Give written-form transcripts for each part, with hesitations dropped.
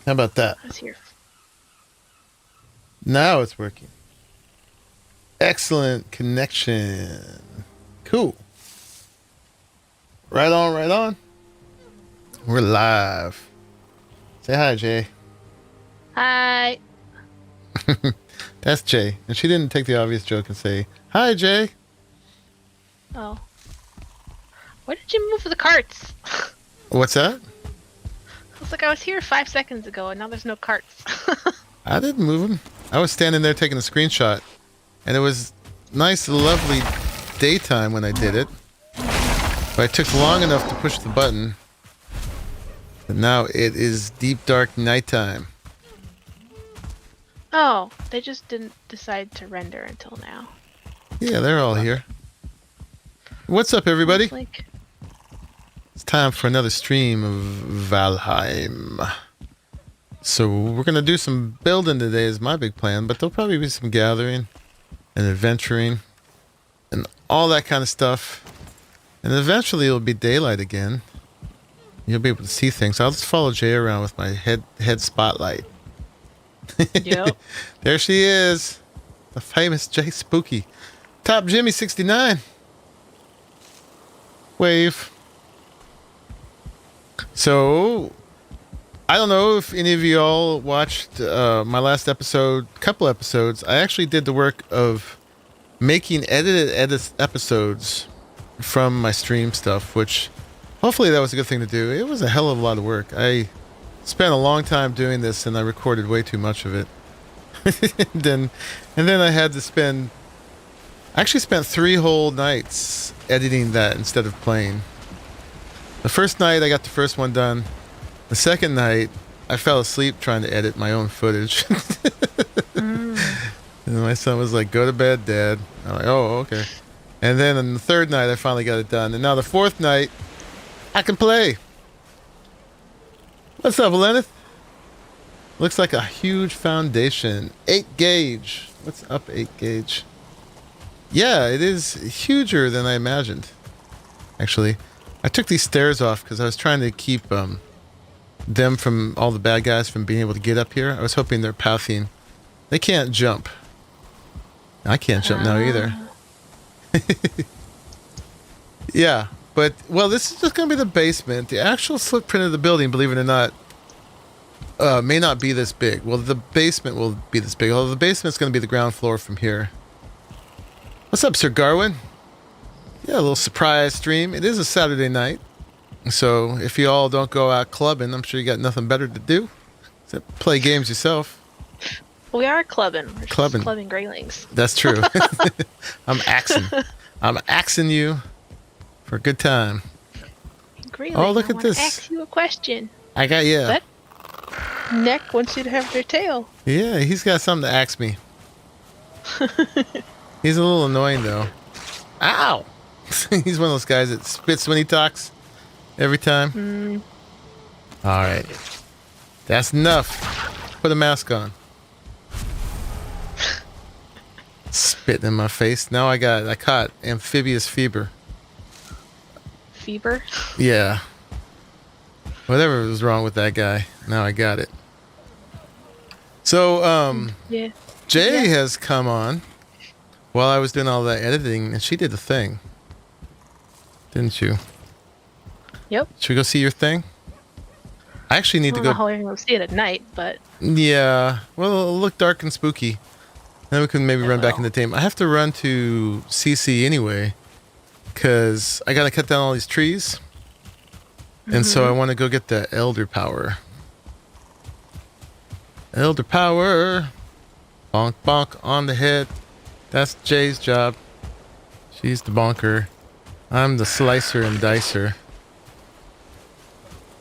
How about that? I was here. Now it's working. Excellent connection. Cool. Right on, right on. We're live. Say hi, Jay. Hi. That's Jay. And she didn't take the obvious joke and say, hi, Jay. Oh. Why did you move the carts? What's that? It was like I was here 5 seconds ago and now there's no carts. I didn't move them. I was standing there taking a screenshot. And it was nice, lovely daytime when I did it. But I took long enough to push the button. But now it is deep, dark nighttime. Oh, they just didn't decide to render until now. Yeah, they're all here. What's up, everybody? Like... It's time for another stream of Valheim. So we're going to do some building today is my big plan, but there'll probably be some gathering and adventuring and all that kind of stuff. And eventually it'll be daylight again. You'll be able to see things. I'll just follow Jay around with my head spotlight. Yep. There she is. The famous Jay Spooky. Top Jimmy 69. Wave. So, I don't know if any of you all watched my last couple episodes. I actually did the work of making edited episodes from my stream stuff, which hopefully that was a good thing to do. It was a hell of a lot of work. I spent a long time doing this and I recorded way too much of it. and then I had to I actually spent 3 whole nights editing that instead of playing. The first night I got the first one done. The second night I fell asleep trying to edit my own footage. And my son was like, go to bed, Dad. I'm like, oh, okay. And then on the third night I finally got it done. And now the fourth night I can play. What's up, Lenith? Looks like a huge foundation. 8 gauge. What's up, 8 gauge? Yeah, it is huger than I imagined. Actually, I took these stairs off because I was trying to keep them from all the bad guys from being able to get up here. I was hoping their pathing. They can't jump. I can't jump now either. Yeah, but, well, this is just going to be the basement. The actual footprint of the building, believe it or not, may not be this big. Well, the basement will be this big. Although the basement's going to be the ground floor from here. What's up, Sir Garwin? Yeah, a little surprise stream. It is a Saturday night. So if you all don't go out clubbing, I'm sure you got nothing better to do except play games yourself. We are clubbing. We're just Clubbing Greylings. That's true. I'm axing you for a good time. Greyling, Oh, look at this. I ask you a question. I got you. That neck wants you to have their tail. Yeah, he's got something to ask me. He's a little annoying, though. Ow! He's one of those guys that spits when he talks every time. All right. That's enough. Put a mask on. Spitting in my face. Now I caught amphibious fever. Fever? Yeah. Whatever was wrong with that guy. Now I got it. So, Yeah. Jay has come on while I was doing all that editing, and she did the thing. Didn't you? Yep. Should we go see your thing? I actually need to I don't go. know how we're going to see it at night, but... Yeah. Well, it'll look dark and spooky. Then we can maybe run back into team. I have to run to CC anyway, because I got to cut down all these trees. And so I want to go get the elder power. Elder power. Bonk, bonk on the head. That's Jay's job. She's the bonker. I'm the slicer and dicer.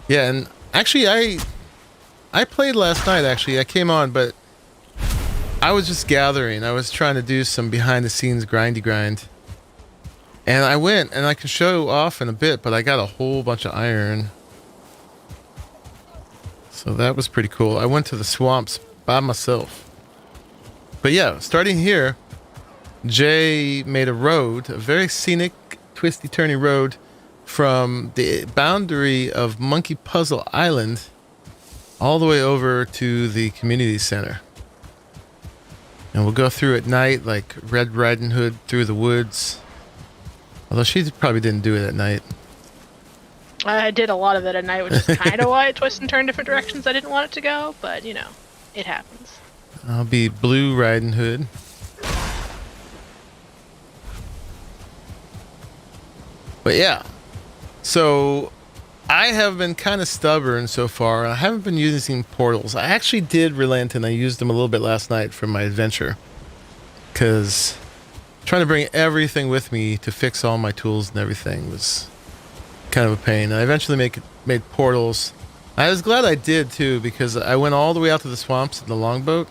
Yeah, and actually I played last night, actually. I came on, but I was just gathering. I was trying to do some behind-the-scenes grindy grind. And I went, and I can show off in a bit, but I got a whole bunch of iron. So that was pretty cool. I went to the swamps by myself. But yeah, starting here, Jay made a road, a very scenic, twisty-turny road from the boundary of Monkey Puzzle Island all the way over to the community center. And we'll go through at night like Red Riding Hood through the woods. Although she probably didn't do it at night. I did a lot of it at night, which is kind of why it twists and turned different directions I didn't want it to go, but you know, it happens. I'll be Blue Riding Hood. But yeah, so I have been kind of stubborn so far. I haven't been using portals. I actually did relent and I used them a little bit last night for my adventure. Because trying to bring everything with me to fix all my tools and everything was kind of a pain. I eventually made portals. I was glad I did too, because I went all the way out to the swamps in the longboat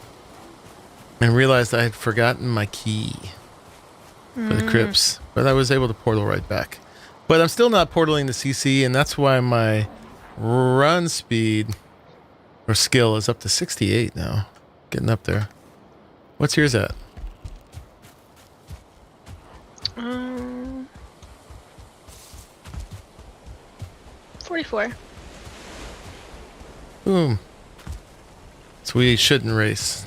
and realized I had forgotten my key for the crypts. But I was able to portal right back. But I'm still not portaling the CC, and that's why my run speed or skill is up to 68 now. Getting up there. What's yours at? 44. Boom. So we shouldn't race.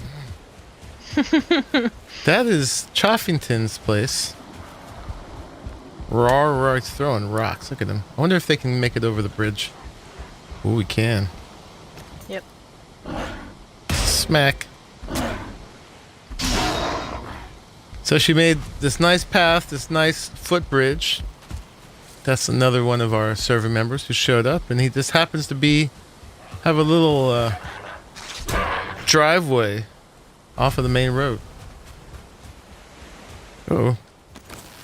That is Choffington's place. Roar, he's throwing rocks. Look at him. I wonder if they can make it over the bridge. Oh, we can. Yep. Smack. So she made this nice path, this nice footbridge. That's another one of our server members who showed up, and he just happens to have a little driveway off of the main road. Oh,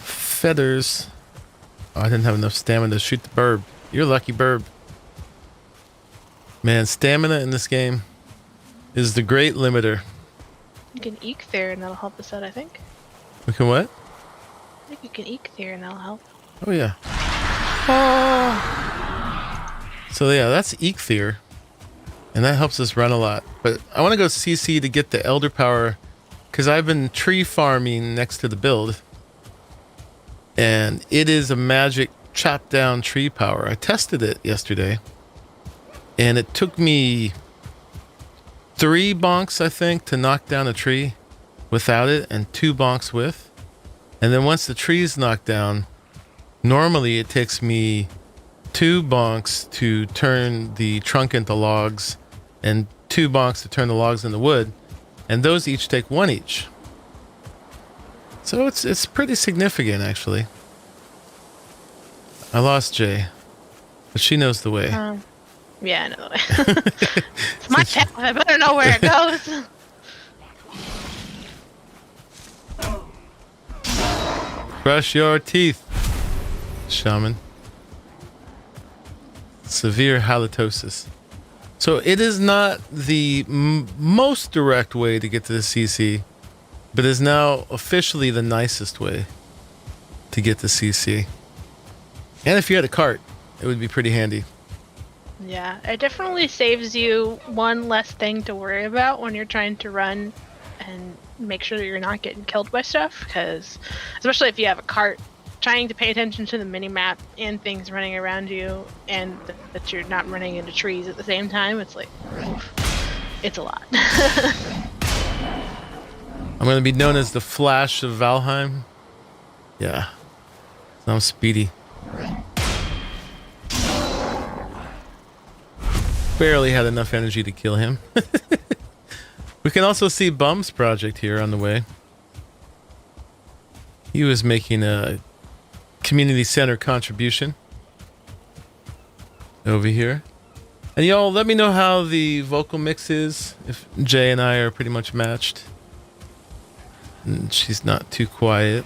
feathers. Oh, I didn't have enough stamina to shoot the burb. You're lucky, burb. Man, stamina in this game is the great limiter. You can eke there and that'll help us out, I think. We can what? I think you can eke there and that'll help. Oh, yeah. Oh. So, yeah, that's Eikthyr. And that helps us run a lot. But I want to go CC to get the Elder Power, because I've been tree farming next to the build. And it is a magic chop down tree power. I tested it yesterday. And it took me 3 bonks, I think, to knock down a tree without it, and 2 bonks with. And then once the tree's knocked down, normally it takes me 2 bonks to turn the trunk into logs and 2 bonks to turn the logs into wood. And those each take 1 each. So it's pretty significant, actually. I lost Jay, but she knows the way. Yeah, I know the way. It's my path. I better know where it goes. Brush your teeth, shaman. Severe halitosis. So it is not the most direct way to get to the CC, but is now officially the nicest way to get to CC. And if you had a cart, it would be pretty handy. Yeah, it definitely saves you one less thing to worry about when you're trying to run and make sure that you're not getting killed by stuff, because especially if you have a cart, trying to pay attention to the mini-map and things running around you, and that you're not running into trees at the same time, it's like, it's a lot. I'm going to be known as the Flash of Valheim. Yeah. I'm speedy. Barely had enough energy to kill him. We can also see Bum's project here on the way. He was making a community center contribution over here. And y'all, let me know how the vocal mix is, if Jay and I are pretty much matched. And she's not too quiet.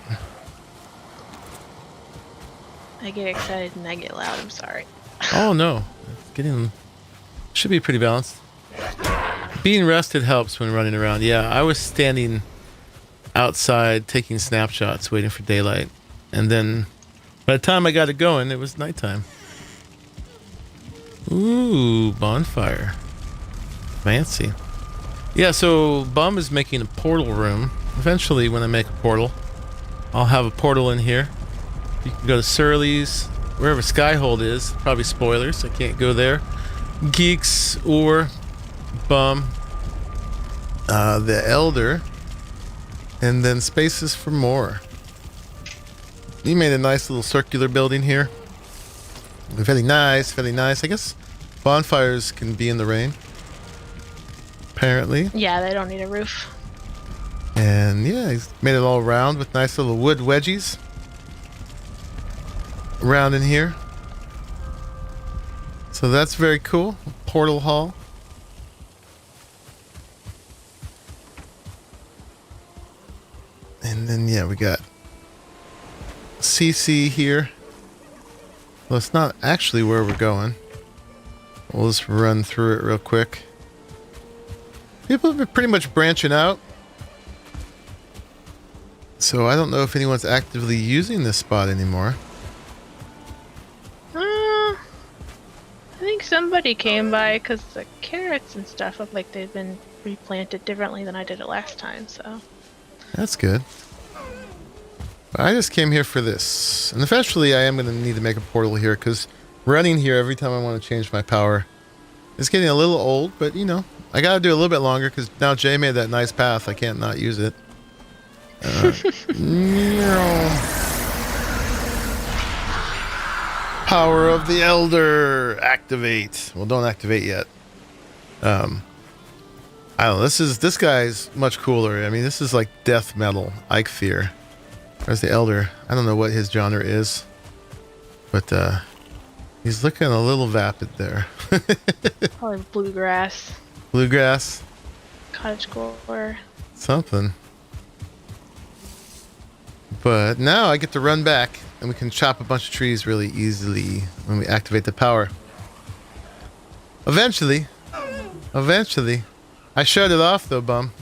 I get excited and I get loud, I'm sorry. Oh no, should be pretty balanced. Being rested helps when running around. Yeah, I was standing outside taking snapshots waiting for daylight, and then by the time I got it going, it was nighttime. Ooh, bonfire. Fancy. Yeah, so Bum is making a portal room. Eventually, when I make a portal, I'll have a portal in here. You can go to Surly's, wherever Skyhold is. Probably spoilers, I can't go there. Geeks, or Bum. The Elder. And then spaces for more. You made a nice little circular building here. Very nice, very nice. I guess bonfires can be in the rain. Apparently. Yeah, they don't need a roof. And yeah, he's made it all round with nice little wood wedgies. Around in here. So that's very cool. Portal hall. And then yeah, we got CC here. Well, it's not actually where we're going. We'll just run through it real quick. People have been pretty much branching out. So I don't know if anyone's actively using this spot anymore. I think somebody came by because the carrots and stuff look like they've been replanted differently than I did it last time, so. That's good. I just came here for this. And eventually I am going to need to make a portal here because running here every time I want to change my power is getting a little old, but you know, I got to do a little bit longer because now Jay made that nice path. I can't not use it. Power of the Elder. Activate. Well, don't activate yet. I don't know. This guy's much cooler. I mean, this is like death metal. Eikthyr. There's the Elder. I don't know what his genre is, but he's looking a little vapid there. Probably bluegrass. Bluegrass. Cottagecore. Something. But now I get to run back and we can chop a bunch of trees really easily when we activate the power. Eventually. I shut it off though, bum.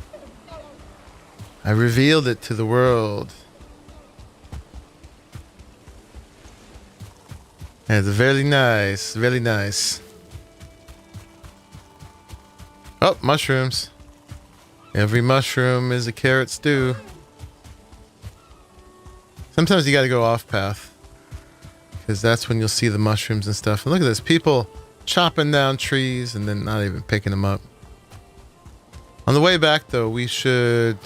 I revealed it to the world. Yeah, it's very nice, very nice. Oh, mushrooms. Every mushroom is a carrot stew. Sometimes you gotta go off path. Because that's when you'll see the mushrooms and stuff. And look at this, people chopping down trees and then not even picking them up. On the way back though, we should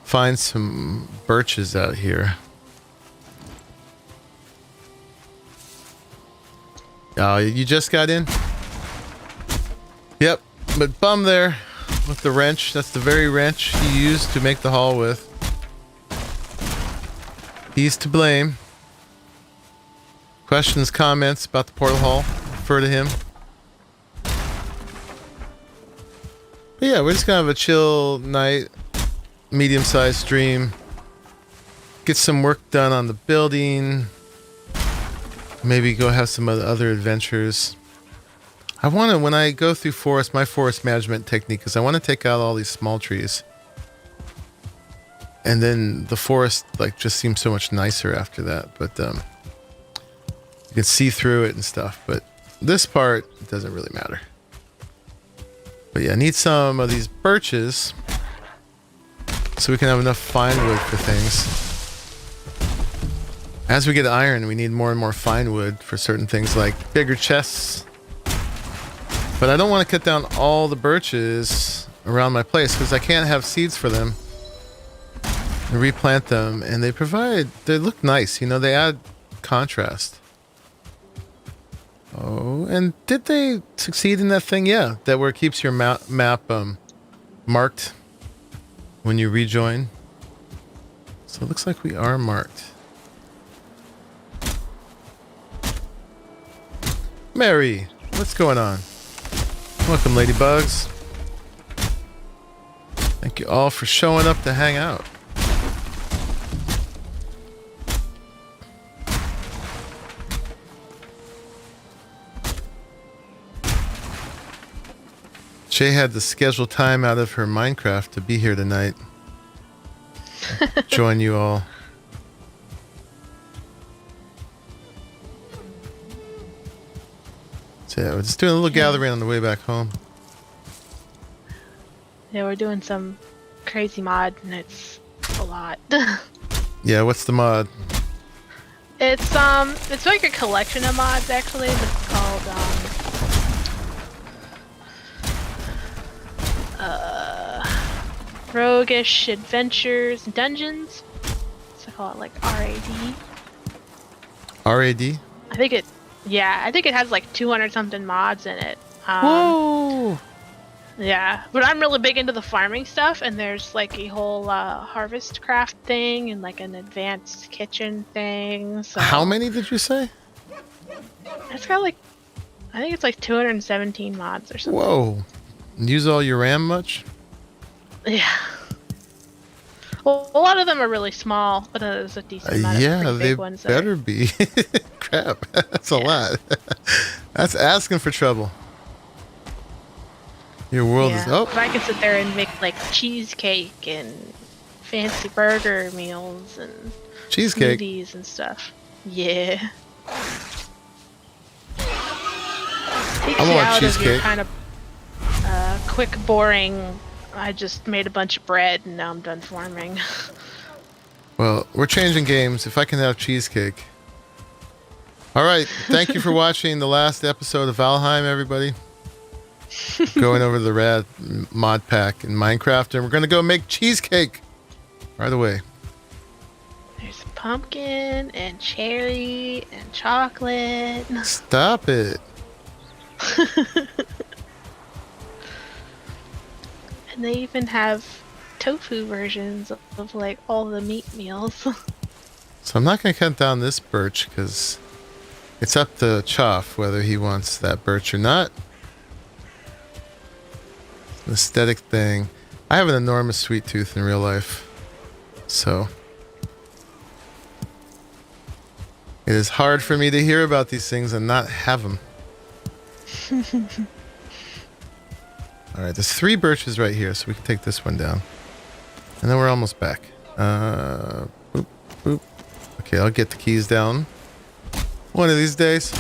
find some birches out here. Oh, you just got in? Yep, but bum there with the wrench. That's the very wrench he used to make the hall with. He's to blame. Questions, comments about the portal hall, refer to him. But yeah, we're just gonna have a chill night, medium-sized stream. Get some work done on the building. Maybe go have some other adventures. I want to, when I go through forest, my forest management technique is I want to take out all these small trees. And then the forest like just seems so much nicer after that. But you can see through it and stuff. But this part doesn't really matter. But yeah, I need some of these birches so we can have enough fine wood for things. As we get iron, we need more and more fine wood for certain things like bigger chests. But I don't want to cut down all the birches around my place because I can't have seeds for them. And replant them, and they look nice, you know, they add contrast. Oh, and did they succeed in that thing? Yeah, that where it keeps your map marked when you rejoin. So it looks like we are marked. Mary, what's going on? Welcome, ladybugs. Thank you all for showing up to hang out. Shay had to schedule time out of her Minecraft to be here tonight. Join you all. So yeah, we're just doing a little gathering on the way back home. Yeah, we're doing some crazy mod, and it's a lot. Yeah, what's the mod? It's like a collection of mods actually. It's called Roguish Adventures and Dungeons. So I call it like RAD. RAD? I think it has like 200 something mods in it. Whoa! Yeah, but I'm really big into the farming stuff, and there's like a whole harvest craft thing and like an advanced kitchen thing. So How many did you say? it's got like, I think it's like 217 mods or something. Whoa. Use all your RAM much? Yeah. Well, a lot of them are really small, but there's a decent amount of pretty they big ones. better be. Crap, that's a lot. That's asking for trouble. Your world is... Oh, If I could sit there and make like cheesecake and fancy burger meals and cheesecake. smoothies and stuff. Yeah. Takes I you want out of your cheesecake. kind of quick, boring. I just made a bunch of bread and now I'm done farming. Well, we're changing games. If I can have cheesecake. All right. Thank you for watching the last episode of Valheim, everybody. Going over the rad mod pack in Minecraft, and we're going to go make cheesecake right away. There's pumpkin and cherry and chocolate. Stop it. And they even have tofu versions of like all the meat meals. So I'm not going to cut down this birch because it's up to Choff whether he wants that birch or not. Aesthetic thing. I have an enormous sweet tooth in real life, so it is hard for me to hear about these things and not have them. All right, there's 3 birches right here, so we can take this one down, and then we're almost back. Boop, boop. Okay, I'll get the keys down one of these days.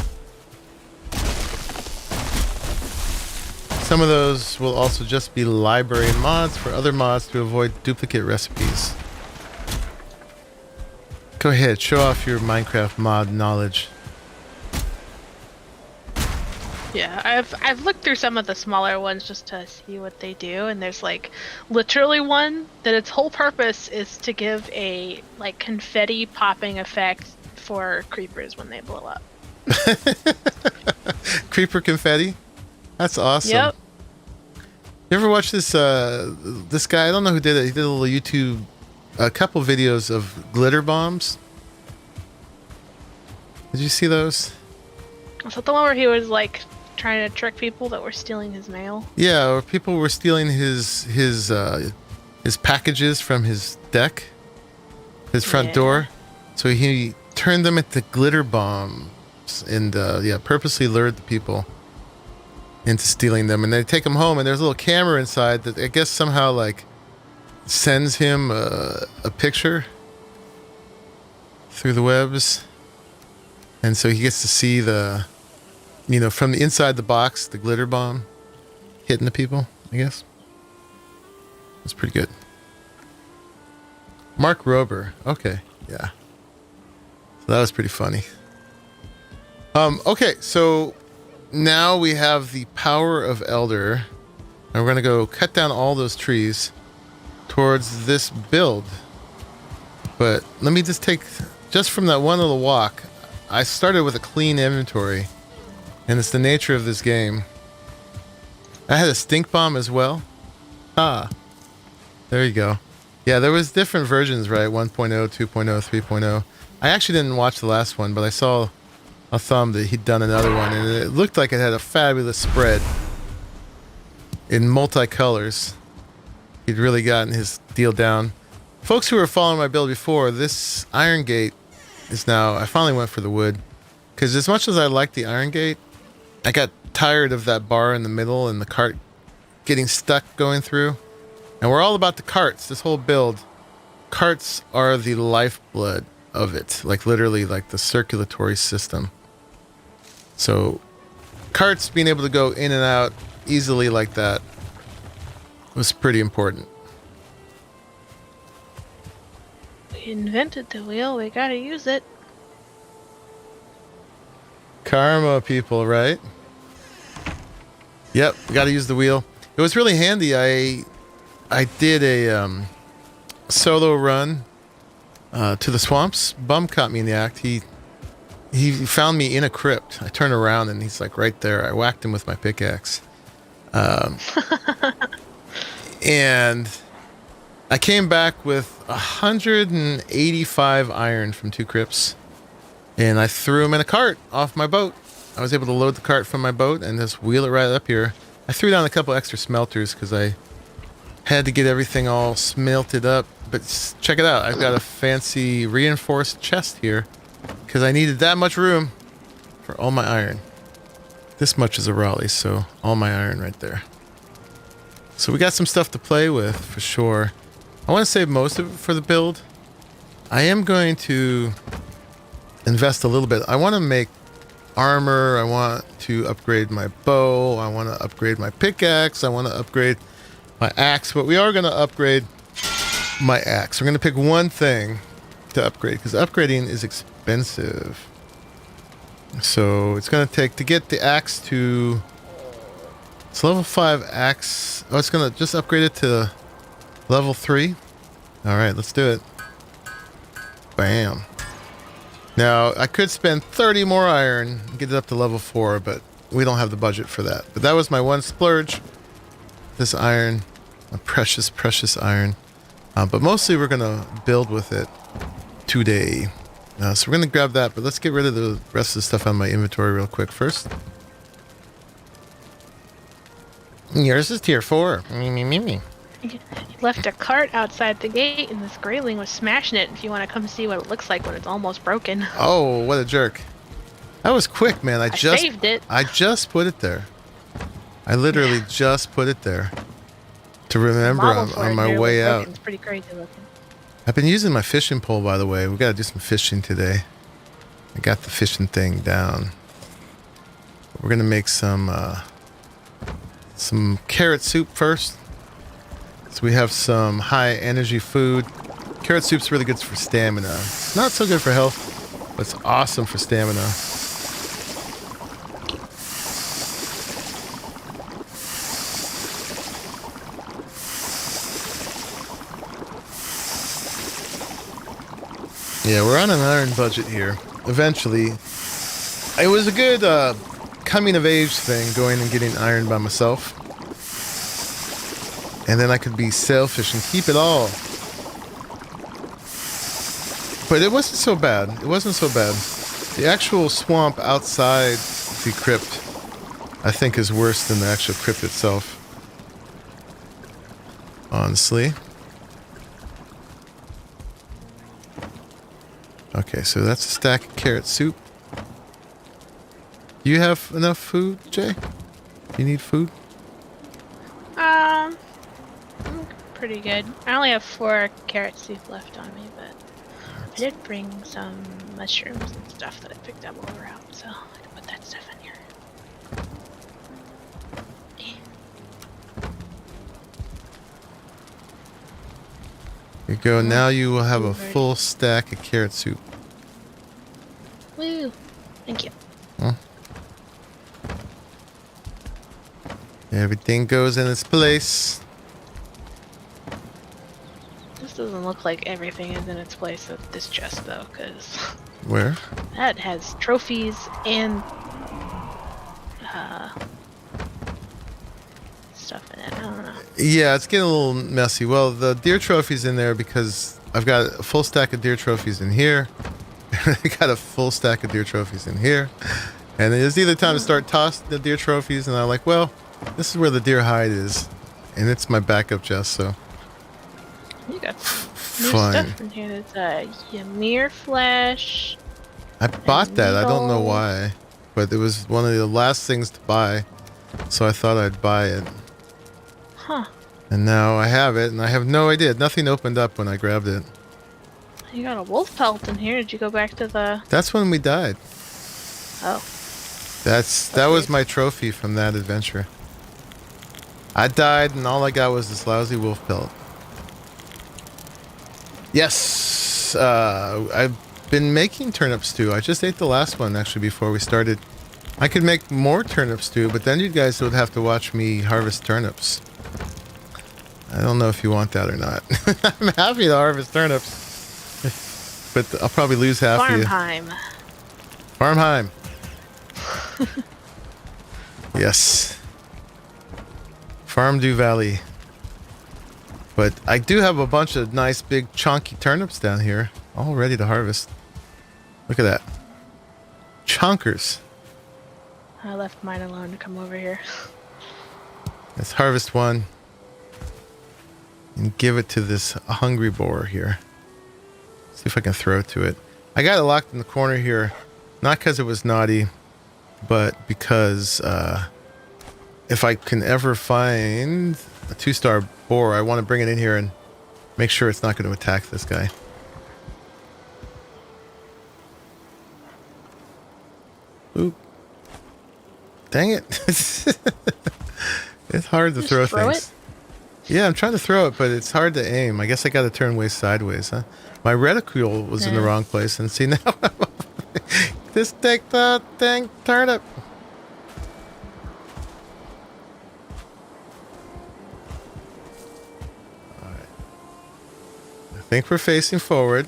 Some of those will also just be library mods for other mods to avoid duplicate recipes. Go ahead, show off your Minecraft mod knowledge. Yeah, I've looked through some of the smaller ones just to see what they do, and there's like literally one that its whole purpose is to give a like confetti popping effect for creepers when they blow up. Creeper confetti? That's awesome. Yep. You ever watch this this guy? I don't know who did it. He did a little YouTube, a couple videos of glitter bombs. Did you see those? Was that the one where he was like trying to trick people that were stealing his mail? Yeah, or people were stealing his packages from his deck, his front door. So he turned them into glitter bombs and purposely lured the people into stealing them. And they take them home, and there's a little camera inside that I guess somehow like sends him a picture through the webs. And so he gets to see the, from the inside the box, the glitter bomb hitting the people, I guess. That's pretty good. Mark Rober. Okay. Yeah. So that was pretty funny. Okay. So now we have the power of Elder. And we're going to go cut down all those trees towards this build. But let me just take, just from that one little walk, I started with a clean inventory, and it's the nature of this game. I had a stink bomb as well. Ah, there you go. Yeah, there was different versions, right? 1.0, 2.0, 3.0. I actually didn't watch the last one, but I saw a thumb that he'd done another one, and it looked like it had a fabulous spread in multicolors. He'd really gotten his deal down. Folks who were following my build before, this iron gate is now, I finally went for the wood, because as much as I like the iron gate, I got tired of that bar in the middle and the cart getting stuck going through. And we're all about the carts, this whole build. Carts are the lifeblood of it, like literally like the circulatory system. So carts being able to go in and out easily like that was pretty important. We invented the wheel, we gotta use it. Karma, people, right? Yep, gotta use the wheel. It was really handy. I I did a solo run to the swamps. Bum caught me in the act. He found me in a crypt. I turned around and he's like right there. I whacked him with my pickaxe. And I came back with 185 iron from 2 crypts. And I threw them in a cart off my boat. I was able to load the cart from my boat and just wheel it right up here. I threw down a couple extra smelters because I had to get everything all smelted up. But check it out. I've got a fancy reinforced chest here because I needed that much room for all my iron. This much is a Raleigh, so all my iron right there. So we got some stuff to play with for sure. I want to save most of it for the build. I am going to invest a little bit. I want to make armor. I want to upgrade my bow. I want to upgrade my pickaxe. I want to upgrade my axe. But we are going to upgrade my axe. We're going to pick one thing to upgrade because upgrading is expensive. So it's going to take to get the axe to... It's level 5 axe. Oh, it's going to just upgrade it to level 3. All right, let's do it. Bam. Now, I could spend 30 more iron and get it up to level 4, but we don't have the budget for that. But that was my one splurge. This iron. A precious, precious iron. But mostly we're going to build with it today. So we're going to grab that, but let's get rid of the rest of the stuff on my inventory real quick first. Yours is tier 4. Me. You left a cart outside the gate, and this grayling was smashing it. If you want to come see what it looks like when it's almost broken. Oh, what a jerk! That was quick, man. I just saved it. I just put it there. I literally just put it there to remember on my way out. It's pretty crazy looking. I've been using my fishing pole, by the way. We got to do some fishing today. I got the fishing thing down. We're gonna make some carrot soup first. So we have some high energy food. Carrot soup's really good for stamina. It's not so good for health, but it's awesome for stamina. Yeah, we're on an iron budget here. Eventually, it was a good coming of age thing, going and getting iron by myself. And then I could be selfish and keep it all. But it wasn't so bad. It wasn't so bad. The actual swamp outside the crypt, I think, is worse than the actual crypt itself. Honestly. Okay, so that's a stack of carrot soup. Do you have enough food, Jay? Do you need food? I'm pretty good. I only have 4 carrot soup left on me, but I did bring some mushrooms and stuff that I picked up while we were out, so I can put that stuff in here. Here you go. Now you will have a full stack of carrot soup. Woo! Thank you. Huh? Everything goes in its place. This doesn't look like everything is in its place at this chest, though, because Where? that has trophies and stuff in it. I don't know. Yeah, it's getting a little messy. Well, the deer trophy's in there because I've got a full stack of deer trophies in here. I got a full stack of deer trophies in here. And it's either time to start tossing the deer trophies, and I'm like, well, this is where the deer hide is. And it's my backup chest, so. You got some Fine. new stuff in here. There's a Ymir flesh. I bought that. I don't know why. But it was one of the last things to buy. So I thought I'd buy it. Huh. And now I have it, and I have no idea. Nothing opened up when I grabbed it. You got a wolf pelt in here. Did you go back to the... That's when we died. Oh. That was my trophy from that adventure. I died, and all I got was this lousy wolf pelt. Yes! I've been making turnip stew. I just ate the last one, actually, before we started. I could make more turnip stew, but then you guys would have to watch me harvest turnips. I don't know if you want that or not. I'm happy to harvest turnips, but I'll probably lose half of you. Farmheim. Farmheim. Yes. Farmdew Valley. But I do have a bunch of nice big chunky turnips down here, all ready to harvest. Look at that. Chunkers. I left mine alone to come over here. Let's harvest one and give it to this hungry boar here. See if I can throw it to it. I got it locked in the corner here, not because it was naughty, but because if I can ever find a 2-star boar, I want to bring it in here and make sure it's not going to attack this guy. Oop. Dang it. It's hard to throw things. Yeah, I'm trying to throw it, but it's hard to aim. I guess I got to turn way sideways, huh? My reticule was in the wrong place, and see now. Just take the dang turnip. All right. I think we're facing forward.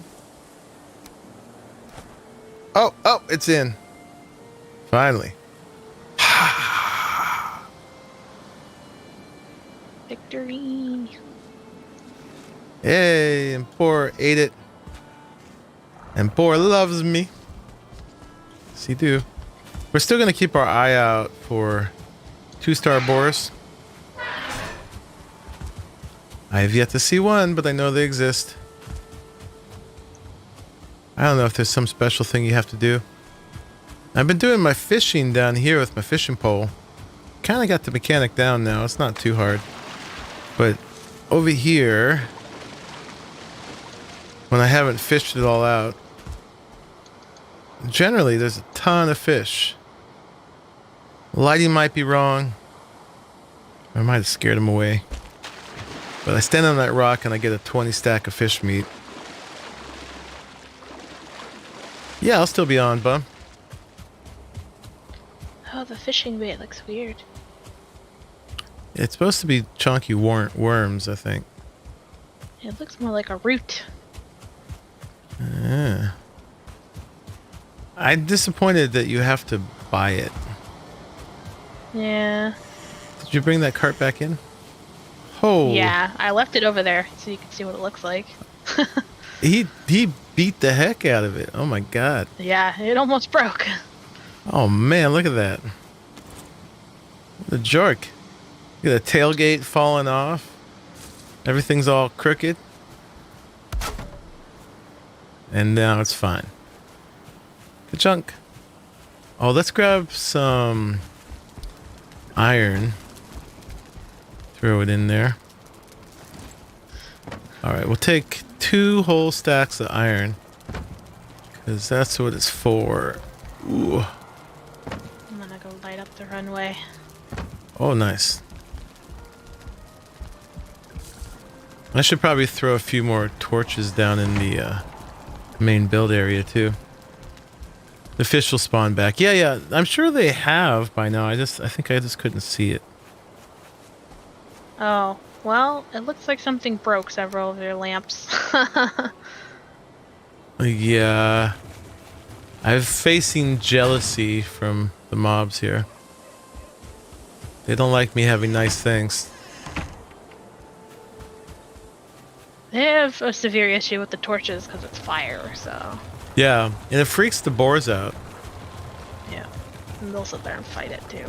Oh, it's in. Finally. Victory. Hey, and Boar ate it. And Boar loves me. Yes, he do. We're still going to keep our eye out for 2-star boars. I have yet to see one, but I know they exist. I don't know if there's some special thing you have to do. I've been doing my fishing down here with my fishing pole. Kind of got the mechanic down now. It's not too hard. But over here, when I haven't fished it all out, generally there's a ton of fish. Lighting might be wrong. I might have scared them away. But I stand on that rock and I get a 20 stack of fish meat. Yeah, I'll still be on, bum. Oh, the fishing bait looks weird. It's supposed to be chunky worms, I think. It looks more like a root. I'm disappointed that you have to buy it. Yeah. Did you bring that cart back in? Oh. Yeah, I left it over there so you can see what it looks like. He beat the heck out of it. Oh my god. Yeah, it almost broke. Oh man, look at that. The jerk. Look at the tailgate falling off. Everything's all crooked. And now it's fine. Good chunk. Oh, let's grab some iron. Throw it in there. Alright, we'll take 2 whole stacks of iron. Because that's what it's for. Ooh. I'm gonna go light up the runway. Oh, nice. I should probably throw a few more torches down in the main build area too. The fish will spawn back. Yeah, I'm sure they have by now. I think I just couldn't see it. Oh, well, it looks like something broke several of your lamps. Yeah. I'm facing jealousy from the mobs here. They don't like me having nice things. They have a severe issue with the torches because it's fire, so... Yeah, and it freaks the boars out. Yeah, and they'll sit there and fight it too.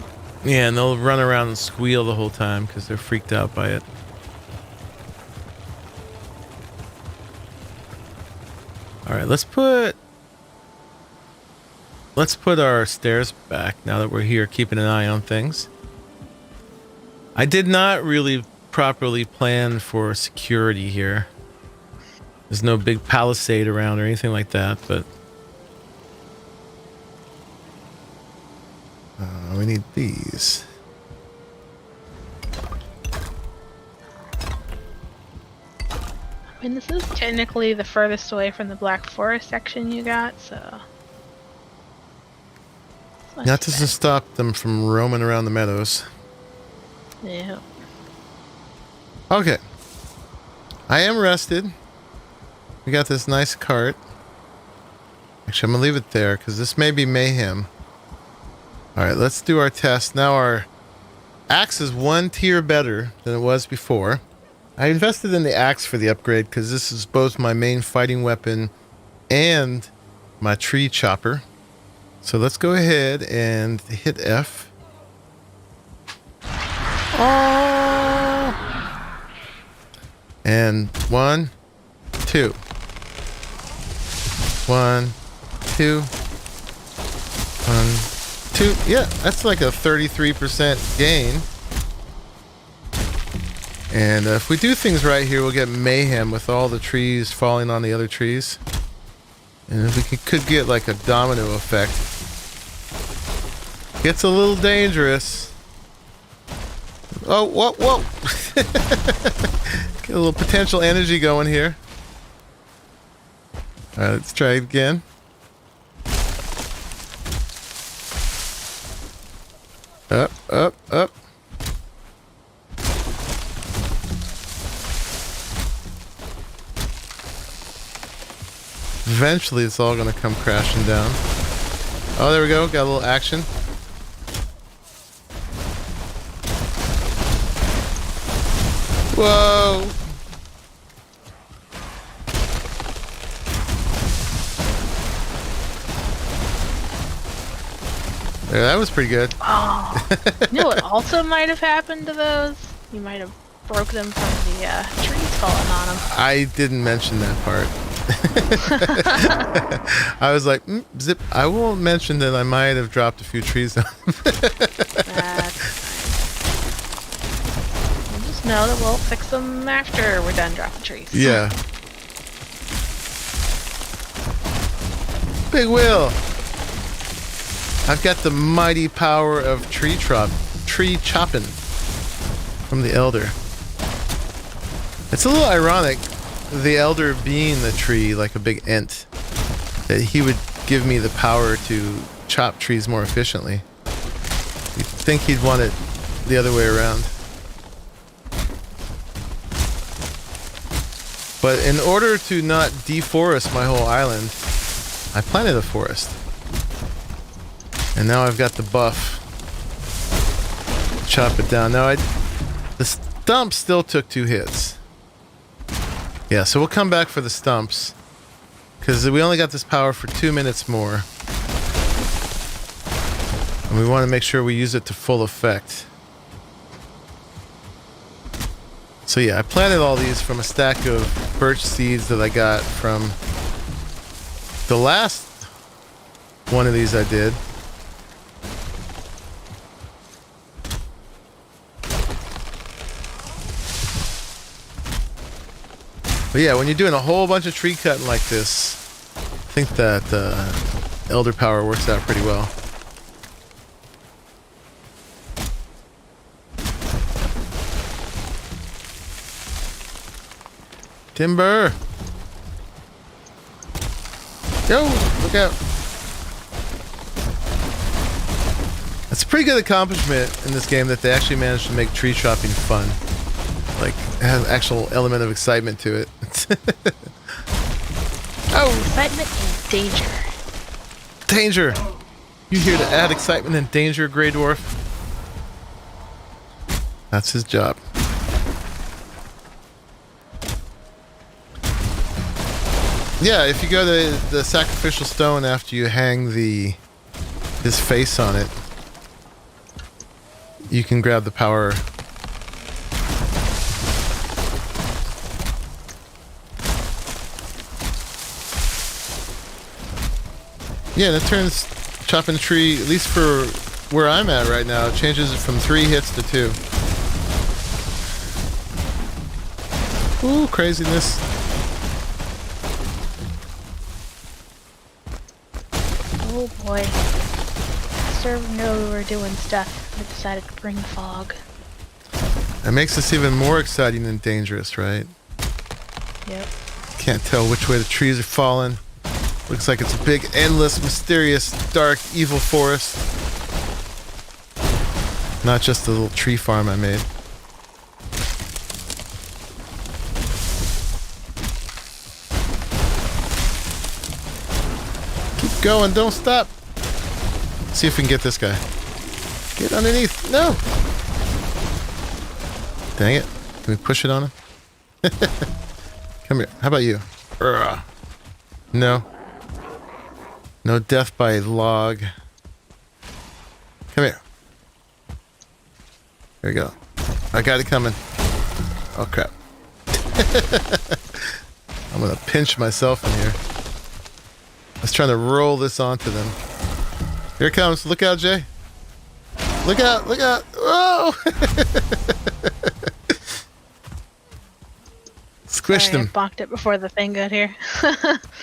Yeah, and they'll run around and squeal the whole time because they're freaked out by it. Alright, let's put our stairs back now that we're here keeping an eye on things. I did not really properly plan for security here. There's no big palisade around or anything like that, but we need these. I mean, this is technically the furthest away from the Black Forest section you got, so... That doesn't stop them from roaming around the meadows. Yeah. Okay, I am rested. We got this nice cart. Actually, I'm gonna leave it there because this may be mayhem. All right, let's do our test. Now our axe is 1 tier better than it was before. I invested in the axe for the upgrade because this is both my main fighting weapon and my tree chopper. So let's go ahead and hit F. Oh! And 1, 2. 1, 2. 1, 2. Yeah, that's like a 33% gain. And if we do things right here, we'll get mayhem with all the trees falling on the other trees. And if we could get like a domino effect. Gets a little dangerous. Oh, whoa, whoa. Get a little potential energy going here. All right, let's try it again. Up, up, up. Eventually, it's all going to come crashing down. Oh, there we go. Got a little action. Whoa. Yeah, that was pretty good. Oh, you know what also might have happened to those? You might have broke them from the trees falling on them. I didn't mention that part. I was like, zip. I won't mention that I might have dropped a few trees down. That's fine. We'll just know that we'll fix them after we're done dropping trees. Yeah. Big wheel. I've got the mighty power of tree chopping from the elder. It's a little ironic, the elder being the tree, like a big ent, that he would give me the power to chop trees more efficiently. You'd think he'd want it the other way around. But in order to not deforest my whole island, I planted a forest. And now I've got the buff. Chop it down. Now the stump still took 2 hits. Yeah, so we'll come back for the stumps. Because we only got this power for 2 minutes more. And we want to make sure we use it to full effect. So yeah, I planted all these from a stack of birch seeds that I got from the last one of these I did. But yeah, when you're doing a whole bunch of tree cutting like this, I think that elder power works out pretty well. Timber! Go! Look out! It's a pretty good accomplishment in this game that they actually managed to make tree chopping fun. Like, it has an actual element of excitement to it. Oh! Excitement and danger. Danger! You here to add excitement and danger, Grey Dwarf? That's his job. Yeah, if you go to the sacrificial stone after you hang his face on it, you can grab the power. Yeah, that turns chopping a tree, at least for where I'm at right now, it changes it from 3 hits to 2. Ooh, craziness. Oh boy. Server knew we were doing stuff. We decided to bring the fog. That makes this even more exciting and dangerous, right? Yep. Can't tell which way the trees are falling. Looks like it's a big, endless, mysterious, dark, evil forest. Not just a little tree farm I made. going. Don't stop. See if we can get this guy. Get underneath. No. Dang it. Can we push it on him? Come here. How about you? Urgh. No. No death by log. Come here. There we go. I got it coming. Oh, crap. I'm going to pinch myself in here. I was trying to roll this onto them. Here it comes. Look out, Jay. Look out. Look out. Oh! Squished Sorry, him. I bonked it before the thing got here.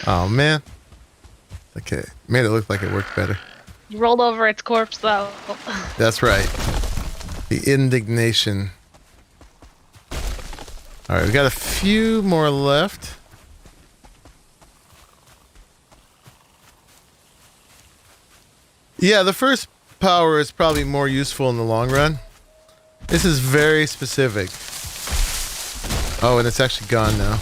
Oh, man. Okay. Made it look like it worked better. You rolled over its corpse, though. That's right. The indignation. Alright, we got a few more left. Yeah, the first power is probably more useful in the long run. This is very specific. Oh, and it's actually gone now.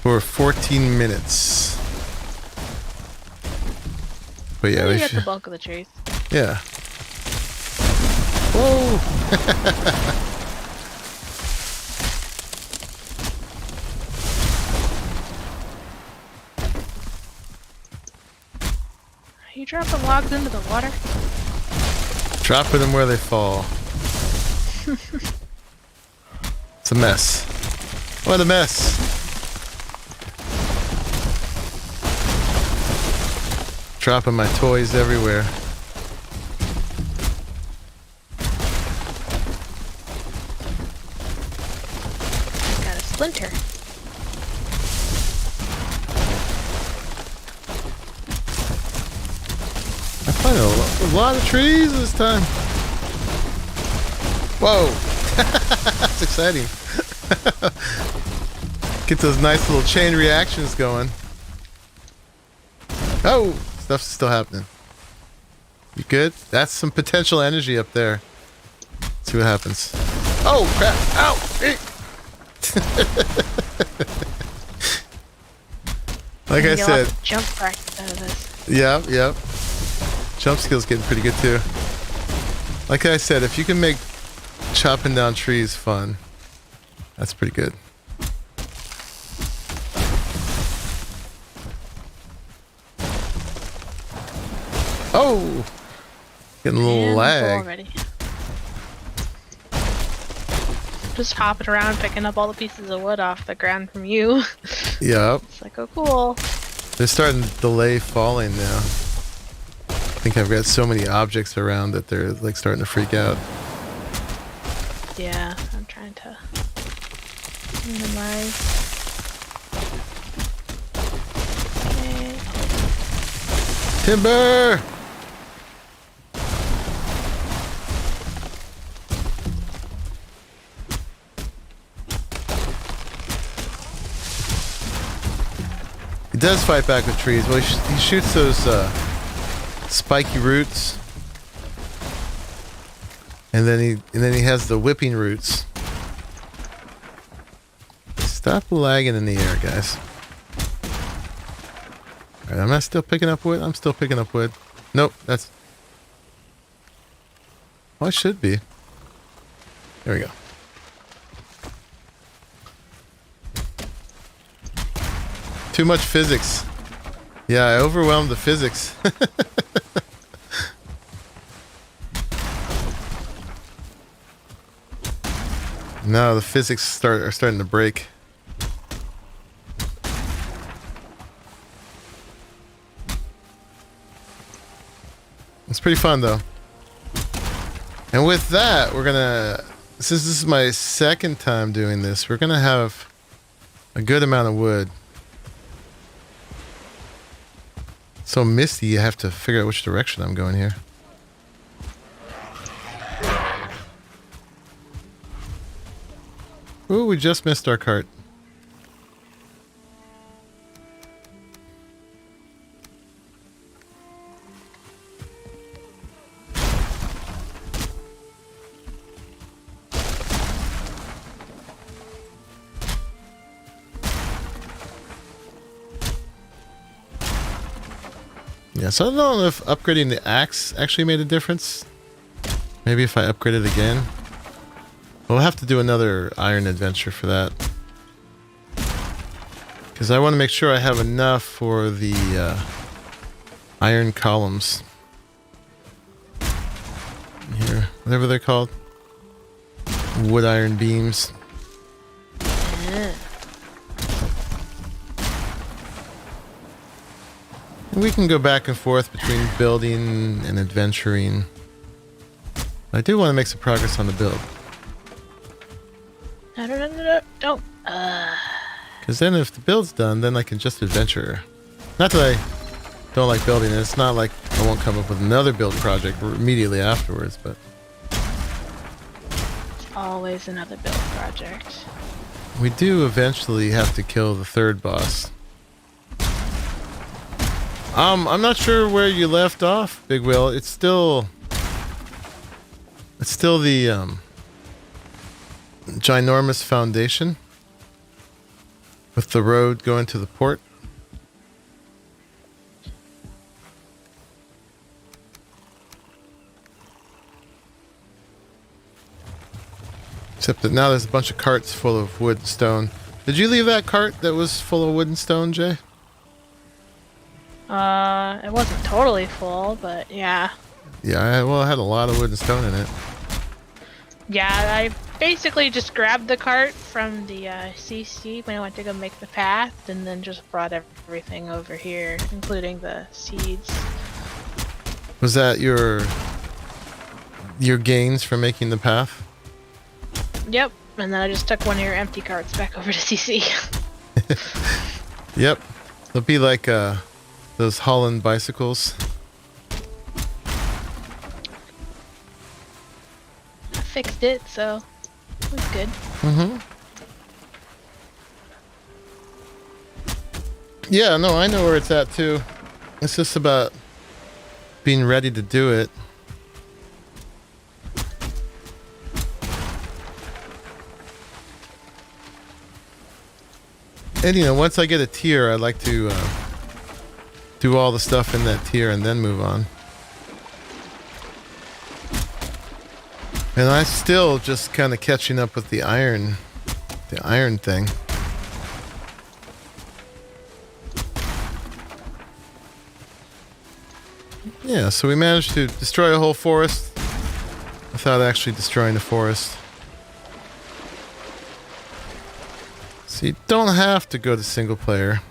For 14 minutes. But yeah, we get the bulk of the trees. Yeah. Whoa! Are you dropping logs into the water? Dropping them where they fall. It's a mess. What a mess. Dropping my toys everywhere. Got a splinter. I find a lot of trees this time. Whoa. That's exciting. Get those nice little chain reactions going. Oh, stuff's still happening. You good? That's some potential energy up there. See what happens. Oh, crap. Ow. Hey. Like I said. Jump practice out of this. Yep. Jump skill's getting pretty good too. Like I said, if you can make chopping down trees fun, that's pretty good. Oh! Getting a little lag. Already. Just hopping around picking up all the pieces of wood off the ground from you. Yep. It's like, oh cool. They're starting to delay falling now. I think I've got so many objects around that they're like starting to freak out. Yeah, I'm trying to minimize. Okay. Timber! He does fight back with trees. Well, he shoots those spiky roots, and then he has the whipping roots. Stop lagging in the air, guys. All right, am I still picking up wood? I'm still picking up wood. Nope, that's. Oh, I should be. There we go. Too much physics. Yeah, I overwhelmed the physics. No, the physics are starting to break. It's pretty fun though. And with that, we're gonna, since this is my second time doing this, we're gonna have a good amount of wood. So misty, you have to figure out which direction I'm going here. Ooh, we just missed our cart. Yeah, so I don't know if upgrading the axe actually made a difference. Maybe if I upgrade it again. We'll have to do another iron adventure for that. Because I want to make sure I have enough for the iron columns. Here, whatever they're called. Wood iron beams. And we can go back and forth between building and adventuring. I do want to make some progress on the build. No, don't. Because then if the build's done, then I can just adventure. Not that I don't like building it. It's not like I won't come up with another build project immediately afterwards, but... Always another build project. We do eventually have to kill the third boss. I'm not sure where you left off, Big Will. It's still the ginormous foundation with the road going to the port. Except that now there's a bunch of carts full of wood and stone. Did you leave that cart that was full of wood and stone, Jay? It wasn't totally full, but yeah. Yeah, well, it had a lot of wood and stone in it. Yeah, I basically just grabbed the cart from the CC when I went to go make the path, and then just brought everything over here, including the seeds. Was that your gains for making the path? Yep, and then I just took one of your empty carts back over to CC. Yep. It'll be like those Holland bicycles. I fixed it, so it was good. Mm-hmm. Yeah, no, I know where it's at too. It's just about being ready to do it. And you know, once I get a tier, I'd like to do all the stuff in that tier and then move on. And I'm still just kind of catching up with the iron thing. Yeah, so we managed to destroy a whole forest without actually destroying the forest. So you don't have to go to single player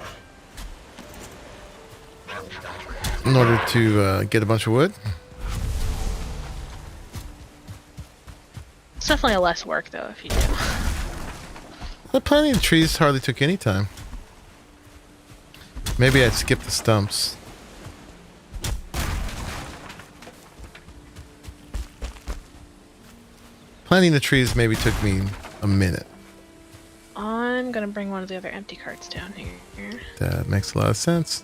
in order to get a bunch of wood. It's definitely less work, though, if you do. The planting of trees hardly took any time. Maybe I'd skip the stumps. Planting the trees maybe took me a minute. I'm gonna bring one of the other empty carts down here. That makes a lot of sense.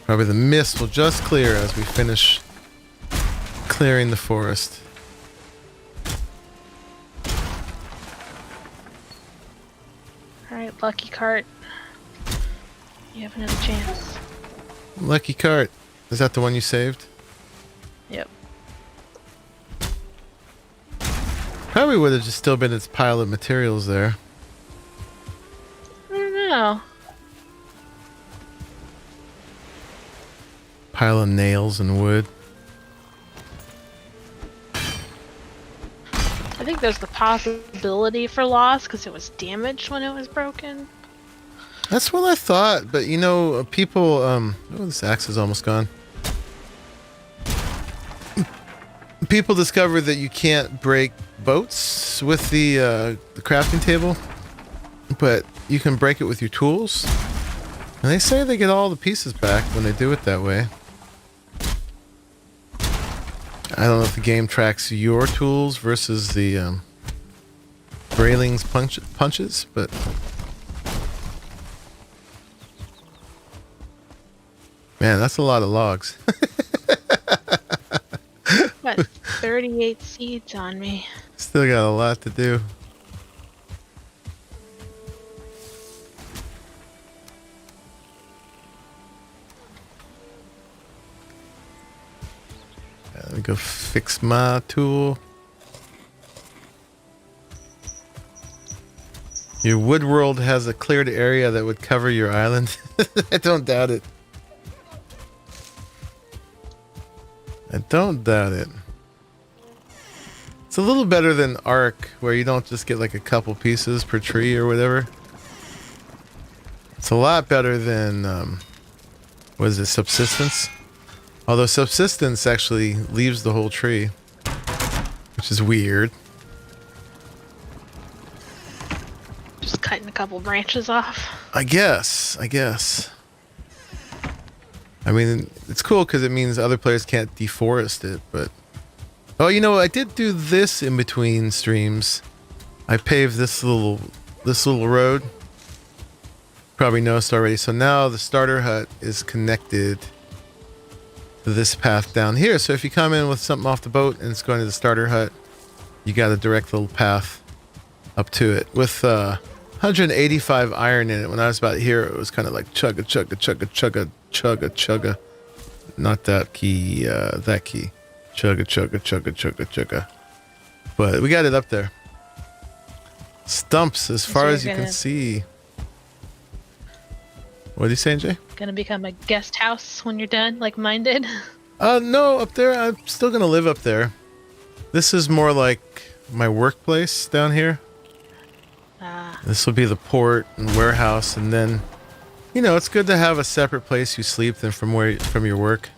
Probably the mist will just clear as we finish clearing the forest. Alright, lucky cart. You have another chance. Lucky cart. Is that the one you saved? Yep. Probably would have just still been its pile of materials there. I don't know. Pile of nails and wood. I think there's the possibility for loss because it was damaged when it was broken. That's what I thought, but you know, people, oh, this axe is almost gone. People discovered that you can't break boats with the crafting table, but you can break it with your tools. And they say they get all the pieces back when they do it that way. I don't know if the game tracks your tools versus the railings punches, but... Man, that's a lot of logs. Got 38 seeds on me. Still got a lot to do. Let me go fix my tool. Your wood world has a cleared area that would cover your island. I don't doubt it. I don't doubt it. It's a little better than Ark, where you don't just get like a couple pieces per tree or whatever. It's a lot better than, what is it, Subsistence? Although Subsistence actually leaves the whole tree, which is weird. Just cutting a couple branches off. I guess. I mean, it's cool because it means other players can't deforest it, but... Oh, you know, I did do this in between streams. I paved this little road. Probably noticed already. So now the starter hut is connected to this path down here. So if you come in with something off the boat and it's going to the starter hut, you got a direct little path up to it. With 185 iron in it. When I was about here, it was kind of like chugga, chugga, chugga, chugga, chugga, chugga. Not that key, that key. Chugga, chugga, chugga, chugga, chugga. But we got it up there. Stumps as far as you can see. What are you saying, Jay? Gonna become a guest house when you're done, like mine did. No, up there, I'm still gonna live up there. This is more like my workplace down here. This will be the port and warehouse, and then, you know, it's good to have a separate place you sleep than from your work.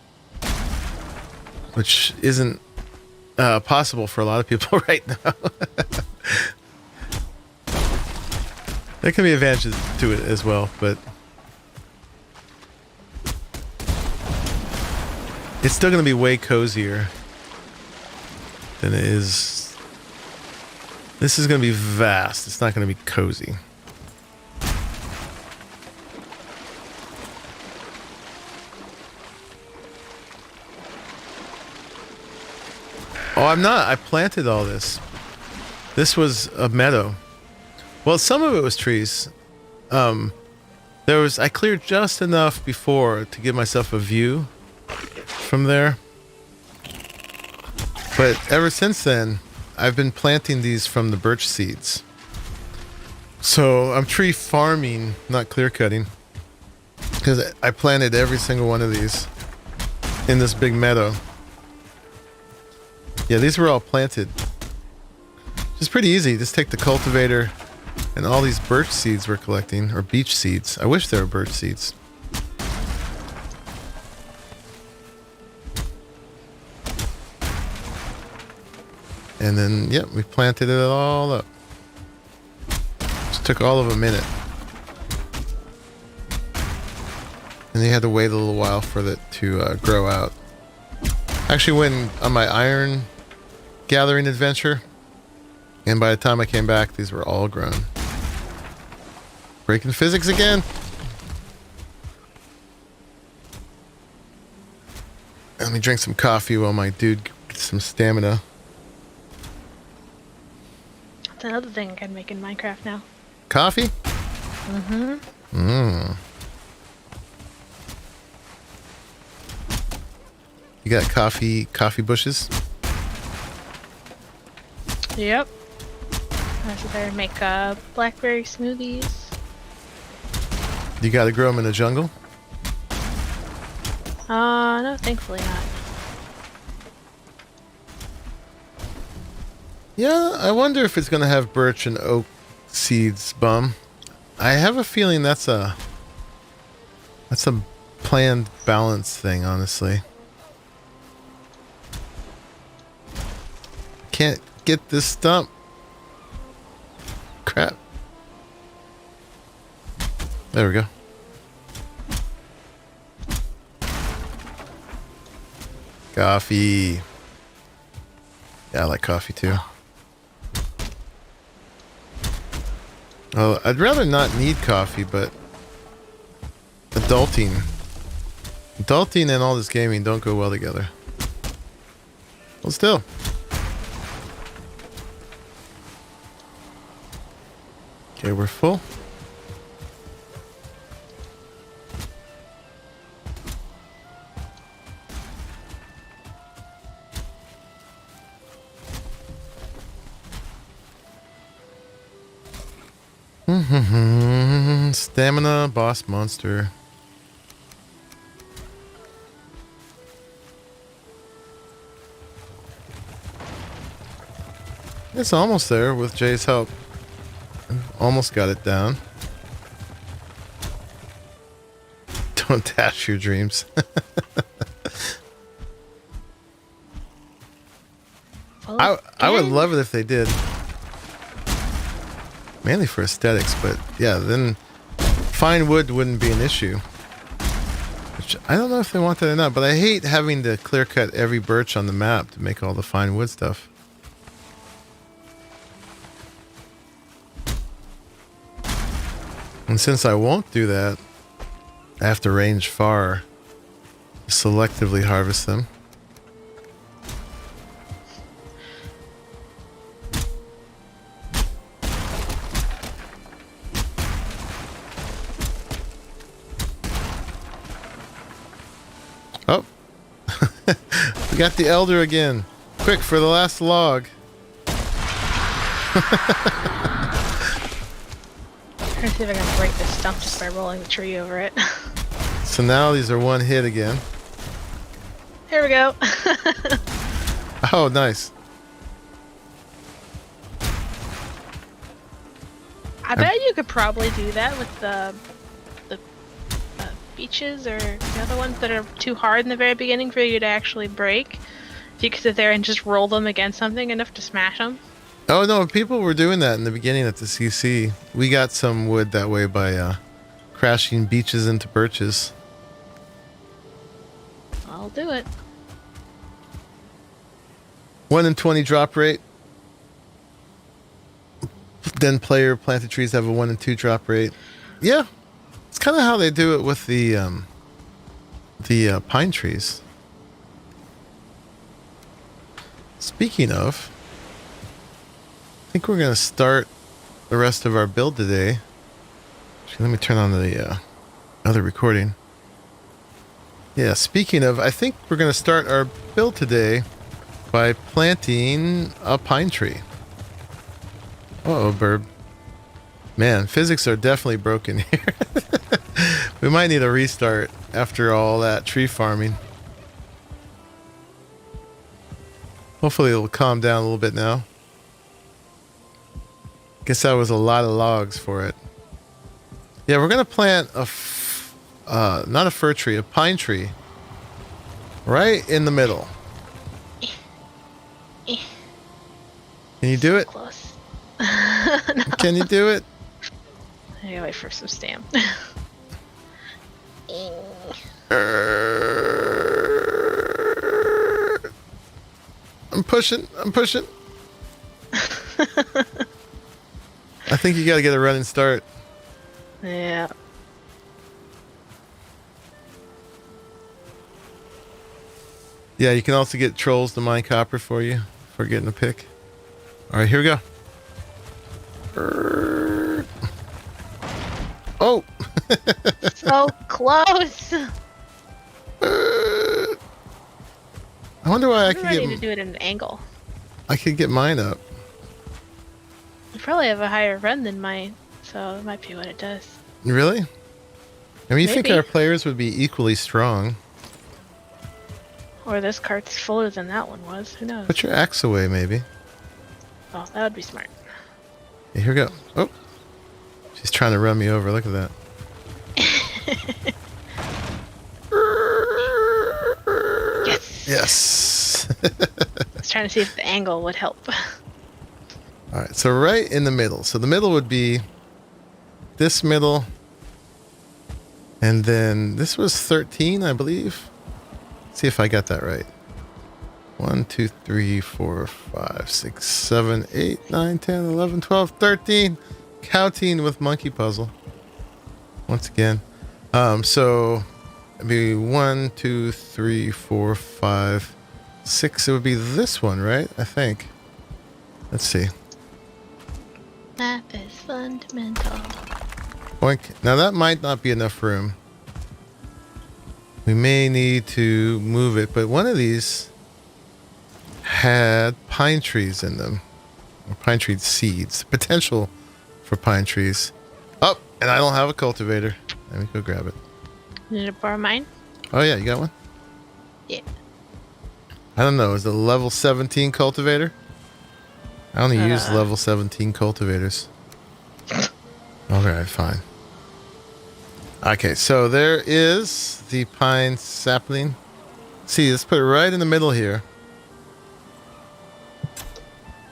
Which isn't possible for a lot of people right now. There can be advantages to it as well, but it's still going to be way cozier than it is. This is going to be vast. It's not going to be cozy. Oh, I'm not. I planted all this. This was a meadow. Well, some of it was trees. I cleared just enough before to give myself a view from there. But ever since then, I've been planting these from the birch seeds. So I'm tree farming, not clear cutting. Because I planted every single one of these in this big meadow. Yeah, these were all planted. It's pretty easy. Just take the cultivator and all these birch seeds we're collecting, or beech seeds. I wish they were birch seeds. And then, yep, we planted it all up. Just took all of a minute. And you had to wait a little while for it to grow out. Actually went on my iron gathering adventure, and by the time I came back, these were all grown. Breaking physics again. Let me drink some coffee while my dude gets some stamina. That's another thing I can make in Minecraft now. Coffee? Mm-hmm. Mmm. You got coffee bushes? Yep. I sit there and make blackberry smoothies. You gotta grow them in the jungle? No, thankfully not. Yeah, I wonder if it's gonna have birch and oak seeds, bum. I have a feeling that's a planned balance thing, honestly. Can't get this stump. Crap. There we go. Coffee. Yeah, I like coffee too. Oh, I'd rather not need coffee, but adulting and all this gaming don't go well together. Well, still. Okay, we're full. Stamina, boss monster. It's almost there with Jay's help. Almost got it down. Don't dash your dreams. I would love it if they did. Mainly for aesthetics, but yeah, then fine wood wouldn't be an issue. Which I don't know if they want that or not, but I hate having to clear cut every birch on the map to make all the fine wood stuff. And since I won't do that, I have to range far to selectively harvest them. Oh, we got the elder again. Quick for the last log. I'm trying to see if I can break this stump just by rolling the tree over it. So now these are one hit again. Here we go. Oh, nice. I bet you could probably do that with the beaches or the other ones that are too hard in the very beginning for you to actually break. If you could sit there and just roll them against something enough to smash them. Oh no, people were doing that in the beginning at the CC. We got some wood that way by crashing beaches into birches. I'll do it. 1 in 20 drop rate. Then player planted trees have a 1 in 2 drop rate. Yeah, it's kind of how they do it with the pine trees. Speaking of, I think we're gonna start the rest of our build today. Actually, let me turn on the other recording. Yeah, speaking of, I think we're gonna start our build today by planting a pine tree. Uh-oh, Burb. Man, physics are definitely broken here. We might need a restart after all that tree farming. Hopefully it'll calm down a little bit now. Guess that was a lot of logs for it. Yeah, we're gonna plant a not a fir tree, a pine tree. Right in the middle. Can you do it? Close. No. Can you do it? I gotta wait for some stamp. I'm pushing. I think you gotta get a running start. Yeah. Yeah, you can also get trolls to mine copper for you for getting a pick. Alright, here we go. Oh! So close! I wonder why I could need to do it at an angle. I could get mine up. You probably have a higher run than mine, so that might be what it does. Really? I mean, you think Maybe. our players would be equally strong. Or this cart's fuller than that one was. Who knows? Put your axe away, maybe. Oh, that would be smart. Okay, here we go. Oh! She's trying to run me over. Look at that. Yes! Yes! I was trying to see if the angle would help. Alright, so right in the middle. So the middle would be this middle. And then this was 13, I believe. Let's see if I got that right. 1, 2, 3, 4, 5, 6, 7, 8, 9, 10, 11, 12, 13. Counting with monkey puzzle. Once again. So it'd be 1, 2, 3, 4, 5, 6. It would be this one, right? I think. Let's see. Math is fundamental. Boink. Now that might not be enough room. We may need to move it, but one of these had pine trees in them. Or pine tree seeds. Potential for pine trees. Oh, and I don't have a cultivator. Let me go grab it. Need to borrow mine? Oh yeah, you got one? Yeah. I don't know. Is it a level 17 cultivator? I only use level 17 cultivators. Alright, fine. Okay, so there is the pine sapling. See, let's put it right in the middle here.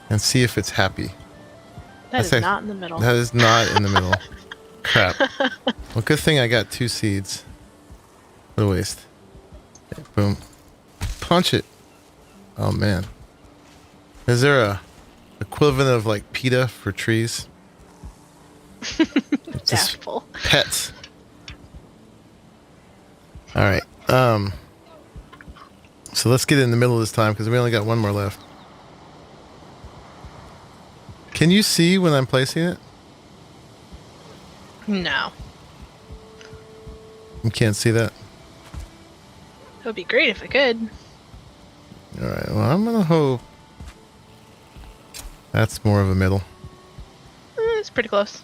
And see if it's happy. That is not in the middle. That is not in the middle. Crap. Well, good thing I got 2 seeds. What a waste. Okay, boom. Punch it. Oh, man. Is there a equivalent of, like, PETA for trees? It's just Apple. pets. Alright. So let's get it in the middle this time, because we only got one more left. Can you see when I'm placing it? No. You can't see that? It would be great if I could. Alright, well, I'm gonna hope that's more of a middle. It's pretty close.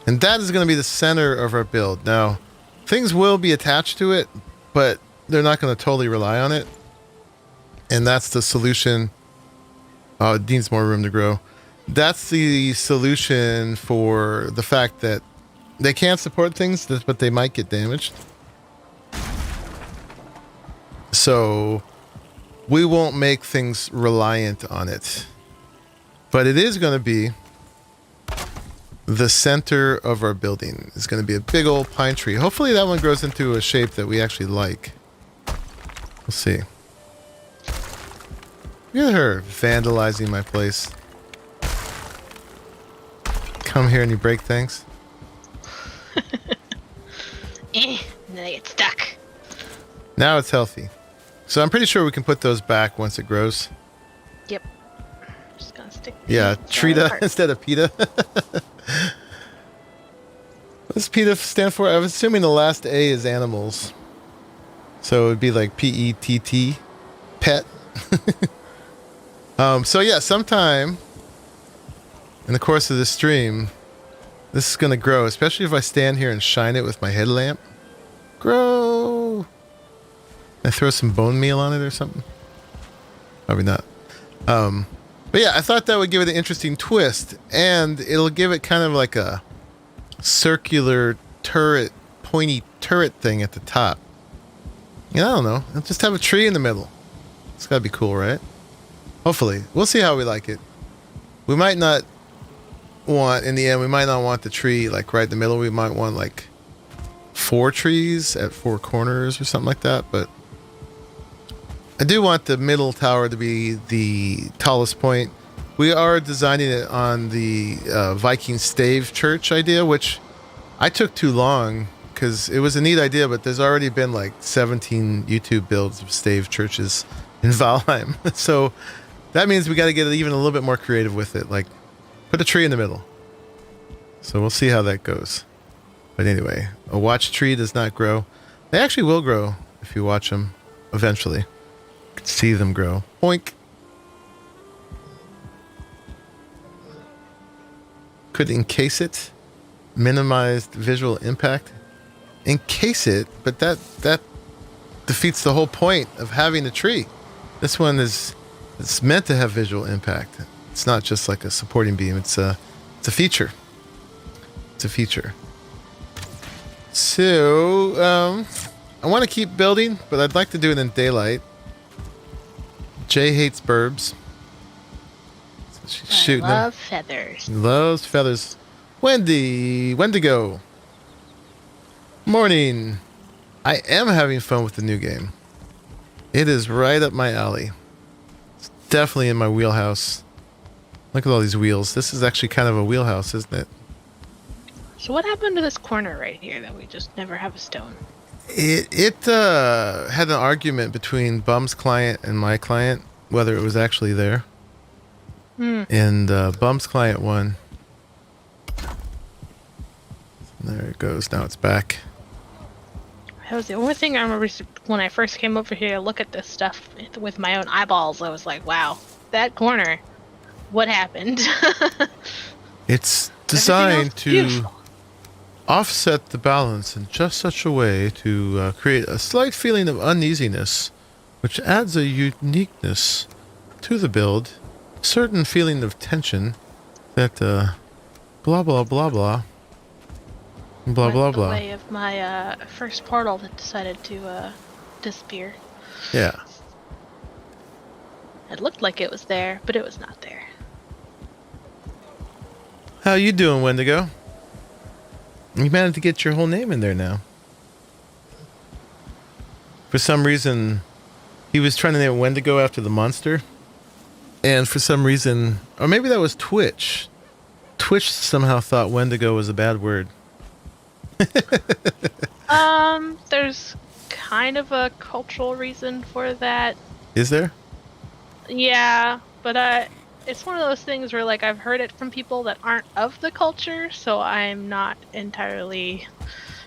And that is going to be the center of our build. Now, things will be attached to it, but they're not going to totally rely on it. And that's the solution. Oh, it needs more room to grow. That's the solution for the fact that they can't support things, but they might get damaged. So we won't make things reliant on it. But it is going to be the center of our building. Is going to be a big old pine tree. Hopefully that one grows into a shape that we actually like. We'll see. Look at her vandalizing my place. Come here and you break things. And then I get stuck. Now it's healthy. So I'm pretty sure we can put those back once it grows. Yep. Just gonna stick. Yeah, Trita instead of PETA. What does PETA stand for? I was assuming the last A is animals. So it would be like PETT, pet. So yeah, sometime in the course of this stream, this is going to grow, especially if I stand here and shine it with my headlamp. Grow! I throw some bone meal on it or something? Probably not. But yeah, I thought that would give it an interesting twist, and it'll give it kind of like a circular turret, pointy turret thing at the top. Yeah, I don't know. I'll just have a tree in the middle. It's got to be cool, right? Hopefully. We'll see how we like it. We might not want, in the end, we might not want the tree like right in the middle. We might want like 4 trees at 4 corners or something like that, but I do want the middle tower to be the tallest point. We are designing it on the Viking stave church idea, which I took too long because it was a neat idea, but there's already been like 17 YouTube builds of stave churches in Valheim. So that means we got to get even a little bit more creative with it. Like put a tree in the middle. So we'll see how that goes. But anyway, a watch tree does not grow. They actually will grow if you watch them eventually. You can see them grow. Boink. Could encase it. Minimized visual impact. Encase it, but that defeats the whole point of having a tree. This one it's meant to have visual impact. It's not just like a supporting beam. It's a feature. It's a feature. So, I want to keep building, but I'd like to do it in daylight. Jay hates burbs. So she's shooting them. I love feathers. Loves feathers. Wendigo. Morning. I am having fun with the new game. It is right up my alley. It's definitely in my wheelhouse. Look at all these wheels. This is actually kind of a wheelhouse, isn't it? So what happened to this corner right here that we just never have a stone? It had an argument between Bum's client and my client, whether it was actually there. And Bum's client 1. There it goes. Now it's back. That was the only thing I remember when I first came over here to look at this stuff with my own eyeballs. I was like, wow, that corner. What happened? It's designed to beautiful. offset the balance in just such a way to create a slight feeling of uneasiness, which adds a uniqueness to the build, a certain feeling of tension that blah blah blah blah blah Went blah the blah. way of my first portal that decided to disappear. Yeah. It looked like it was there, but it was not there. How you doing, Wendigo? You managed to get your whole name in there now. For some reason, he was trying to name it Wendigo after the monster. And for some reason, or maybe that was Twitch. Twitch somehow thought Wendigo was a bad word. There's kind of a cultural reason for that. Is there? Yeah, but it's one of those things where, like, I've heard it from people that aren't of the culture, so I'm not entirely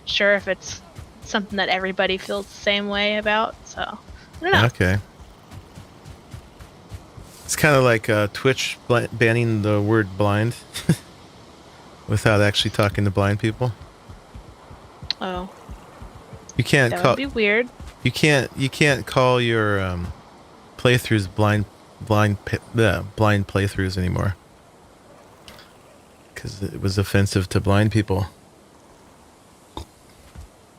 sure if it's something that everybody feels the same way about, so I don't know. Okay. It's kind of like Twitch banning the word blind without actually talking to blind people. Oh, You can't that call would be weird. you can't call your playthroughs blind playthroughs anymore because it was offensive to blind people.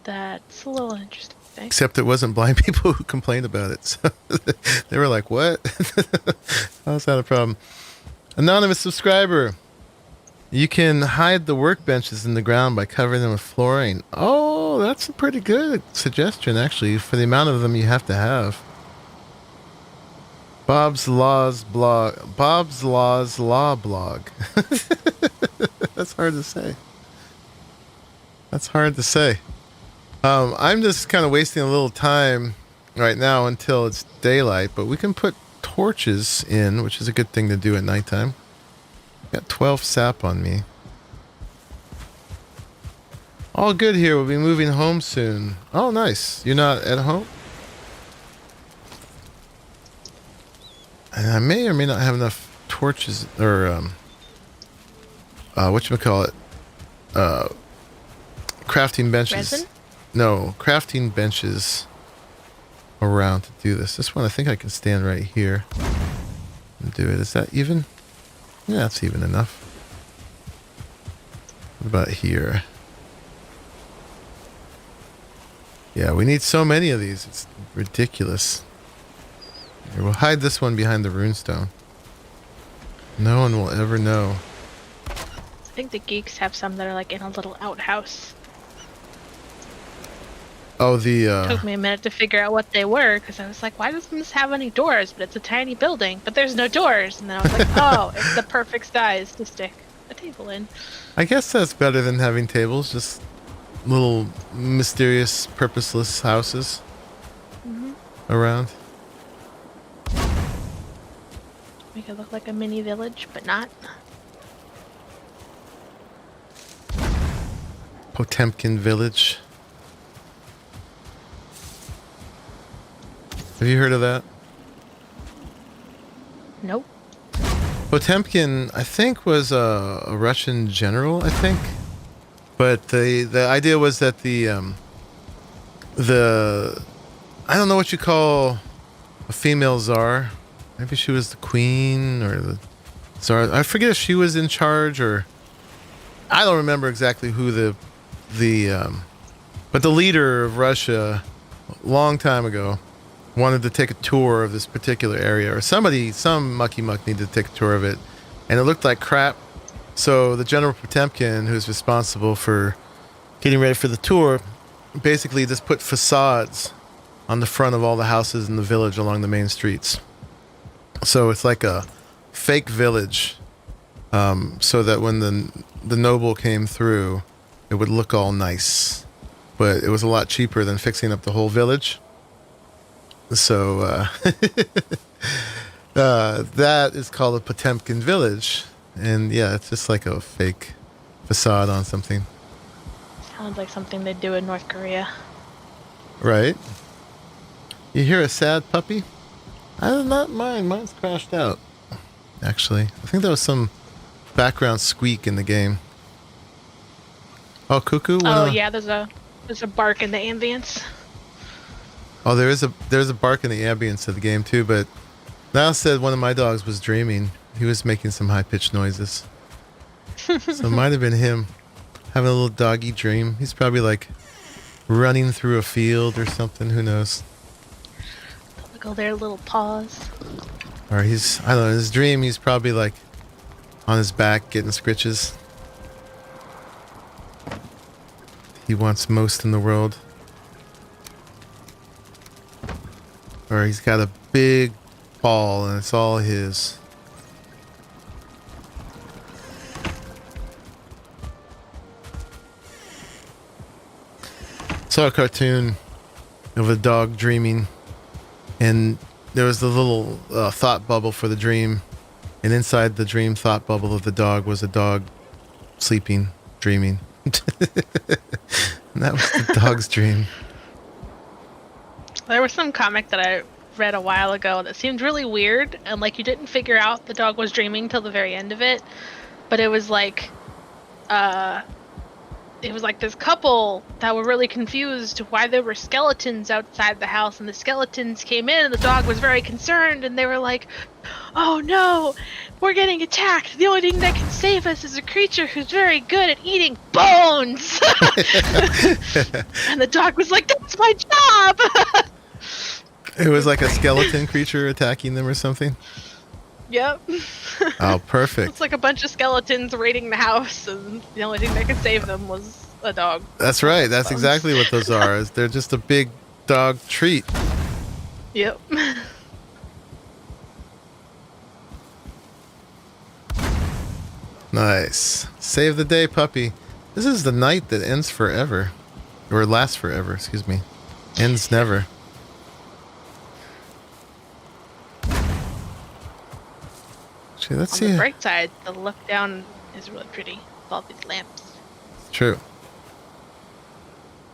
That's a little interesting. Except it wasn't blind people who complained about it. So they were like, what? How's that a problem? Anonymous subscriber. You can hide the workbenches in the ground by covering them with flooring. Oh, that's a pretty good suggestion, actually, for the amount of them you have to have. Bob's Law blog. That's hard to say. I'm just kind of wasting a little time right now until it's daylight, but we can put torches in, which is a good thing to do at nighttime. Got 12 sap on me. All good here. We'll be moving home soon. Oh, nice. You're not at home? And I may or may not have enough torches or whatchamacallit? Crafting benches. Resin? No, crafting benches around to do this. This one, I think I can stand right here and do it. Is that even? Yeah, that's even enough. What about here? Yeah, we need so many of these. It's ridiculous. Here, we'll hide this one behind the runestone. No one will ever know. I think the geeks have some that are like in a little outhouse. Oh, the Took me a minute to figure out what they were, because I was like, why doesn't this have any doors? But it's a tiny building, but there's no doors. And then I was like, oh, it's the perfect size to stick a table in. I guess that's better than having tables, just little mysterious, purposeless houses around. Make it look like a mini village, but not. Potemkin Village. Have you heard of that? Nope. Potemkin, I think, was a Russian general, I think. But the idea was that the I don't know what you call a female czar. Maybe she was the queen or the czar. I forget if she was in charge or I don't remember exactly who but the leader of Russia a long time ago wanted to take a tour of this particular area, or some mucky muck needed to take a tour of it, and it looked like crap. So the General Potemkin, who's responsible for getting ready for the tour, basically just put facades on the front of all the houses in the village along the main streets. So it's like a fake village, so that when the noble came through, it would look all nice. But it was a lot cheaper than fixing up the whole village. So That is called a Potemkin village. And yeah, it's just like a fake facade on something. Sounds like something they do in North Korea. Right? You hear a sad puppy? I did not mind. Mine's crashed out. Actually, I think there was some background squeak in the game. Oh, cuckoo! Oh yeah, there's a bark in the ambience. Oh, there's a bark in the ambience of the game too. But Niall said one of my dogs was dreaming. He was making some high pitched noises. So it might have been him having a little doggy dream. He's probably like running through a field or something. Who knows? Look at their little paws. Or I don't know, in his dream, he's probably like on his back getting scritches. He wants most in the world. Or he's got a big ball and it's all his. Saw a cartoon of a dog dreaming, and there was the little thought bubble for the dream, and inside the dream thought bubble of the dog was a dog sleeping, dreaming. And that was the dog's dream. There was some comic that I read a while ago that seemed really weird, and like you didn't figure out the dog was dreaming till the very end of it, but it was like this couple that were really confused why there were skeletons outside the house, and the skeletons came in and the dog was very concerned, and they were like, oh no, we're getting attacked. The only thing that can save us is a creature who's very good at eating bones. And the dog was like, that's my job. It was like a skeleton creature attacking them or something. Yep. Oh, perfect. It's like a bunch of skeletons raiding the house, and the only thing that could save them was a dog. That's right. That's exactly what those are. They're just a big dog treat. Yep. Nice. Save the day, puppy. This is the night that ends forever. Or lasts forever, excuse me. Ends never. Actually, let's see. On the bright side, the look down is really pretty with all these lamps. True.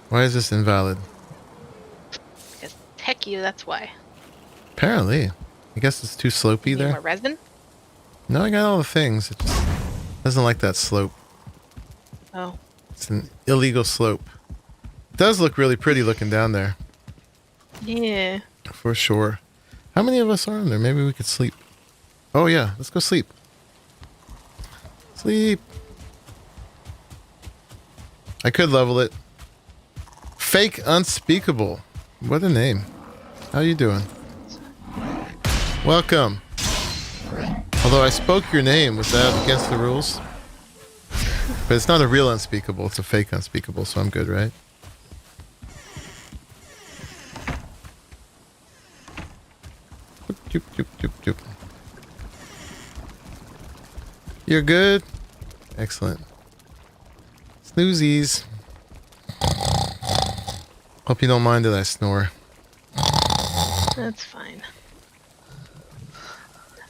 Why is this invalid? Because heck you, that's why. Apparently. I guess it's too slopey You need there. more resin? No, I got all the things. It just doesn't like that slope. Oh. It's an illegal slope. It does look really pretty looking down there. Yeah. For sure. How many of us are in there? Maybe we could sleep. Oh yeah, let's go sleep. Sleep. I could level it. Fake Unspeakable. What a name. How you doing? Welcome. Although I spoke your name, was that against the rules? But it's not a real unspeakable, it's a fake unspeakable, so I'm good, right? Doop, doop, doop, doop. You're good? Excellent. Snoozies. Hope you don't mind that I snore. That's fine.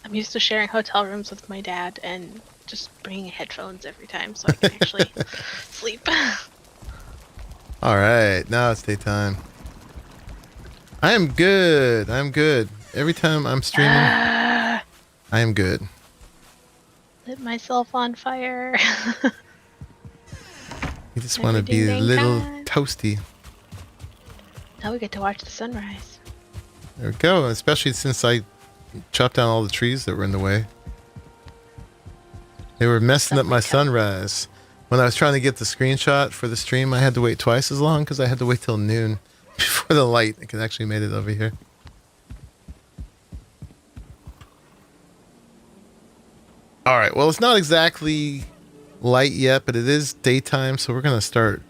I'm used to sharing hotel rooms with my dad and just bringing headphones every time so I can actually sleep. Alright, now it's daytime. I am good. I'm good. Every time I'm streaming, I am good. Lit myself on fire. You just want to be a little toasty. Now we get to watch the sunrise. There we go. Especially since I chopped down all the trees that were in the way. They were messing up my sunrise. When I was trying to get the screenshot for the stream, I had to wait twice as long because I had to wait till noon before the light it actually made it over here. All right. Well, it's not exactly light yet, but it is daytime, so we're going to start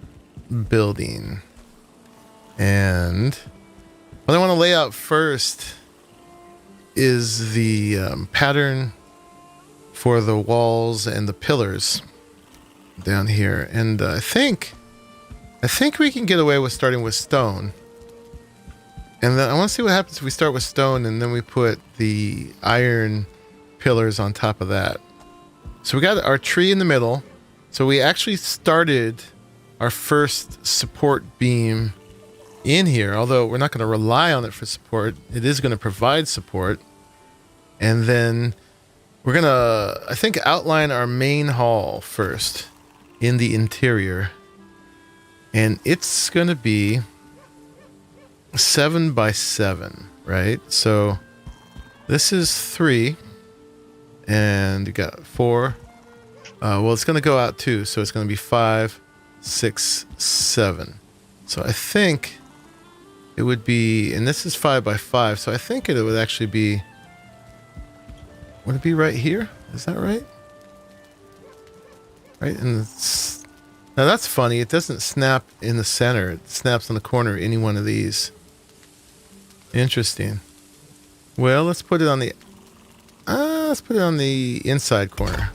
building. And what I want to lay out first is the pattern for the walls and the pillars down here. And I think we can get away with starting with stone. And then I want to see what happens if we start with stone and then we put the iron pillars on top of that. So we got our tree in the middle. So we actually started our first support beam in here, although we're not going to rely on it for support. It is going to provide support. And then we're going to, I think, outline our main hall first in the interior. And it's going to be 7 by 7, right? So this is 3 and you got 4. Well, it's going to go out 2, so it's going to be 5, 6, 7. So I think it would be, and this is 5 by 5, so I think it would actually be, would it be right here? Is that right? Right, and it's, now that's funny. It doesn't snap in the center. It snaps on the corner of any one of these. Interesting. Well, let's put it on the inside corner.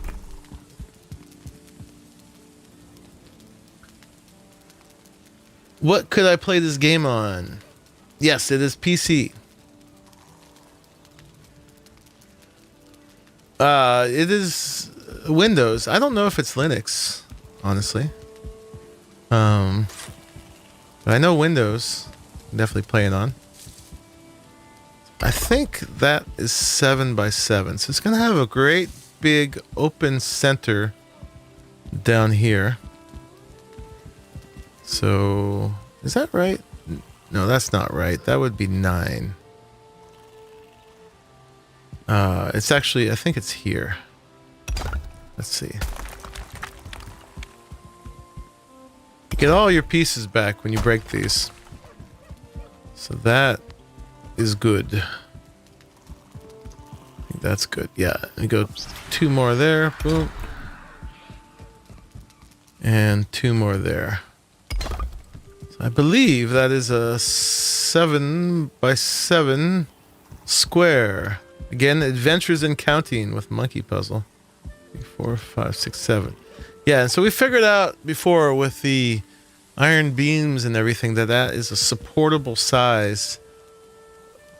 What could I play this game on? Yes, it is PC. It is Windows. I don't know if it's Linux, honestly. But I know Windows. Definitely play it on. I think that is 7 by 7. So it's going to have a great big open center down here. So is that right? No, that's not right. That would be 9. It's actually, I think it's here. Let's see. You get all your pieces back when you break these. So that is good. I think that's good. Yeah, and go 2 more there. Boom. And 2 more there. So I believe that is a 7 by 7 square. Again, adventures in counting with monkey puzzle. 3, 4, 5, 6, 7. Yeah, and so we figured out before with the iron beams and everything that is a supportable size.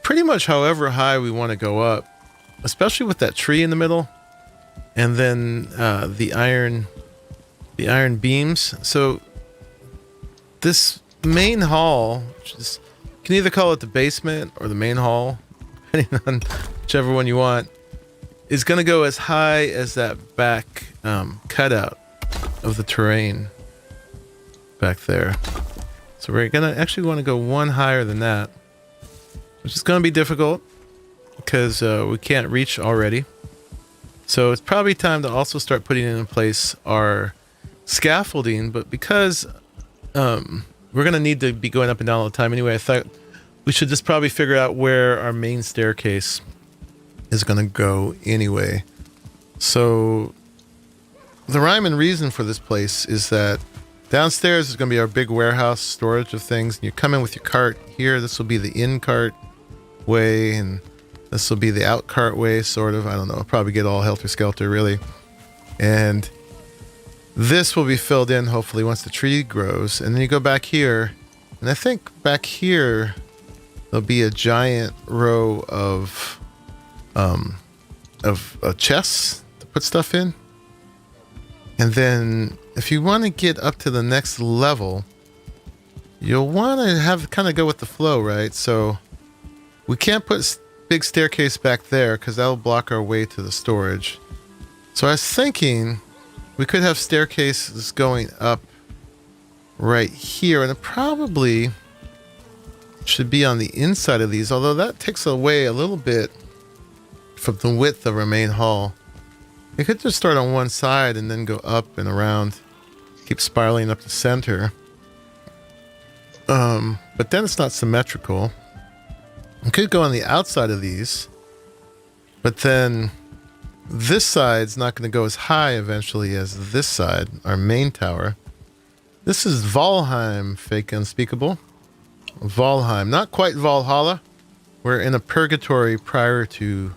Pretty much however high we want to go up, especially with that tree in the middle, and then the iron beams. So this main hall, which is, you can either call it the basement or the main hall, depending on whichever one you want, is going to go as high as that back cutout of the terrain back there. So we're going to actually want to go one higher than that, which is going to be difficult because we can't reach already. So it's probably time to also start putting in place our scaffolding, but because we're going to need to be going up and down all the time anyway, I thought we should just probably figure out where our main staircase is going to go anyway. So the rhyme and reason for this place is that downstairs is going to be our big warehouse storage of things. And you come in with your cart here. This will be the in cart way, and this will be the out cart way, sort of. I don't know. I'll probably get all helter-skelter, really. And this will be filled in, hopefully, once the tree grows. And then you go back here, and I think back here there'll be a giant row of chests to put stuff in. And then if you want to get up to the next level, you'll want to have kind of go with the flow, right? So we can't put big staircase back there because that'll block our way to the storage. So I was thinking we could have staircases going up right here, and it probably should be on the inside of these, although that takes away a little bit from the width of our main hall. You could just start on one side and then go up and around, keep spiraling up the center. But then it's not symmetrical. We could go on the outside of these, but then this side's not going to go as high eventually as this side, our main tower. This is Valheim, fake unspeakable. Valheim, not quite Valhalla. We're in a purgatory prior to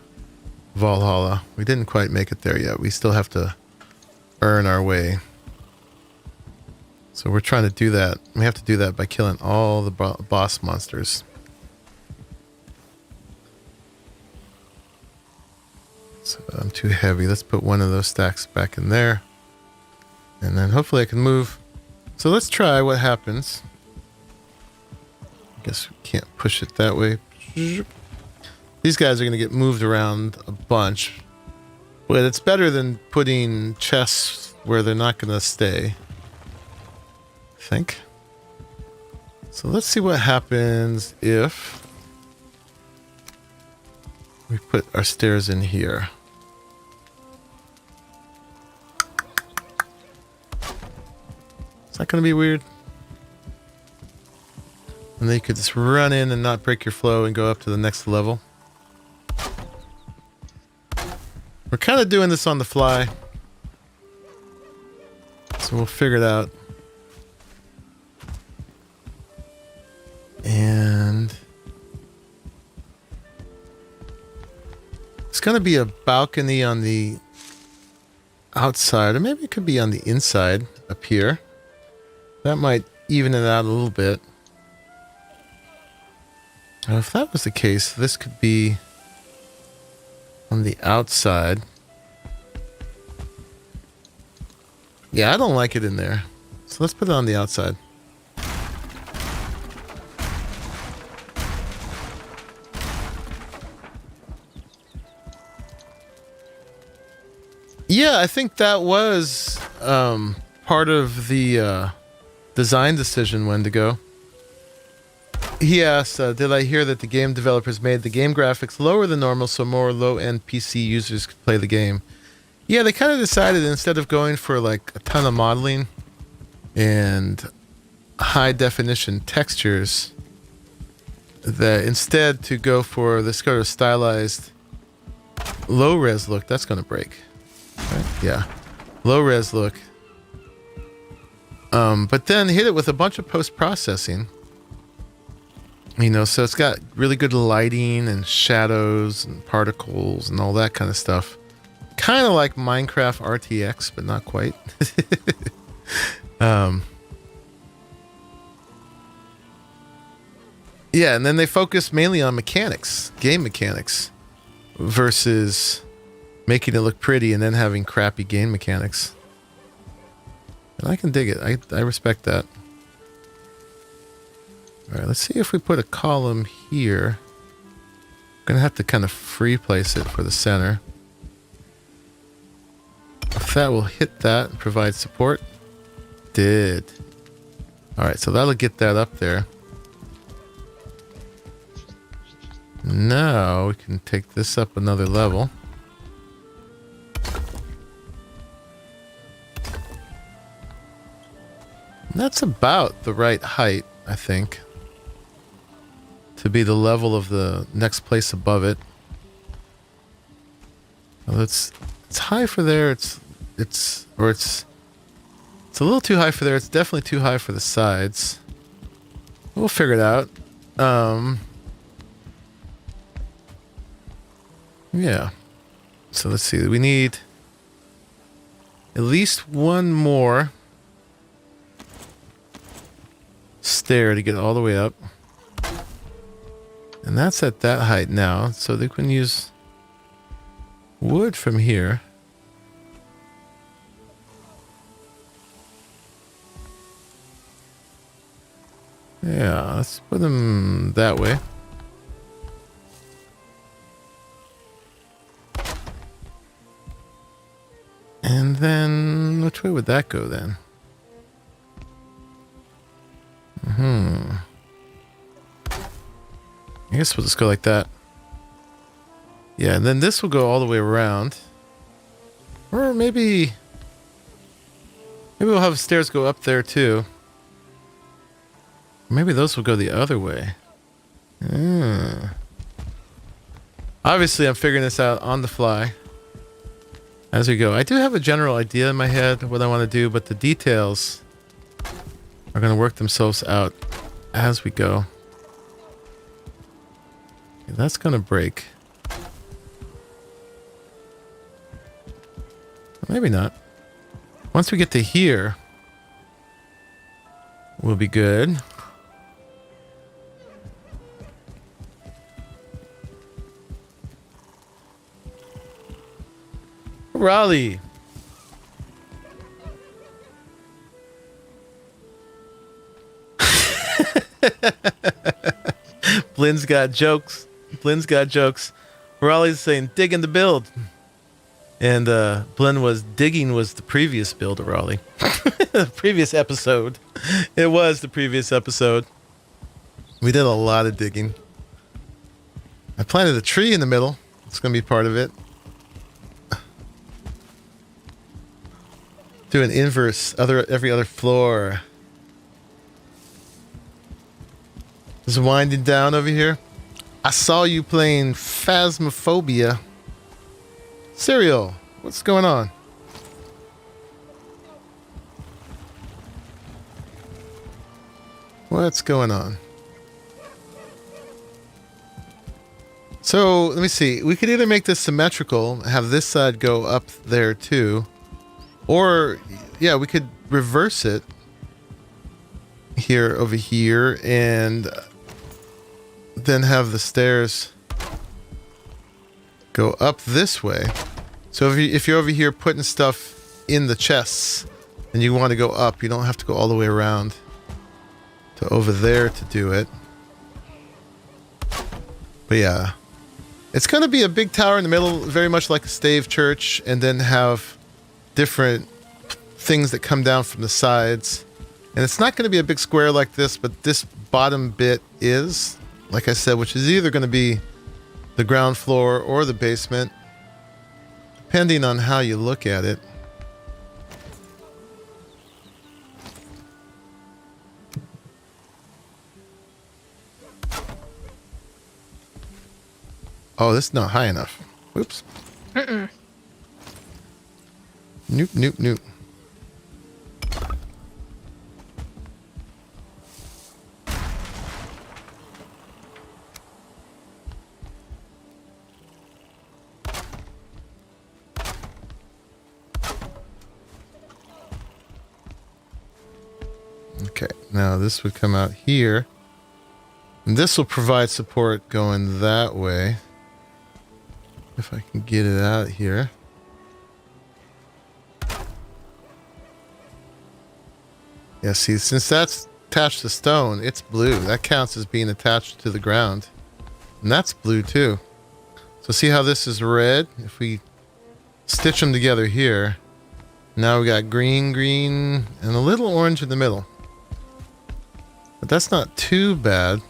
Valhalla. We didn't quite make it there yet. We still have to earn our way. So we're trying to do that. We have to do that by killing all the boss monsters. I'm too heavy. Let's put one of those stacks back in there. And then hopefully I can move. So let's try what happens. I guess we can't push it that way. These guys are going to get moved around a bunch. But it's better than putting chests where they're not going to stay. I think. So let's see what happens if we put our stairs in here. Is that going to be weird? And then you could just run in and not break your flow and go up to the next level. We're kind of doing this on the fly. So we'll figure it out. And it's going to be a balcony on the outside, or maybe it could be on the inside up here. That might even it out a little bit. Now, if that was the case, this could be on the outside. Yeah, I don't like it in there. So let's put it on the outside. Yeah, I think that was part of the design decision when to go. He asked, did I hear that the game developers made the game graphics lower than normal so more low-end PC users could play the game? Yeah, they kind of decided instead of going for like a ton of modeling and high-definition textures, that instead to go for this sort of stylized low-res look. That's going to break. Right? Yeah. Low-res look. But then hit it with a bunch of post-processing. You know, so it's got really good lighting and shadows and particles and all that kind of stuff. Kind of like Minecraft RTX, but not quite. Yeah, and then they focus mainly on mechanics, game mechanics, versus making it look pretty and then having crappy game mechanics. And I can dig it. I respect that. Alright, let's see if we put a column here. I'm gonna have to kind of free place it for the center. If that will hit that and provide support. Did. Alright, so that'll get that up there. Now we can take this up another level. And that's about the right height, I think, to be the level of the next place above it. Well, it's high for there. It's a little too high for there. It's definitely too high for the sides. We'll figure it out. Yeah. So let's see. We need at least one more stair to get all the way up. And that's at that height now. So they can use wood from here. Yeah, let's put them that way. And then, which way would that go then? I guess we'll just go like that. Yeah, and then this will go all the way around. Or maybe we'll have stairs go up there too. Maybe those will go the other way. Obviously, I'm figuring this out on the fly as we go. I do have a general idea in my head of what I want to do, but the details are going to work themselves out as we go. Okay, that's going to break. Maybe not. Once we get to here, we'll be good. Raleigh. Blynn's got jokes. Blynn's got jokes. Raleigh's saying, dig in the build. And Blynn was digging was the previous build of Raleigh. The previous episode. It was the previous episode. We did a lot of digging. I planted a tree in the middle. It's going to be part of it. Do an inverse every other floor. Just winding down over here. I saw you playing Phasmophobia. Serial, what's going on? What's going on? So, let me see. We could either make this symmetrical, have this side go up there too. Or, yeah, we could reverse it here over here and then have the stairs go up this way. So if you're over here putting stuff in the chests and you want to go up, you don't have to go all the way around to over there to do it. But yeah, it's going to be a big tower in the middle, very much like a stave church, and then have different things that come down from the sides. And it's not going to be a big square like this, but this bottom bit is, like I said, which is either going to be the ground floor or the basement, depending on how you look at it. Oh, this is not high enough. Whoops. Nope, nope, nope. Okay, now this would come out here. And this will provide support going that way. If I can get it out here. Yeah, see, since that's attached to stone, it's blue. That counts as being attached to the ground. And that's blue too. So see how this is red? If we stitch them together here, now we got green, green, and a little orange in the middle. But that's not too bad.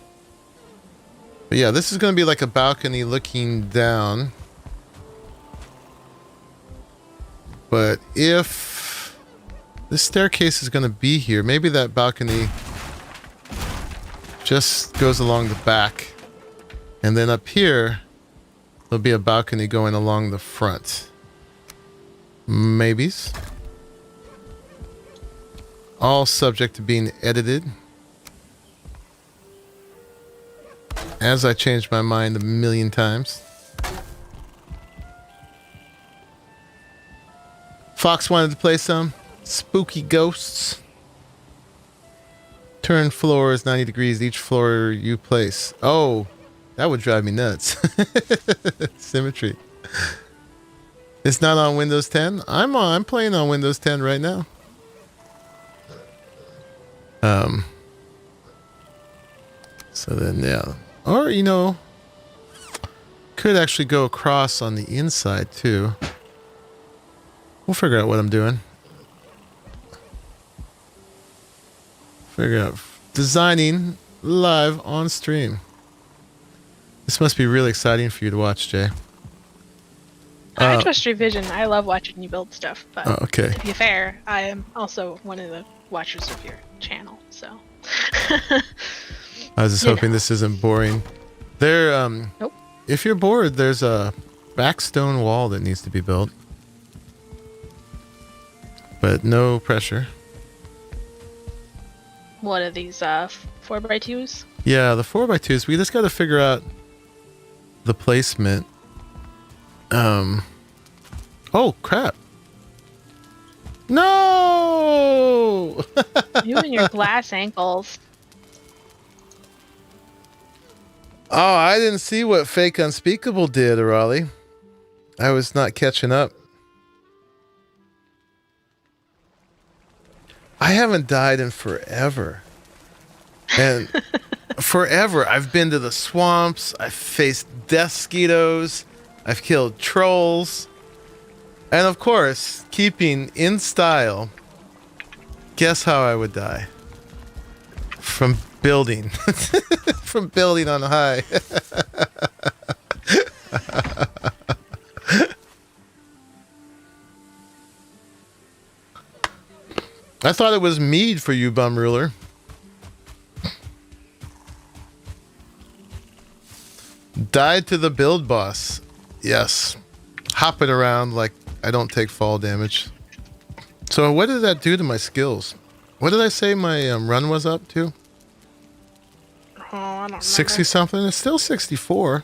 But yeah, this is going to be like a balcony looking down. But if this staircase is going to be here, maybe that balcony just goes along the back. And then up here, there'll be a balcony going along the front. Maybes. All subject to being edited. As I changed my mind a million times. Fox wanted to play some spooky ghosts. Turn floors 90 degrees each floor you place. Oh, that would drive me nuts. Symmetry. It's not on Windows 10. I'm playing on Windows 10 right now. So then, yeah. Or, you know, could actually go across on the inside too. We'll figure out what I'm doing. Figure out designing live on stream. This must be really exciting for you to watch, Jay. I trust your vision. I love watching you build stuff. But okay. to be fair, I am also one of the watchers of your channel. So. I was just hoping this isn't boring. There, nope. If you're bored, there's a backstone wall that needs to be built. But no pressure. What are these 4x2s? Yeah, the 4x2s. We just got to figure out the placement. Oh crap! No! You and your glass ankles. Oh, I didn't see what Fake Unspeakable did, Raleigh. I was not catching up. I haven't died in forever. And forever, I've been to the swamps. I've faced death mosquitoes. I've killed trolls. And of course, keeping in style, guess how I would die? From building. From building on high. I thought it was mead for you, bum ruler. Died to the build boss. Yes. Hopping around like I don't take fall damage. So what did that do to my skills? What did I say my run was up to? Oh, I don't remember. 60 something? It's still 64.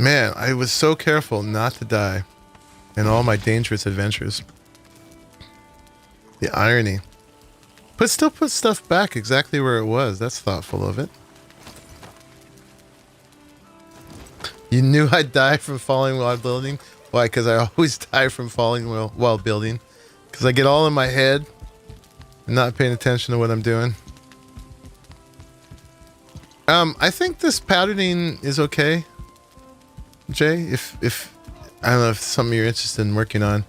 Man, I was so careful not to die in all my dangerous adventures. The irony. But still put stuff back exactly where it was. That's thoughtful of it. You knew I'd die from falling while building? Why? Because I always die from falling while building. Because I get all in my head and not paying attention to what I'm doing. I think this patterning is okay, Jay. If I don't know if it's something you're interested in working on.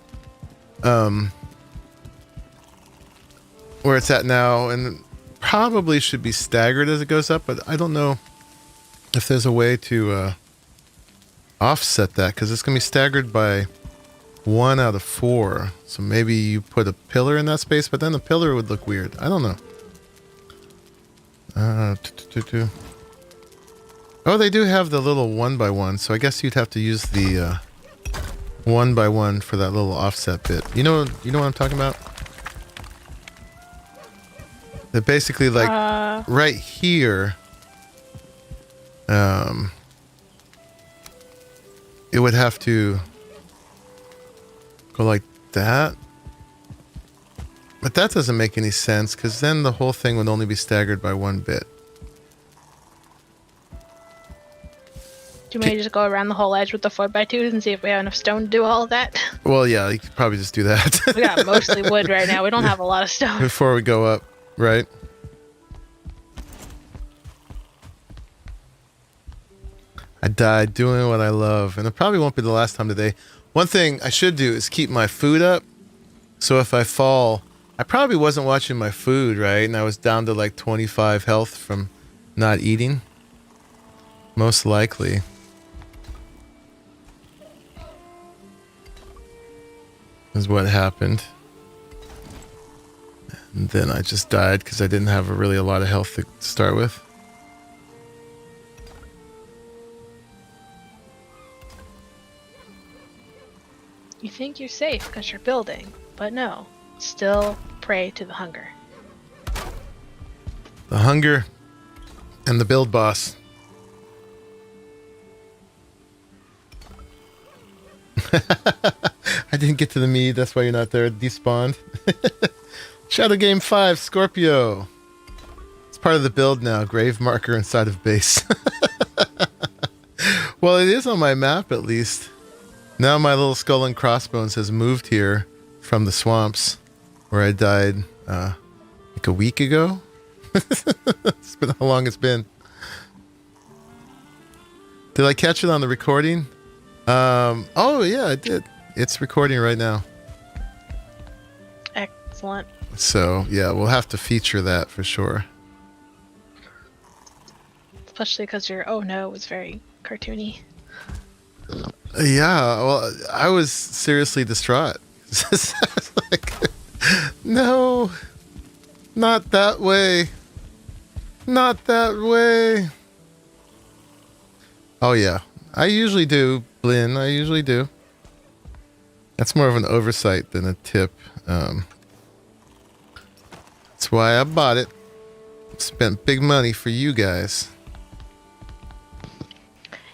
Where it's at now, and probably should be staggered as it goes up, but I don't know if there's a way to offset that, because it's going to be staggered by 1 out of 4. So maybe you put a pillar in that space, but then the pillar would look weird. I don't know. Oh, they do have the little 1x1, so I guess you'd have to use the 1x1 for that little offset bit. You know what I'm talking about? They're basically like right here. It would have to go like that. But that doesn't make any sense, because then the whole thing would only be staggered by 1 bit. Do you want me to just go around the whole edge with the 4x2s and see if we have enough stone to do all of that? Well, yeah, you could probably just do that. We got mostly wood right now. We don't have a lot of stone. Before we go up, right? I died doing what I love, and it probably won't be the last time today. One thing I should do is keep my food up, so if I fall, I probably wasn't watching my food, right? And I was down to like 25 health from not eating. Most likely. Is what happened. And then I just died because I didn't have really a lot of health to start with. You think you're safe because you're building, but no. Still prey to the hunger. The hunger and the build boss. I didn't get to the mead, that's why you're not there. Despawned. Shadow Game 5, Scorpio. It's part of the build now. Grave marker inside of base. Well, it is on my map at least. Now my little skull and crossbones has moved here from the swamps where I died like a week ago. It's been how long it's been. Did I catch it on the recording? Oh yeah, I did. It's recording right now. Excellent. So yeah, we'll have to feature that for sure. Especially because your oh no was very cartoony. Yeah, well, I was seriously distraught. Like, no, not that way. Not that way. Oh yeah, I usually do, Blinn. I usually do. That's more of an oversight than a tip. That's why I bought it. Spent big money for you guys.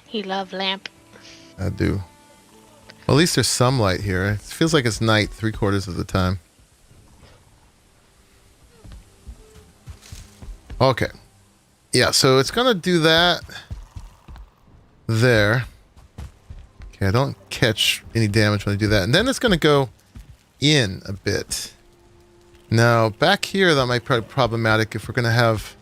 He love lamp. I do. Well, at least there's some light here. It feels like it's night 3/4 of the time. Okay. Yeah, so it's gonna do that there. Okay, I don't catch any damage when I do that. And then it's going to go in a bit. Now, back here, that might be problematic if we're going to have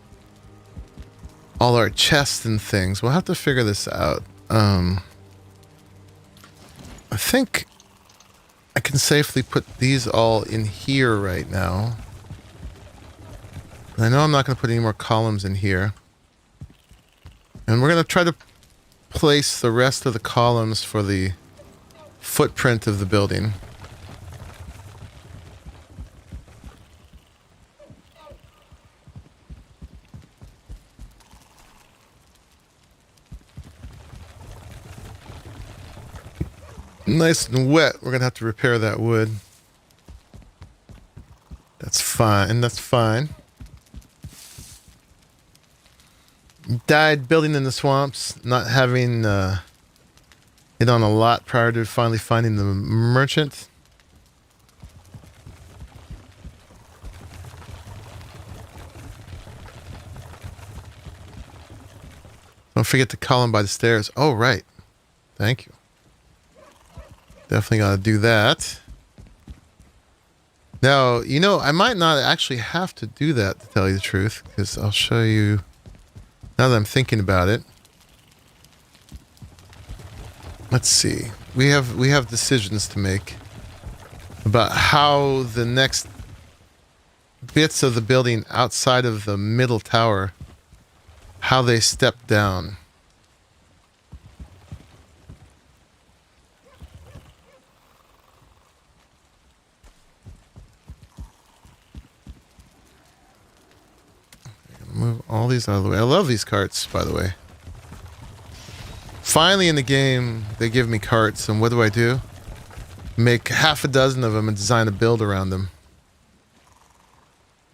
all our chests and things. We'll have to figure this out. I think I can safely put these all in here right now. I know I'm not going to put any more columns in here. And we're going to try to place the rest of the columns for the footprint of the building. Nice and wet. We're going to have to repair that wood. That's fine. That's fine. Died building in the swamps, not having hit on a lot prior to finally finding the merchant. Don't forget the column by the stairs. Oh, right. Thank you. Definitely gotta do that. Now, you know, I might not actually have to do that, to tell you the truth, because I'll show you now that I'm thinking about it. Let's see. We have decisions to make about how the next bits of the building outside of the middle tower, how they step down. Move all these out of the way. I love these carts, by the way. Finally in the game, they give me carts, and what do? Make half a dozen of them and design a build around them.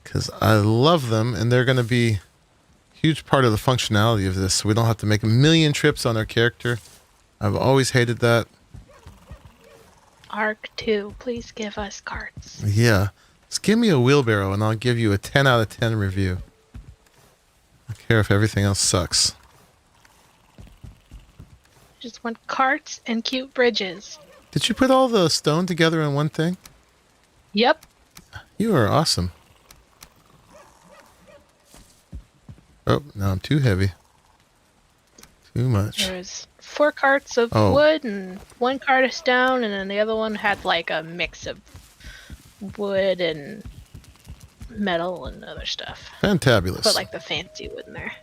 Because I love them, and they're going to be a huge part of the functionality of this, so we don't have to make a million trips on our character. I've always hated that. Arc 2, please give us carts. Yeah. Just give me a wheelbarrow, and I'll give you a 10 out of 10 review. I don't care if everything else sucks. Just want carts and cute bridges. Did you put all the stone together in one thing? Yep. You are awesome. Oh, now I'm too heavy. Too much. There was 4 carts of wood and 1 cart of stone, and then the other one had like a mix of wood and metal and other stuff. Fantabulous. Put like the fancy wood in there.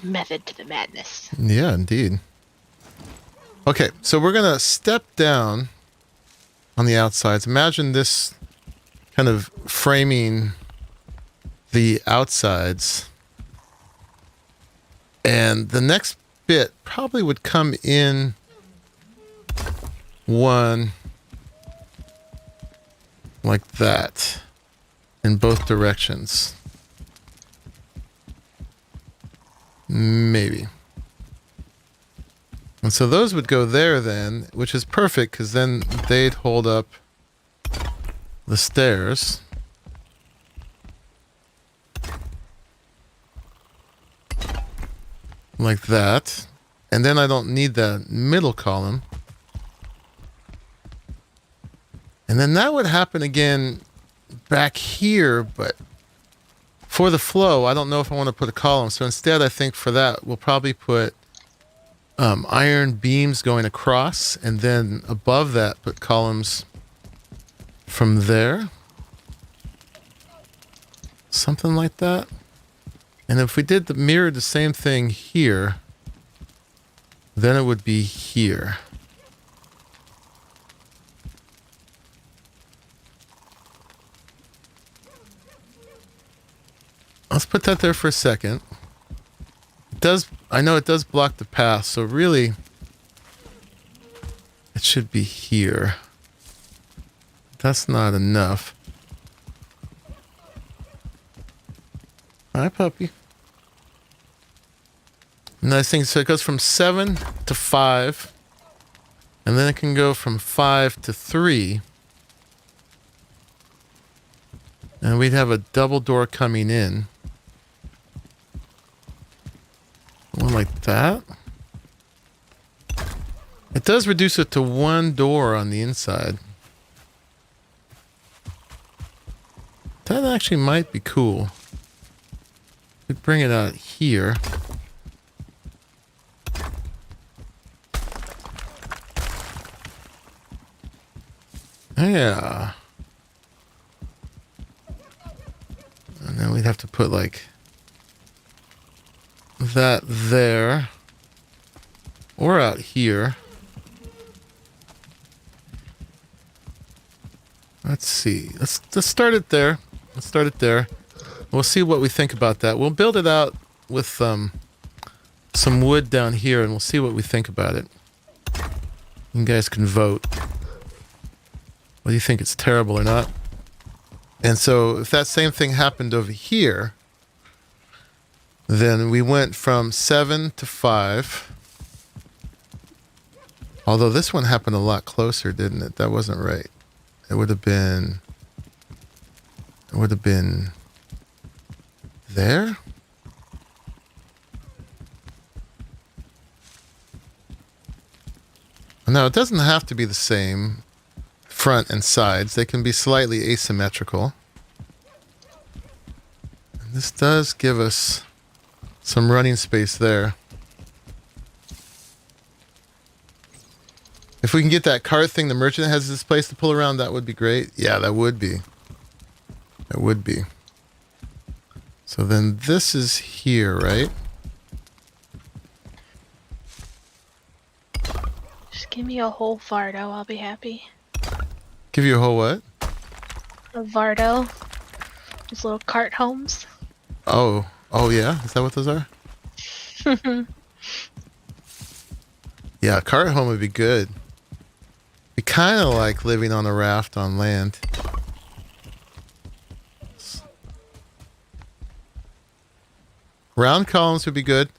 A method to the madness. Yeah, indeed. Okay, so we're gonna step down on the outsides. Imagine this kind of framing the outsides. And the next bit probably would come in one like that in both directions. Maybe. And so those would go there then, which is perfect because then they'd hold up the stairs. Like that. And then I don't need that middle column. And then that would happen again back here, but for the flow, I don't know if I want to put a column. So instead, I think for that, we'll probably put iron beams going across, and then above that, put columns from there. Something like that. And if we did mirror the same thing here, then it would be here. Let's put that there for a second. It does, I know it does block the path, so really it should be here. That's not enough. Hi, puppy. And I think so it goes from 7 to 5. And then it can go from 5 to 3. And we'd have a double door coming in. One like that. It does reduce it to one door on the inside. That actually might be cool. Could bring it out here. Yeah. And then we'd have to put like that there or out here. Let's see. Let's start it there. Let's start it there. We'll see what we think about that. We'll build it out with some wood down here, and we'll see what we think about it. You guys can vote. What do you think? It's terrible or not? And so if that same thing happened over here, then we went from 7 to 5. Although this one happened a lot closer, didn't it? That wasn't right. It would have been there? No, it doesn't have to be the same front and sides. They can be slightly asymmetrical. And this does give us some running space there. If we can get that cart thing, the merchant has this place to pull around, that would be great. Yeah, that would be. That would be. So then this is here, right? Just give me a whole Vardo, I'll be happy. Give you a whole what? A Vardo. Those little cart homes. Oh. Oh, yeah? Is that what those are? Yeah, a cart home would be good. We kind of like living on a raft on land. Round columns would be good.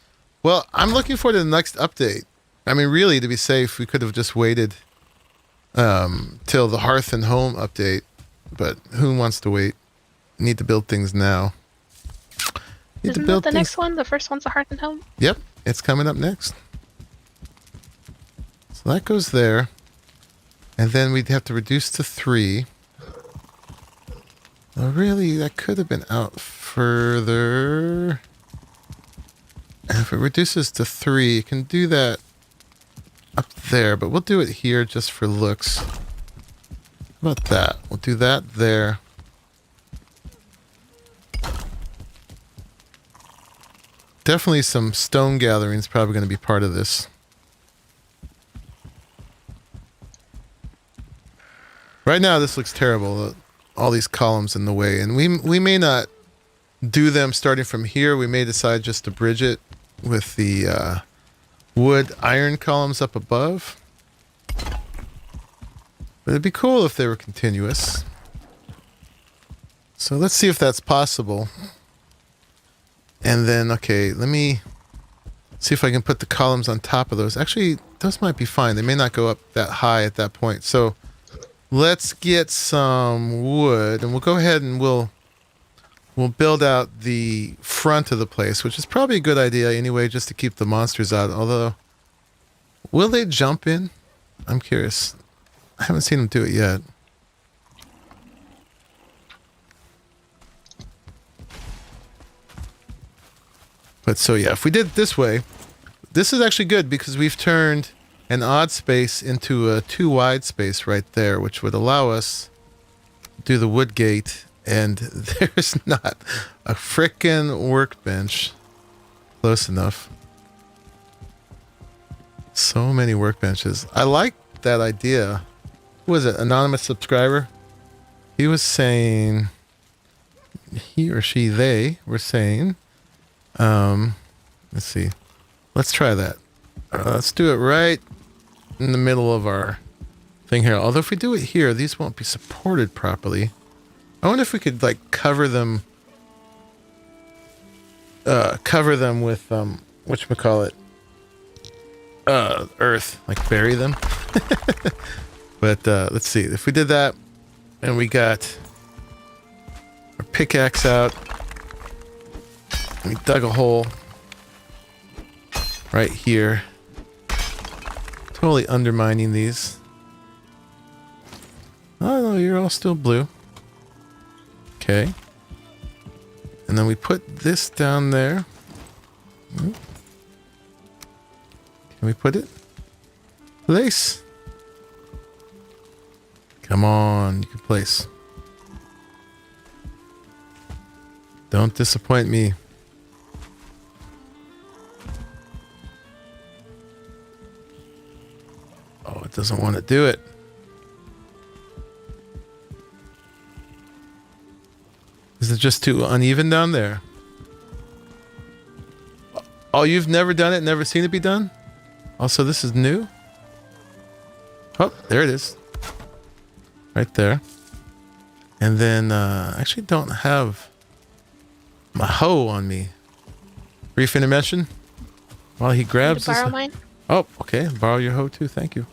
Well, I'm looking forward to the next update. I mean, really, to be safe, we could have just waited till the Hearth and Home update. But who wants to wait? Need to build things now. Isn't that the next one? The first one's the Hearth and Home? Yep, it's coming up next. So that goes there. And then we'd have to reduce to 3. Well, really, that could have been out further. And if it reduces to 3, you can do that up there, but we'll do it here just for looks. How about that? We'll do that there. Definitely some stone gathering is probably going to be part of this. Right now, this looks terrible. All these columns in the way. And we may not do them starting from here. We may decide just to bridge it with the wood iron columns up above. But it'd be cool if they were continuous. So let's see if that's possible. And then, okay, let me see if I can put the columns on top of those. Actually, those might be fine. They may not go up that high at that point. So let's get some wood, and we'll go ahead and we'll build out the front of the place, which is probably a good idea anyway, just to keep the monsters out. Although, will they jump in? I'm curious. I haven't seen them do it yet. But so yeah, if we did it this way, this is actually good because we've turned an odd space into a 2 wide space right there, which would allow us to do the wood gate, and there's not a frickin' workbench close enough. So many workbenches. I like that idea. Who was it? Anonymous subscriber? He was saying, he or she, they were saying, let's see. Let's try that. Let's do it right in the middle of our thing here. Although if we do it here, these won't be supported properly. I wonder if we could like cover them with whatchamacallit, earth, like bury them. But let's see. If we did that and we got our pickaxe out, we dug a hole right here. Totally undermining these. Oh no, you're all still blue. Okay. And then we put this down there. Can we put it? Place. Come on, you can place. Don't disappoint me. Oh, it doesn't want to do it. Is it just too uneven down there? Oh, you've never done it, never seen it be done? Also, this is new? Oh, there it is. Right there. And then, I actually don't have my hoe on me. Brief intervention while he grabs this. Borrow mine? Oh, okay. Borrow your hoe too. Thank you.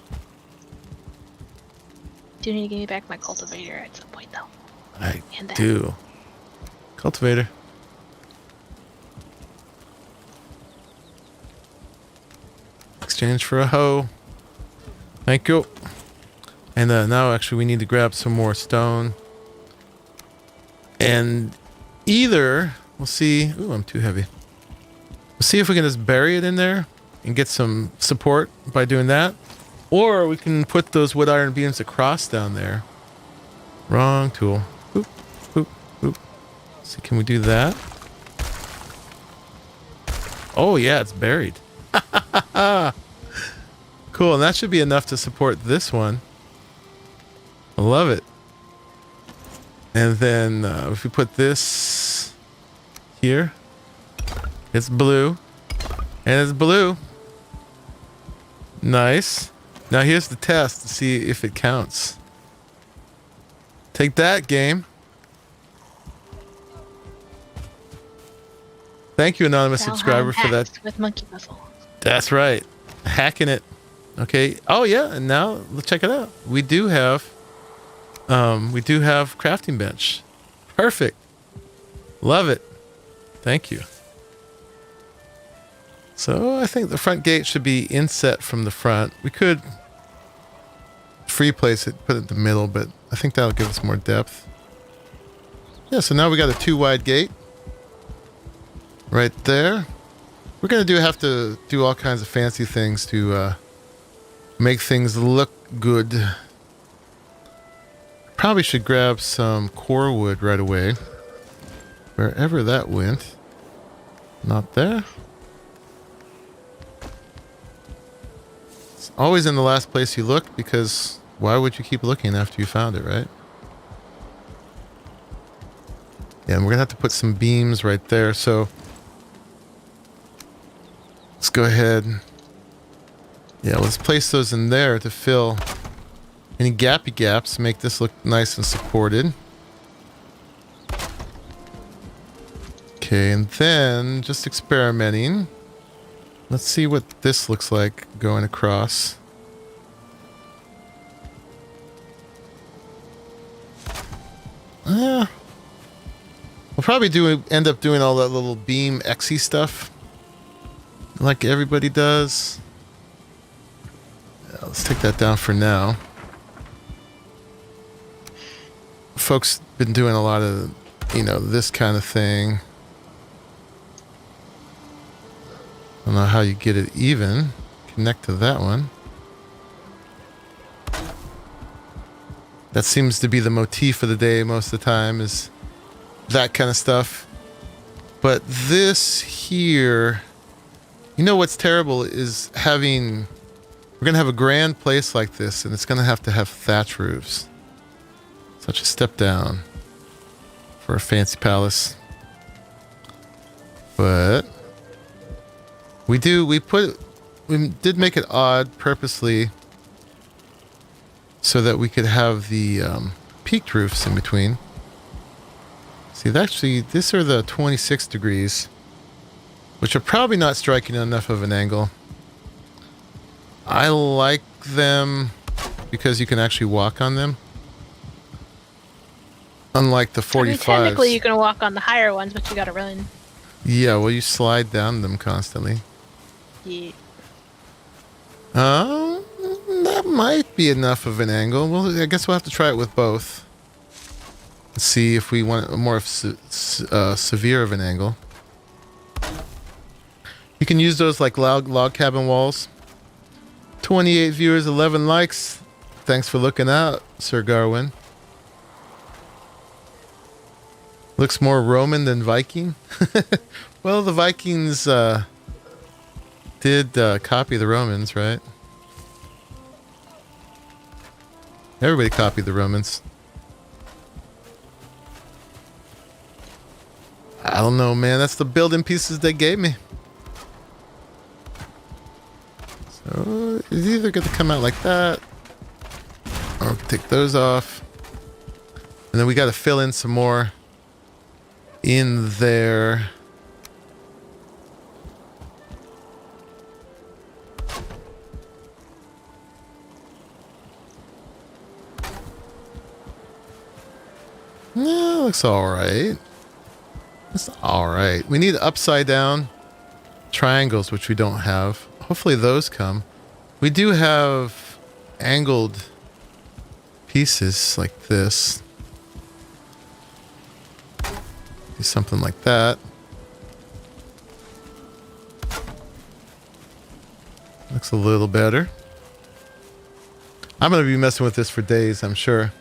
Do you need to give me back my cultivator at some point, though? I do. Cultivator. Exchange for a hoe. Thank you. And now actually we need to grab some more stone. And either, we'll see. Ooh, I'm too heavy. We'll see if we can just bury it in there and get some support by doing that. Or we can put those wood iron beams across down there. Wrong tool. Boop, boop, boop. So can we do that? Oh yeah, it's buried. Cool, and that should be enough to support this one. I love it. And then if we put this here, it's blue. And it's blue. Nice. Now here's the test to see if it counts. Take that, game. Thank you, anonymous subscriber, for that. With monkey puzzle. That's right. Hacking it. Okay. Oh yeah, and now let's check it out. We do have crafting bench. Perfect. Love it. Thank you. So I think the front gate should be inset from the front. We could free place it, put it in the middle, but I think that'll give us more depth. Yeah, so now we got a 2 wide gate. Right there. We're going to have to do all kinds of fancy things to make things look good. Probably should grab some core wood right away. Wherever that went. Not there. It's always in the last place you look, because why would you keep looking after you found it, right? Yeah, and we're going to have to put some beams right there, so let's go ahead. Yeah, let's place those in there to fill any gappy gaps, make this look nice and supported. Okay, and then just experimenting. Let's see what this looks like going across. We'll probably end up doing all that little beam XE stuff like everybody does. Yeah, let's take that down for now. Folks been doing a lot of, this kind of thing. I don't know how you get it even. Connect to that one. That seems to be the motif of the day most of the time, is that kind of stuff. But this here, what's terrible is we're going to have a grand place like this, and it's going to have thatch roofs. Such a step down for a fancy palace. But we did make it odd purposely so that we could have the peaked roofs in between. See, actually, these are the 26 degrees, which are probably not striking enough of an angle. I like them because you can actually walk on them. Unlike the 45s. Technically, you can walk on the higher ones, but you gotta run. Yeah, well, you slide down them constantly. Yeah. might be enough of an angle. Well, I guess we'll have to try it with both. Let's see if we want a more severe of an angle. You can use those like log cabin walls. 28 viewers, 11 likes. Thanks for looking out, Sir Garwin. Looks more Roman than Viking. Well, the Vikings did copy the Romans, right? Everybody copied the Romans. I don't know, man. That's the building pieces they gave me. So it's either going to come out like that, or take those off. And then we got to fill in some more in there. Yeah, looks alright. It's alright. We need upside down triangles, which we don't have. Hopefully those come. We do have angled pieces like this. Do something like that. Looks a little better. I'm going to be messing with this for days, I'm sure.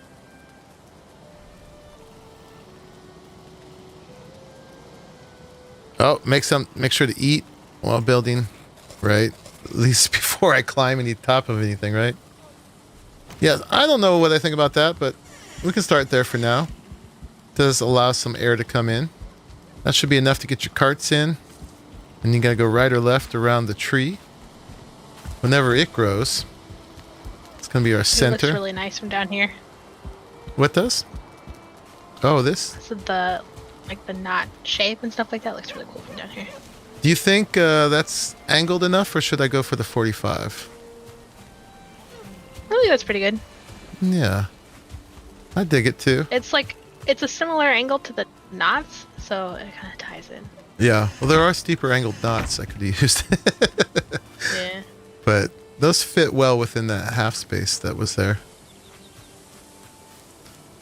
Oh, make sure to eat while building, right? At least before I climb any top of anything, right? Yeah, I don't know what I think about that, but we can start there for now. Does allow some air to come in. That should be enough to get your carts in. And you gotta go right or left around the tree. Whenever it grows. It's gonna be our center. It looks really nice from down here. What does? Oh, this? So the knot shape and stuff like that looks really cool from down here. Do you think that's angled enough, or should I go for the 45? I think that's pretty good. Yeah. I dig it too. It's a similar angle to the knots, so it kind of ties in. Yeah. Well, there are steeper angled knots I could have used. Yeah. But those fit well within that half space that was there.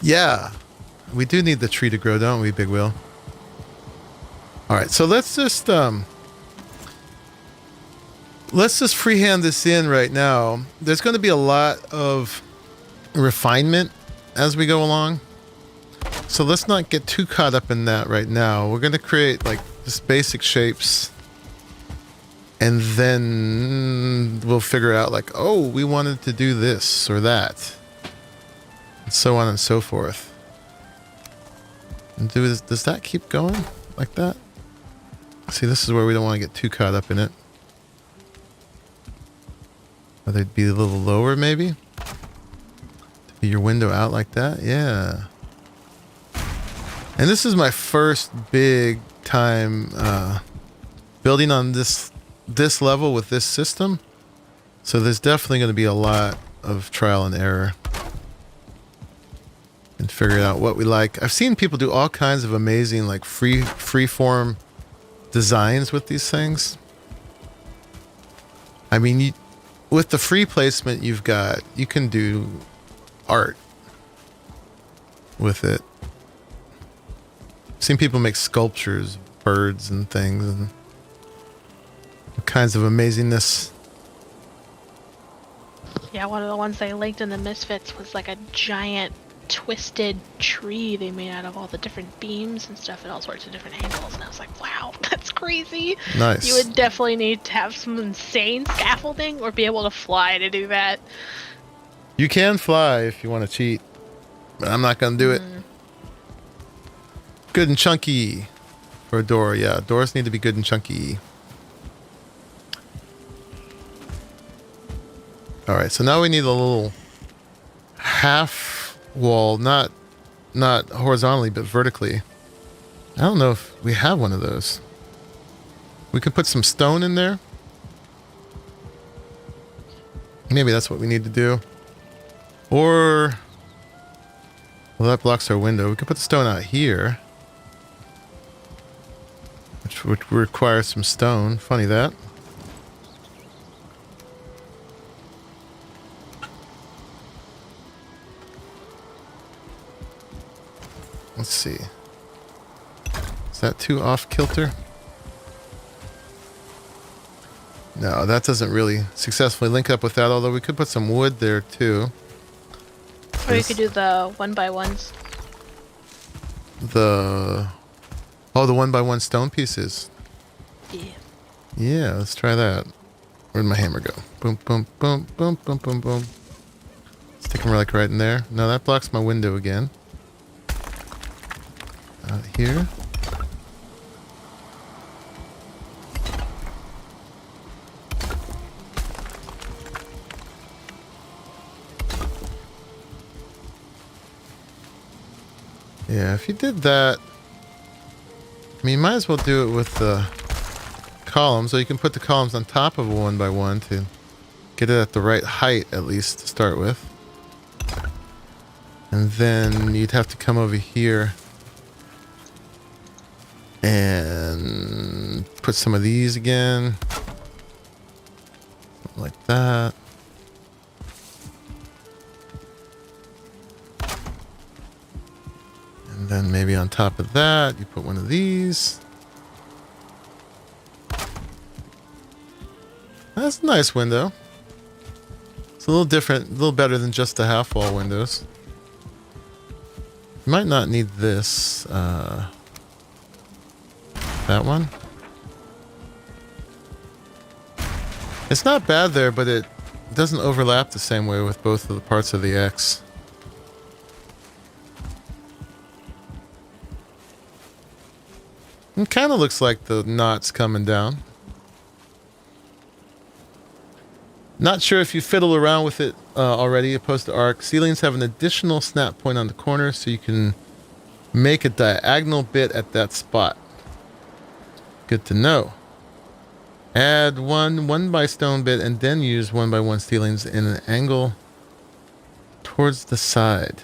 Yeah. We do need the tree to grow, don't we, Big Wheel? Alright, so let's just freehand this in right now. There's going to be a lot of refinement as we go along. So let's not get too caught up in that right now. We're going to create like just basic shapes. And then we'll figure out like, oh, we wanted to do this or that. And so on and so forth. And does that keep going like that? See, this is where we don't want to get too caught up in it. Or they'd be a little lower, maybe? To be your window out like that? Yeah. And this is my first big time building on this level with this system. So there's definitely going to be a lot of trial and error. And figuring out what we like. I've seen people do all kinds of amazing like free-form designs with these things. I mean, with the free placement you can do art with it. I've seen people make sculptures, birds and things, and all kinds of amazingness. Yeah, one of the ones they linked in the Misfits was like a giant twisted tree they made out of all the different beams and stuff at all sorts of different angles, and I was like, wow, that's crazy. Nice. You would definitely need to have some insane scaffolding or be able to fly to do that. You can fly if you want to cheat, but I'm not going to do it. Good and chunky for a door. Yeah, doors need to be good and chunky. Alright, so now we need a little half wall, not horizontally, but vertically. I don't know if we have one of those. We could put some stone in there. Maybe that's what we need to do. Or, well, that blocks our window. We could put the stone out here, which would require some stone. Funny that. Let's see. Is that too off kilter? No, that doesn't really successfully link up with that, although we could put some wood there too. Or you could do the 1x1s. The 1x1 stone pieces. Yeah. Yeah, let's try that. Where'd my hammer go? Boom, boom, boom, boom, boom, boom, boom. Stick them like right in there. No, that blocks my window again. Out here. Yeah, if you did that, I mean, you might as well do it with the columns, or you can put the columns on top of a 1x1 to get it at the right height, at least, to start with. And then you'd have to come over here and put some of these again. Something like that. And then maybe on top of that, you put one of these. That's a nice window. It's a little different, a little better than just the half wall windows. You might not need this. That one. It's not bad there, but it doesn't overlap the same way with both of the parts of the X. It kind of looks like the knots coming down. Not sure if you fiddle around with it already, opposed to arc. Ceilings have an additional snap point on the corner, so you can make a diagonal bit at that spot. Good to know. Add one by stone bit, and then use 1x1 ceilings in an angle towards the side.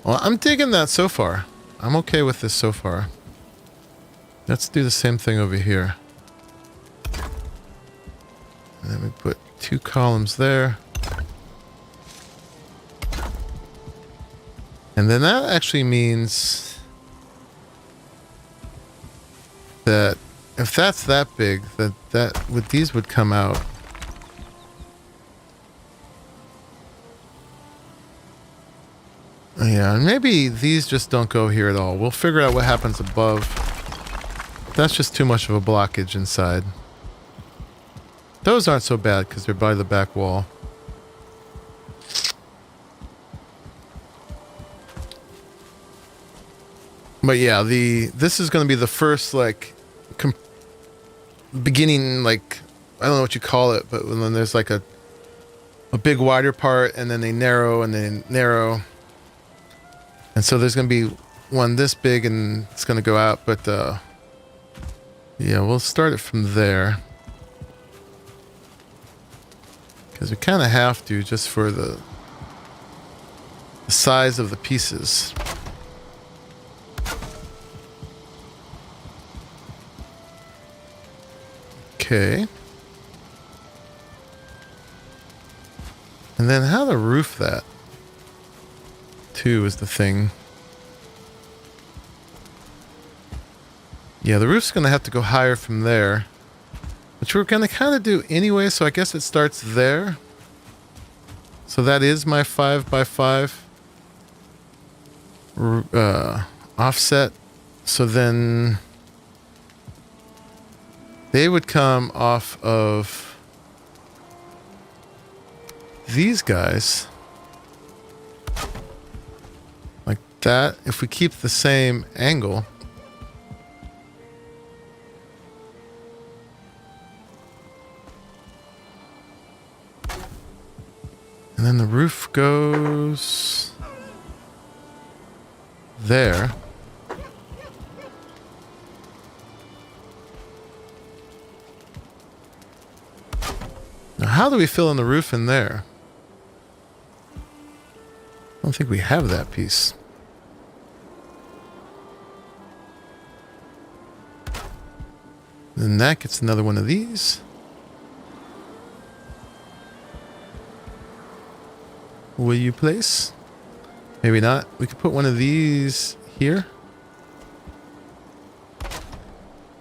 Well, I'm digging that so far. I'm okay with this so far. Let's do the same thing over here. And then we put 2 columns there. And then that actually means that if that's that big, these would come out. Yeah, and maybe these just don't go here at all. We'll figure out what happens above. That's just too much of a blockage inside. Those aren't so bad because they're by the back wall. But yeah, this is going to be the first like beginning, like, I don't know what you call it, but when there's like a big wider part and then they narrow and then narrow. And so there's going to be one this big and it's going to go out, but yeah, we'll start it from there. Because we kind of have to, just for the size of the pieces. Okay. And then how to roof that, too, is the thing. Yeah, the roof's going to have to go higher from there, which we're going to kind of do anyway, so I guess it starts there. So that is my 5x5 offset. So then they would come off of these guys like that. If we keep the same angle. And then the roof goes there. Now, how do we fill in the roof in there? I don't think we have that piece. And that gets another one of these. Will you place? Maybe not. We could put one of these here.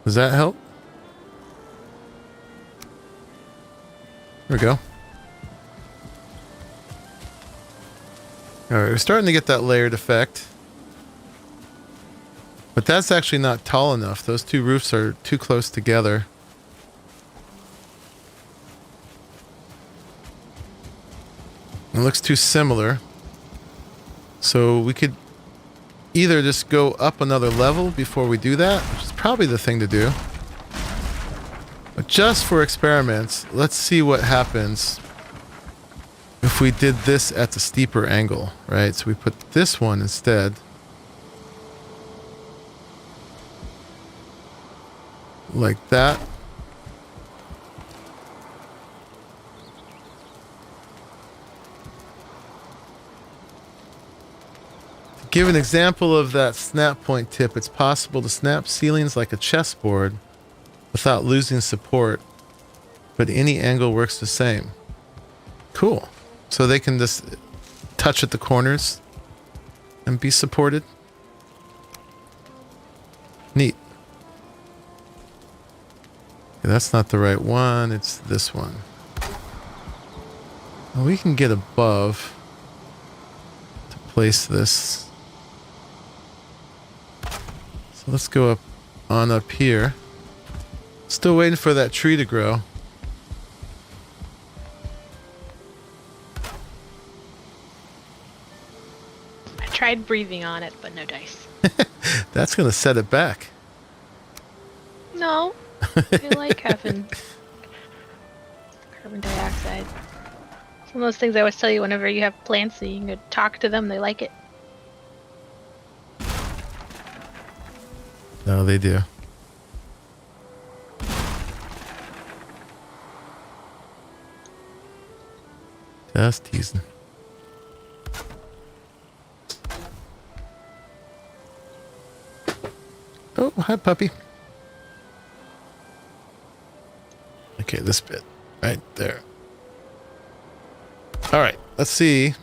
Does that help? There we go. Alright, we're starting to get that layered effect. But that's actually not tall enough. Those two roofs are too close together. It looks too similar. So we could either just go up another level before we do that, which is probably the thing to do. But just for experiments, let's see what happens if we did this at the steeper angle, right? So we put this one instead. Like that. To give an example of that snap point tip, it's possible to snap ceilings like a chessboard without losing support, but any angle works the same. Cool. So they can just touch at the corners and be supported. Neat. Okay, that's not the right one, it's this one. Well, we can get above to place this. So let's go up here. Still waiting for that tree to grow. I tried breathing on it, but no dice. That's gonna set it back. No. I like having carbon dioxide. It's one of those things I always tell you whenever you have plants that you can go talk to them, they like it. No, they do. Just teasing. Oh, hi, puppy. Okay, this bit. Right there. Alright, let's see.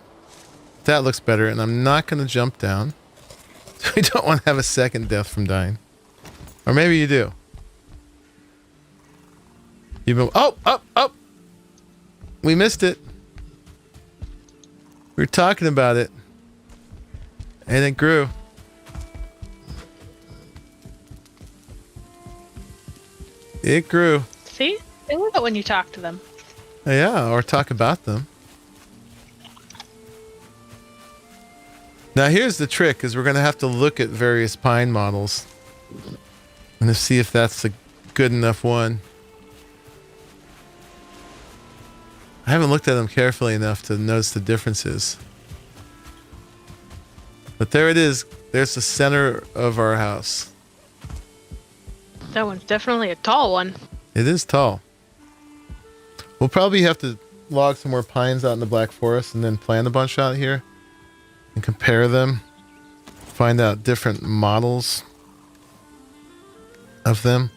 That looks better, and I'm not going to jump down. We don't want to have a second death from dying. Or maybe you do. You've been... Oh! Up! Up! We missed it. We were talking about it. And it grew. It grew. See? They love it when you talk to them. Yeah, or talk about them. Now here's the trick, is we're going to have to look at various pine models. And to see if that's a good enough one. I haven't looked at them carefully enough to notice the differences. But there it is. There's the center of our house. That one's definitely a tall one. It is tall. We'll probably have to log some more pines out in the Black Forest and then plant a bunch out here and compare them. Find out different models of them.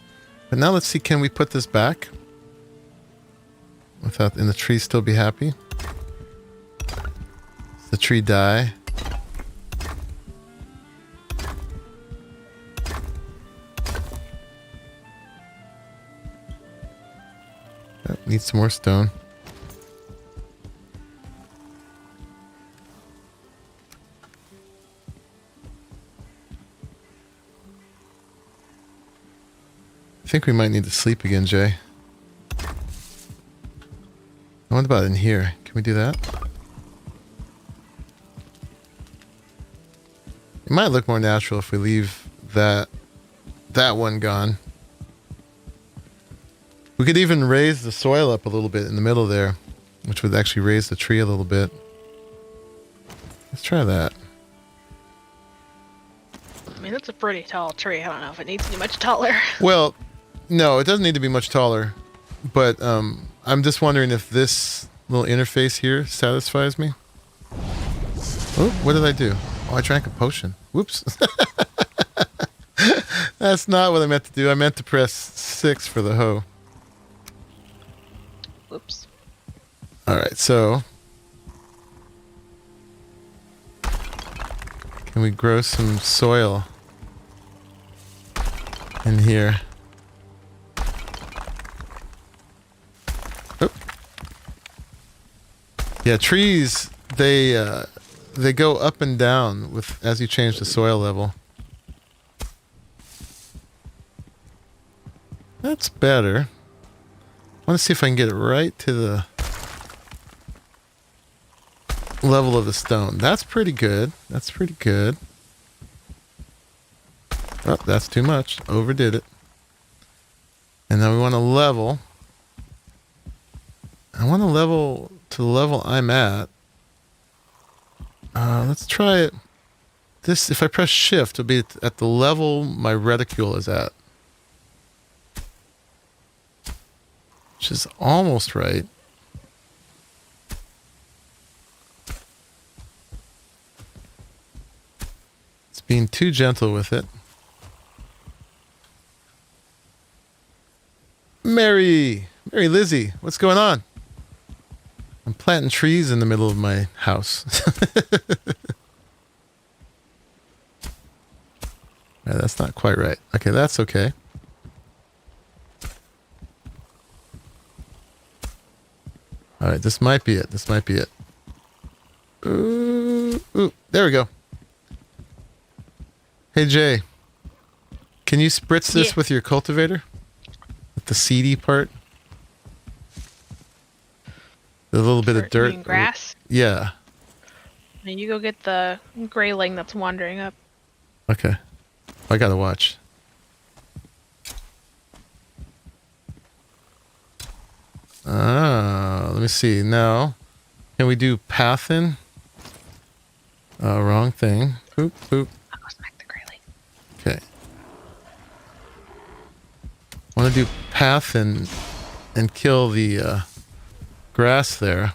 But now let's see, can we put this back? Without, and the tree still be happy? Does the tree die? Oh, need some more stone. I think we might need to sleep again, Jay. What about in here? Can we do that? It might look more natural if we leave that one gone. We could even raise the soil up a little bit in the middle there, which would actually raise the tree a little bit. Let's try that. I mean, that's a pretty tall tree. I don't know if it needs to be much taller. Well, no, it doesn't need to be much taller, but I'm just wondering if this little interface here satisfies me. Oh, what did I do? Oh, I drank a potion. Whoops. That's not what I meant to do. I meant to press 6 for the hoe. Whoops. All right, so can we grow some soil in here? Oop. Yeah, trees, they go up and down with as you change the soil level. That's better. I want to see if I can get it right to the level of the stone. That's pretty good. That's pretty good. Oh, that's too much. Overdid it. And now we want to level. I want to level to the level I'm at. Let's try it. This, if I press shift, it'll be at the level my reticule is at. Which is almost right. It's being too gentle with it. Mary Lizzie, what's going on? I'm planting trees in the middle of my house. Yeah, that's not quite right. Okay, that's okay. All right, this might be it. This might be it. Ooh, there we go. Hey, Jay. Can you spritz this with your cultivator? With the seedy part? A little bit of dirt. You mean grass? Yeah. And you go get the grayling that's wandering up. Okay. I gotta watch. Let me see. Now, can we do pathin? Wrong thing. Boop, boop. I'll smack the grayling. Okay. Want to do pathin and kill the grass there.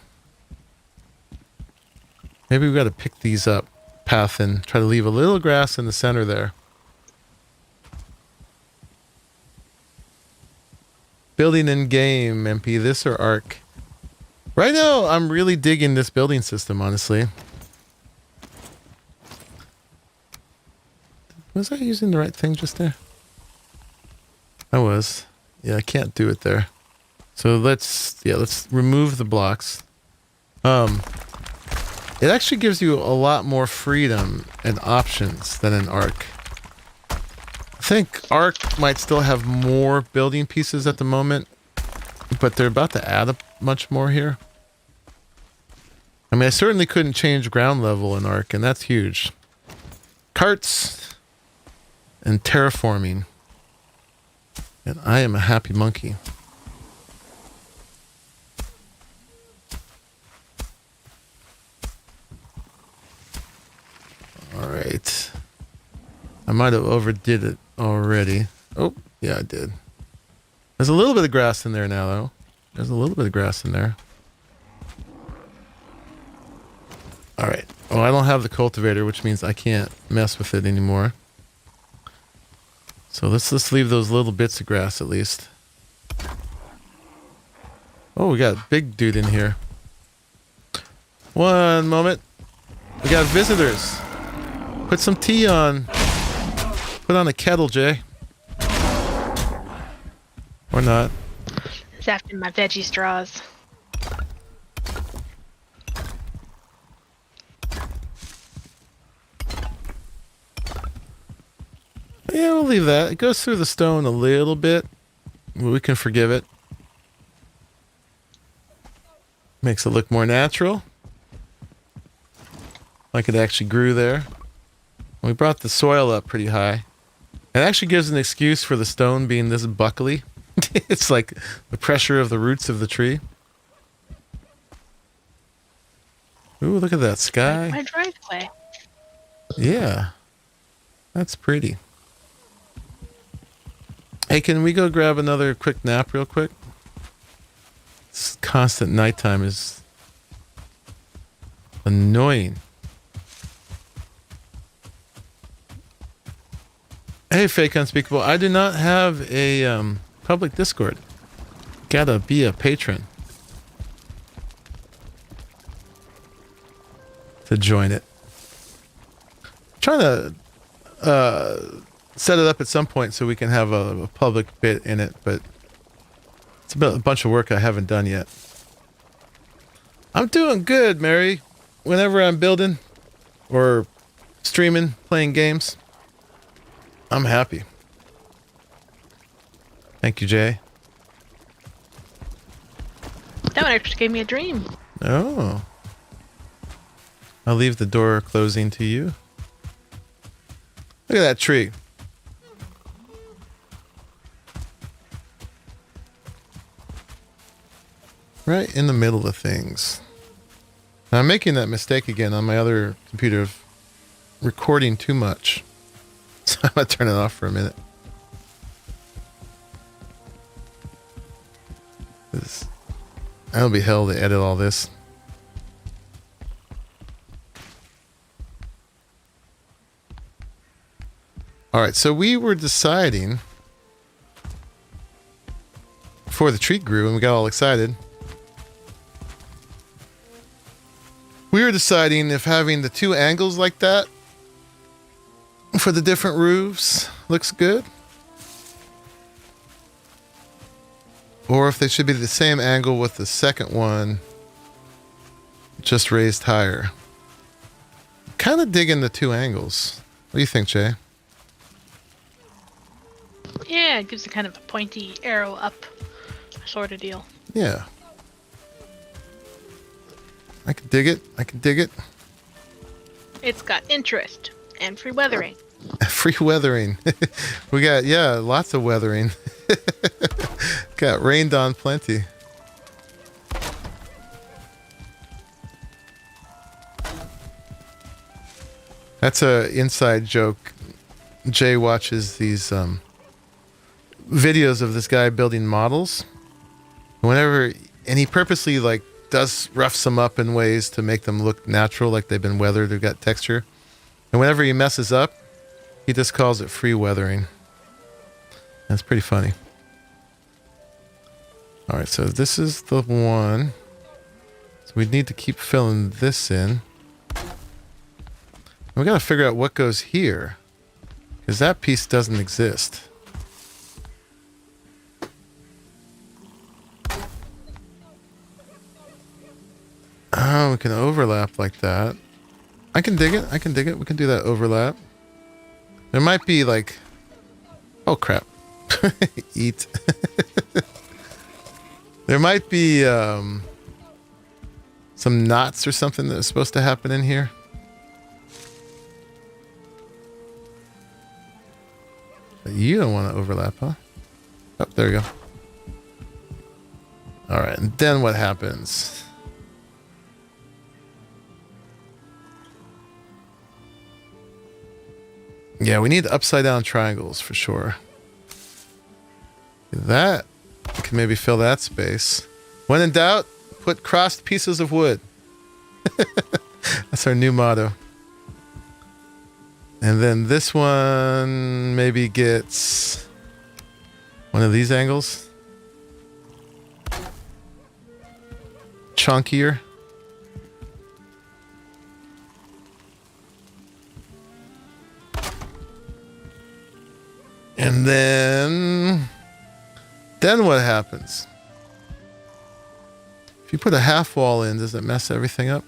Maybe we got to pick these up. Pathin. Try to leave a little grass in the center there. Building in game, MP. This or Arc? Right now, I'm really digging this building system, honestly. Was I using the right thing just there? I was. Yeah, I can't do it there. So let's remove the blocks. It actually gives you a lot more freedom and options than an Arc. I think Arc might still have more building pieces at the moment, but they're about to add much more here. I mean, I certainly couldn't change ground level in Arc, and that's huge. Carts and terraforming. And I am a happy monkey. All right. I might have overdid it already. Oh, yeah, I did. There's a little bit of grass in there now, though. There's a little bit of grass in there. All right. Oh, I don't have the cultivator, which means I can't mess with it anymore. So let's leave those little bits of grass at least. Oh, we got a big dude in here. One moment. We got visitors. Put some tea on. Put on a kettle, Jay. Or not. It's after my veggie straws. Yeah, we'll leave that. It goes through the stone a little bit. We can forgive it. Makes it look more natural. Like it actually grew there. We brought the soil up pretty high. It actually gives an excuse for the stone being this buckly. It's like the pressure of the roots of the tree. Ooh, look at that sky. Like my driveway. Yeah. That's pretty. Hey, can we go grab another quick nap real quick? This constant nighttime is annoying. Hey, Fake Unspeakable. I do not have a public Discord. Gotta be a patron to join it. Trying to set it up at some point so we can have a public bit in it, but it's a bunch of work I haven't done yet. I'm doing good, Mary. Whenever I'm building or streaming, playing games, I'm happy. Thank you, Jay. That one actually gave me a dream. Oh. I'll leave the door closing to you. Look at that tree. Right in the middle of things. Now, I'm making that mistake again on my other computer of recording too much. So I'm going to turn it off for a minute. That'll be hell to edit all this. Alright, so we were deciding before the tree grew and we got all excited. We were deciding if having the two angles like that for the different roofs looks good. Or if they should be the same angle with the second one just raised higher. Kind of digging the two angles. What do you think, Jay? Yeah, it gives it kind of a pointy arrow up sort of deal. Yeah. I can dig it. I can dig it. It's got interest and free weathering. Free weathering. We got, yeah, lots of weathering. Got rained on plenty. That's a inside joke. Jay watches these videos of this guy building models. And he purposely like roughs them up in ways to make them look natural, like they've been weathered, they've got texture. And whenever he messes up, he just calls it free weathering. That's pretty funny. All right, so this is the one. So we need to keep filling this in. We got to figure out what goes here, because that piece doesn't exist. Oh, we can overlap like that. I can dig it. I can dig it. We can do that overlap. There might be like... Oh, crap. Eat. There might be some knots or something that's supposed to happen in here. But you don't want to overlap, huh? Oh, there we go. All right, and then what happens? Yeah, we need upside down triangles for sure. That, we can maybe fill that space. When in doubt, put crossed pieces of wood. That's our new motto. And then this one maybe gets one of these angles. Chunkier. And then what happens? If you put a half wall in, does it mess everything up?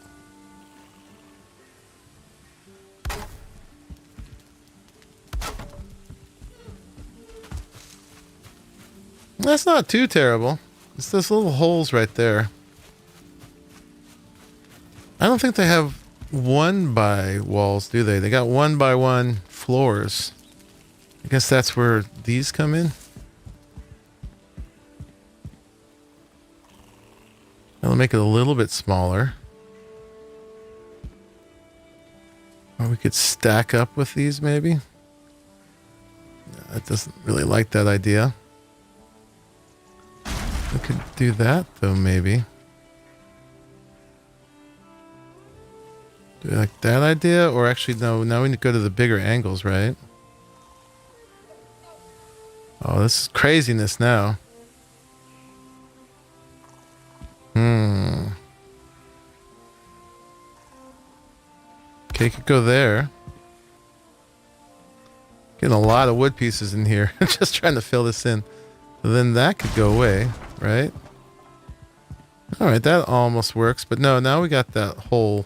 That's not too terrible. It's those little holes right there. I don't think they have 1x walls, do they? They got 1x1 floors. I guess that's where these come in. I'll make it a little bit smaller. Or we could stack up with these maybe. It doesn't really like that idea. We could do that though, maybe. Do you like that idea? Or actually, no, now we need to go to the bigger angles, right? Oh, this is craziness now. Okay, could go there. Getting a lot of wood pieces in here. Just trying to fill this in. So then that could go away, right? Alright, that almost works. But no, now we got that hole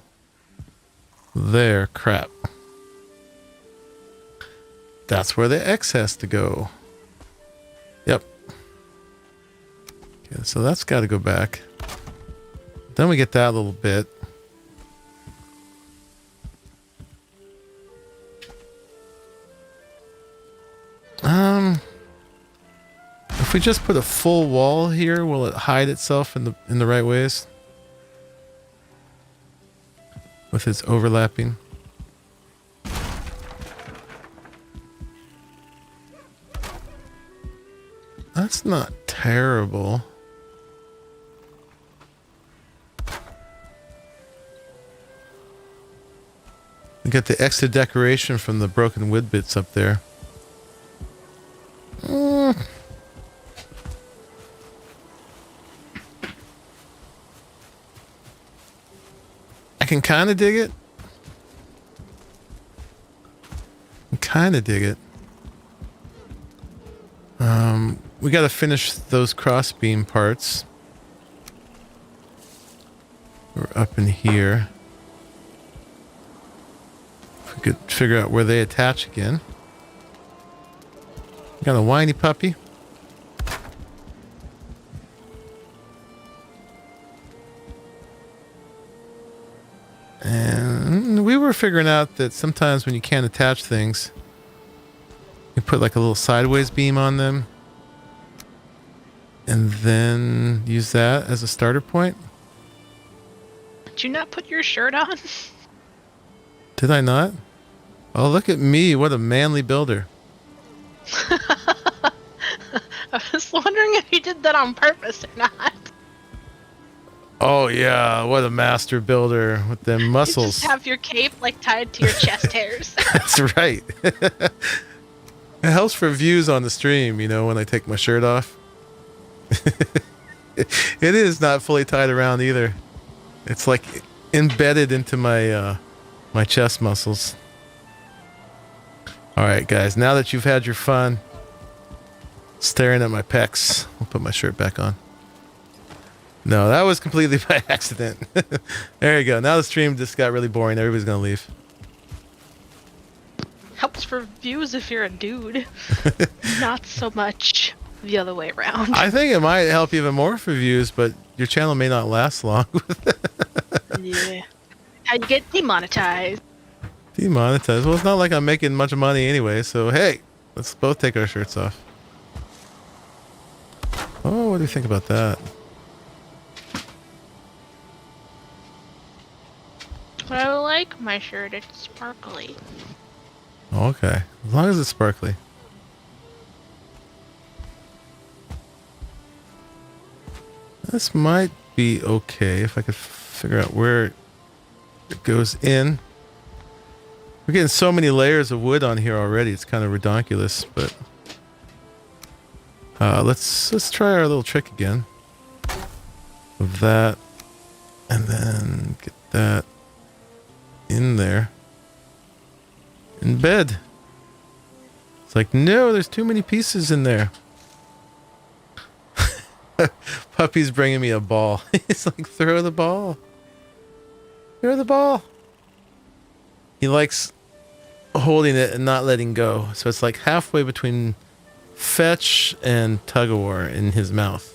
there. Crap. That's where the X has to go. Yep. Okay, so that's got to go back. Then we get that little bit. If we just put a full wall here, will it hide itself in the right ways? With its overlapping. That's not terrible. We got the extra decoration from the broken wood bits up there. I can kind of dig it. We got to finish those crossbeam parts. We're up in here. If we could figure out where they attach again. Got a whiny puppy. And we were figuring out that sometimes when you can't attach things, you put like a little sideways beam on them and then use that as a starter point. Did you not put your shirt on? Did I not? Oh, look at me. What a manly builder. I was wondering if you did that on purpose or not. Oh, yeah. What a master builder with them muscles. You just have your cape like tied to your chest hairs. That's right. It helps for views on the stream, you know, when I take my shirt off. It is not fully tied around either. It's like embedded into my my chest muscles. All right, guys. Now that you've had your fun staring at my pecs, I'll put my shirt back on. No, that was completely by accident. There you go. Now the stream just got really boring. Everybody's gonna leave. Helps for views if you're a dude. Not so much the other way around. I think it might help even more for views, but your channel may not last long. Yeah. How you get demonetized. Demonetized? Well, it's not like I'm making much money anyway, so hey, let's both take our shirts off. Oh, what do you think about that? But I like my shirt, it's sparkly. Okay, as long as it's sparkly. This might be okay if I could figure out where it goes in. We're getting so many layers of wood on here already. It's kind of redonkulous, but let's try our little trick again. With that, and then get that in there. In bed. It's like, no, there's too many pieces in there. Puppy's bringing me a ball. He's like, throw the ball. Throw the ball. He likes holding it and not letting go. So it's like halfway between fetch and tug of war in his mouth.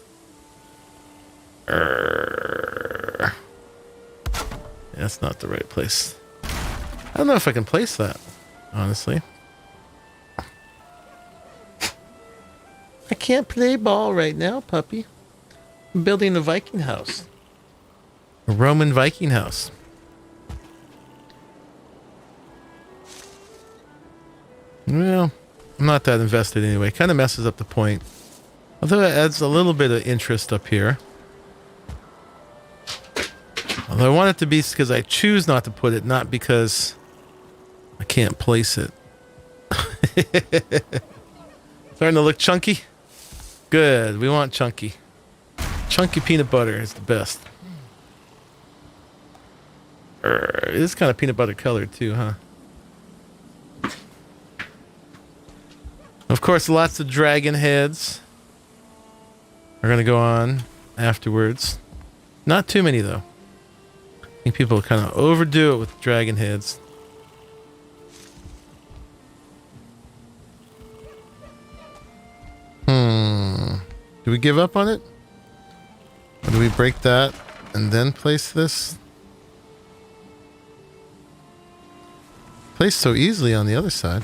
That's not the right place. I don't know if I can place that, honestly. I can't play ball right now, puppy. I'm building a Viking house. A Roman Viking house. Well, I'm not that invested anyway. Kind of messes up the point. Although it adds a little bit of interest up here. Although I want it to be because I choose not to put it, not because I can't place it. Starting to look chunky? Good. We want chunky. Chunky peanut butter is the best. It is kind of peanut butter colored too, huh? Of course, lots of dragon heads are going to go on afterwards. Not too many, though. I think people kind of overdo it with dragon heads. Do we give up on it? Or do we break that and then place this? Placed so easily on the other side.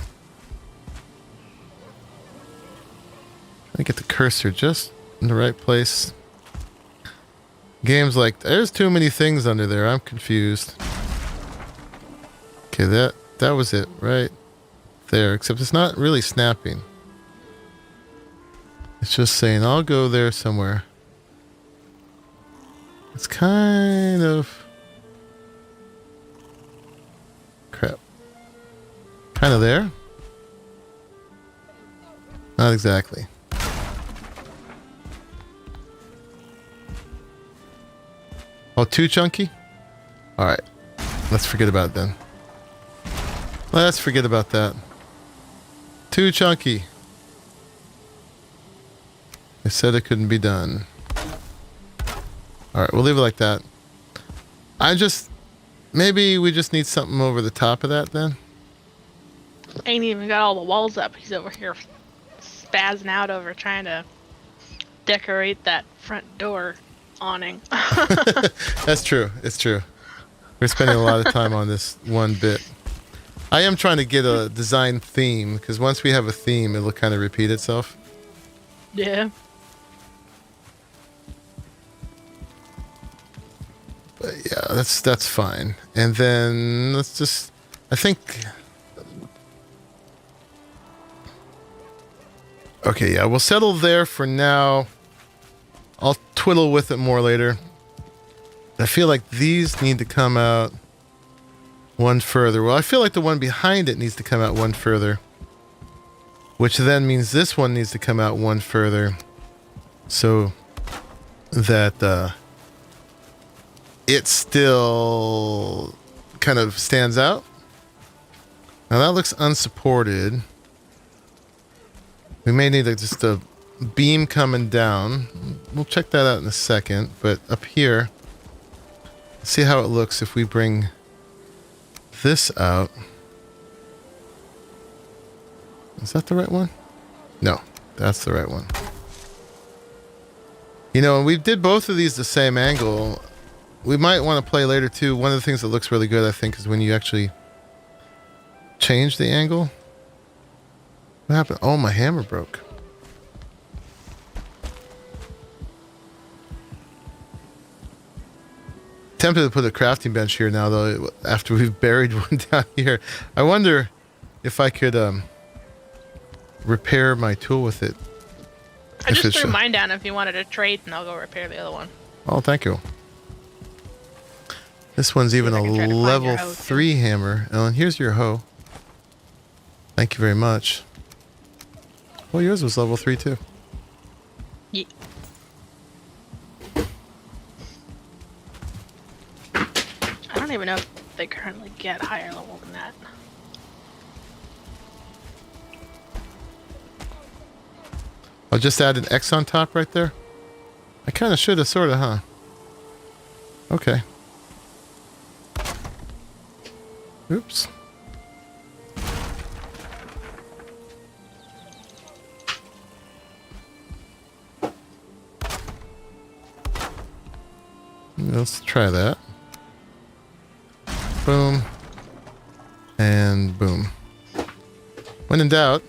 I get the cursor just in the right place. Game's like, there's too many things under there. I'm confused. Okay, that was it right there. Except it's not really snapping. It's just saying, I'll go there somewhere. It's kind of... crap. Kind of there? Not exactly. Oh, too chunky? Alright. Let's forget about it then. Let's forget about that. Too chunky. They said it couldn't be done. Alright, we'll leave it like that. Maybe we just need something over the top of that then? Ain't even got all the walls up. He's over here spazzing out over trying to decorate that front door awning. That's true. It's true. We're spending a lot of time on this one bit. I am trying to get a design theme, because once we have a theme, it'll kind of repeat itself. Yeah. But yeah, that's fine. And then let's just... I think... Okay, yeah, we'll settle there for now. I'll twiddle with it more later. I feel like these need to come out one further. Well, I feel like the one behind it needs to come out one further. Which then means this one needs to come out one further. So that it still kind of stands out. Now that looks unsupported. We may need just a beam coming down. We'll check that out in a second. But up here, see how it looks if we bring this out. Is that the right one? No, that's the right one. You know, we did both of these the same angle. We might want to play later too. One of the things that looks really good, I think, is when you actually change the angle. What happened? Oh, my hammer broke. Tempted to put a crafting bench here now, though, after we've buried one down here. I wonder if I could repair my tool with it. I just threw mine down if you wanted to trade, and I'll go repair the other one. Oh, thank you. This one's even a level 3 hammer. Oh, and here's your hoe. Thank you very much. Well, yours was level 3 too. Yeah. I don't even know if they currently get higher level than that. I'll just add an X on top right there. I kind of should have, sort of, huh? Okay. Oops. Let's try that. Boom. And boom. When in doubt,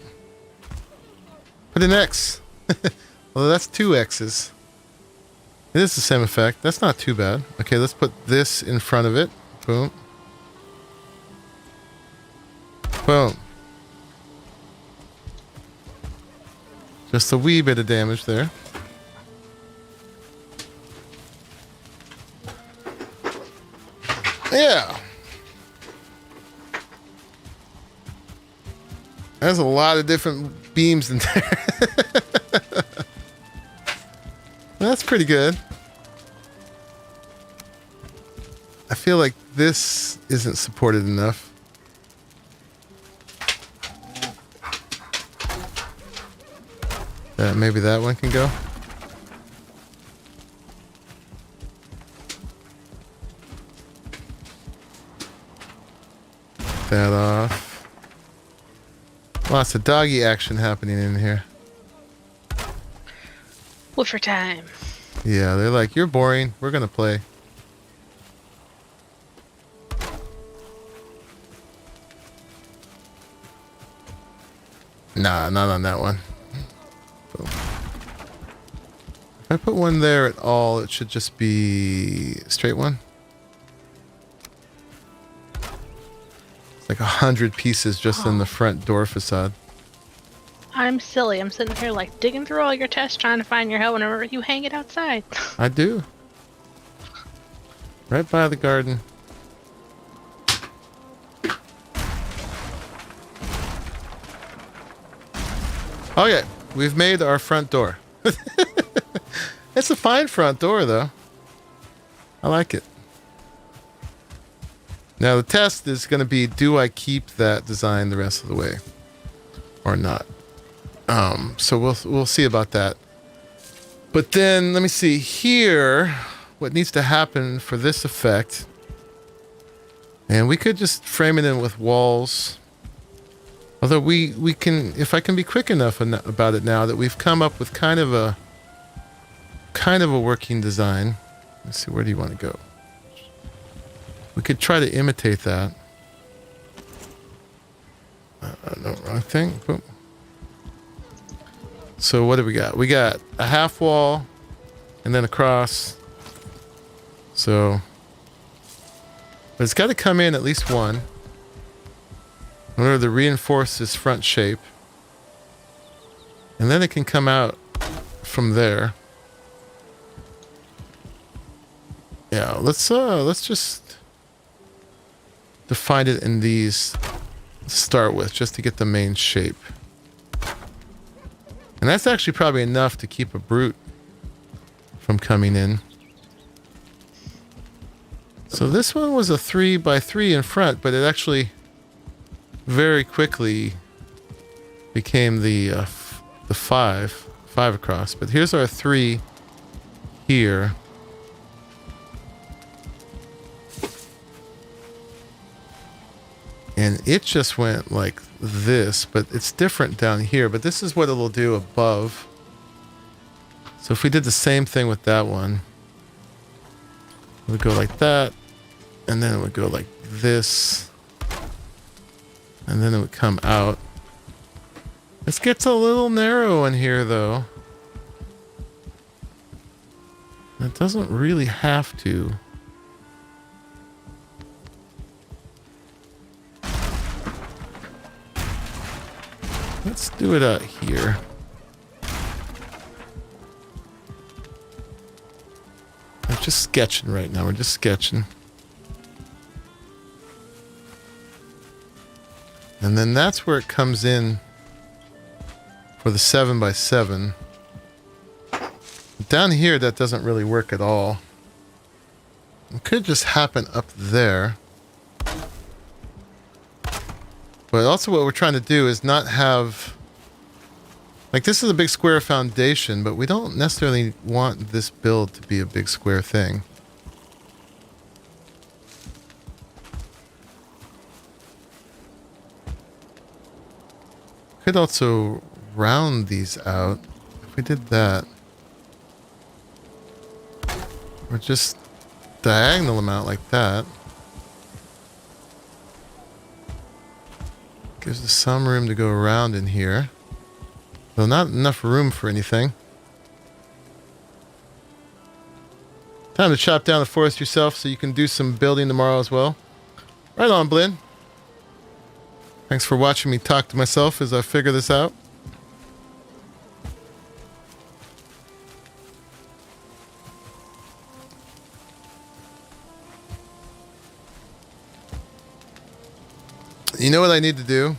put an X. Well, that's 2 X's. It is the same effect. That's not too bad. Okay, let's put this in front of it. Boom. Boom. Just a wee bit of damage there. Yeah. There's a lot of different beams in there. That's pretty good. I feel like this isn't supported enough. Maybe that one can go. That off. Lots of doggy action happening in here. Woofer time. Yeah, they're like, you're boring. We're gonna play. Nah, not on that one. Boom. If I put one there at all, it should just be a straight one. It's like 100 pieces just in the front door facade. I'm silly. I'm sitting here like digging through all your tests trying to find your hell whenever you hang it outside. I do. Right by the garden. Oh yeah, we've made our front door. It's a fine front door though. I like it. Now the test is going to be, do I keep that design the rest of the way or not? So we'll see about that. But then let me see here what needs to happen for this effect. And we could just frame it in with walls. Although we can, if I can be quick enough about it now that we've come up with kind of a working design. Let's see, where do you want to go? We could try to imitate that. No, wrong thing. Boom. So what do we got? We got a half wall and then a cross. So, but it's got to come in at least one in order to reinforce this front shape. And then it can come out from there. Yeah, let's just define it in these to start with, just to get the main shape. And that's actually probably enough to keep a brute from coming in. So this one was a 3x3 in front, but it actually very quickly became the 5 across. But here's our 3 here. And it just went like this, but it's different down here. But this is what it'll do above. So if we did the same thing with that one, it would go like that, and then it would go like this, and then it would come out. This gets a little narrow in here, though. It doesn't really have to. Let's do it out here. I'm just sketching right now. We're just sketching. And then that's where it comes in for the 7x7. Down here, that doesn't really work at all. It could just happen up there. But also what we're trying to do is not have... Like, this is a big square foundation, but we don't necessarily want this build to be a big square thing. Could also round these out. If we did that. Or just diagonal them out like that. Gives us some room to go around in here. Though not enough room for anything. Time to chop down the forest yourself so you can do some building tomorrow as well. Right on, Blinn. Thanks for watching me talk to myself as I figure this out. You know what I need to do?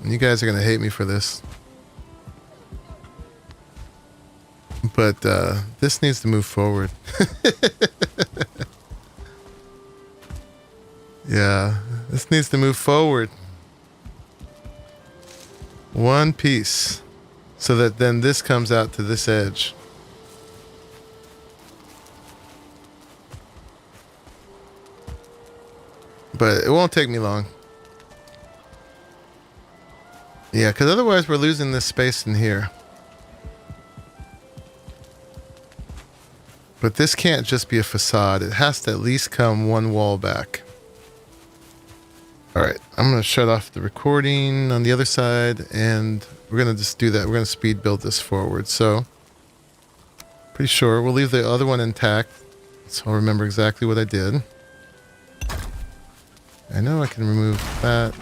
And you guys are going to hate me for this. But this needs to move forward. Yeah, this needs to move forward. One piece. So that then this comes out to this edge. But it won't take me long. Yeah, because otherwise we're losing this space in here. But this can't just be a facade. It has to at least come one wall back. Alright, I'm going to shut off the recording on the other side, and we're going to just do that. We're going to speed build this forward. So, pretty sure we'll leave the other one intact, so I'll remember exactly what I did. I know I can remove that.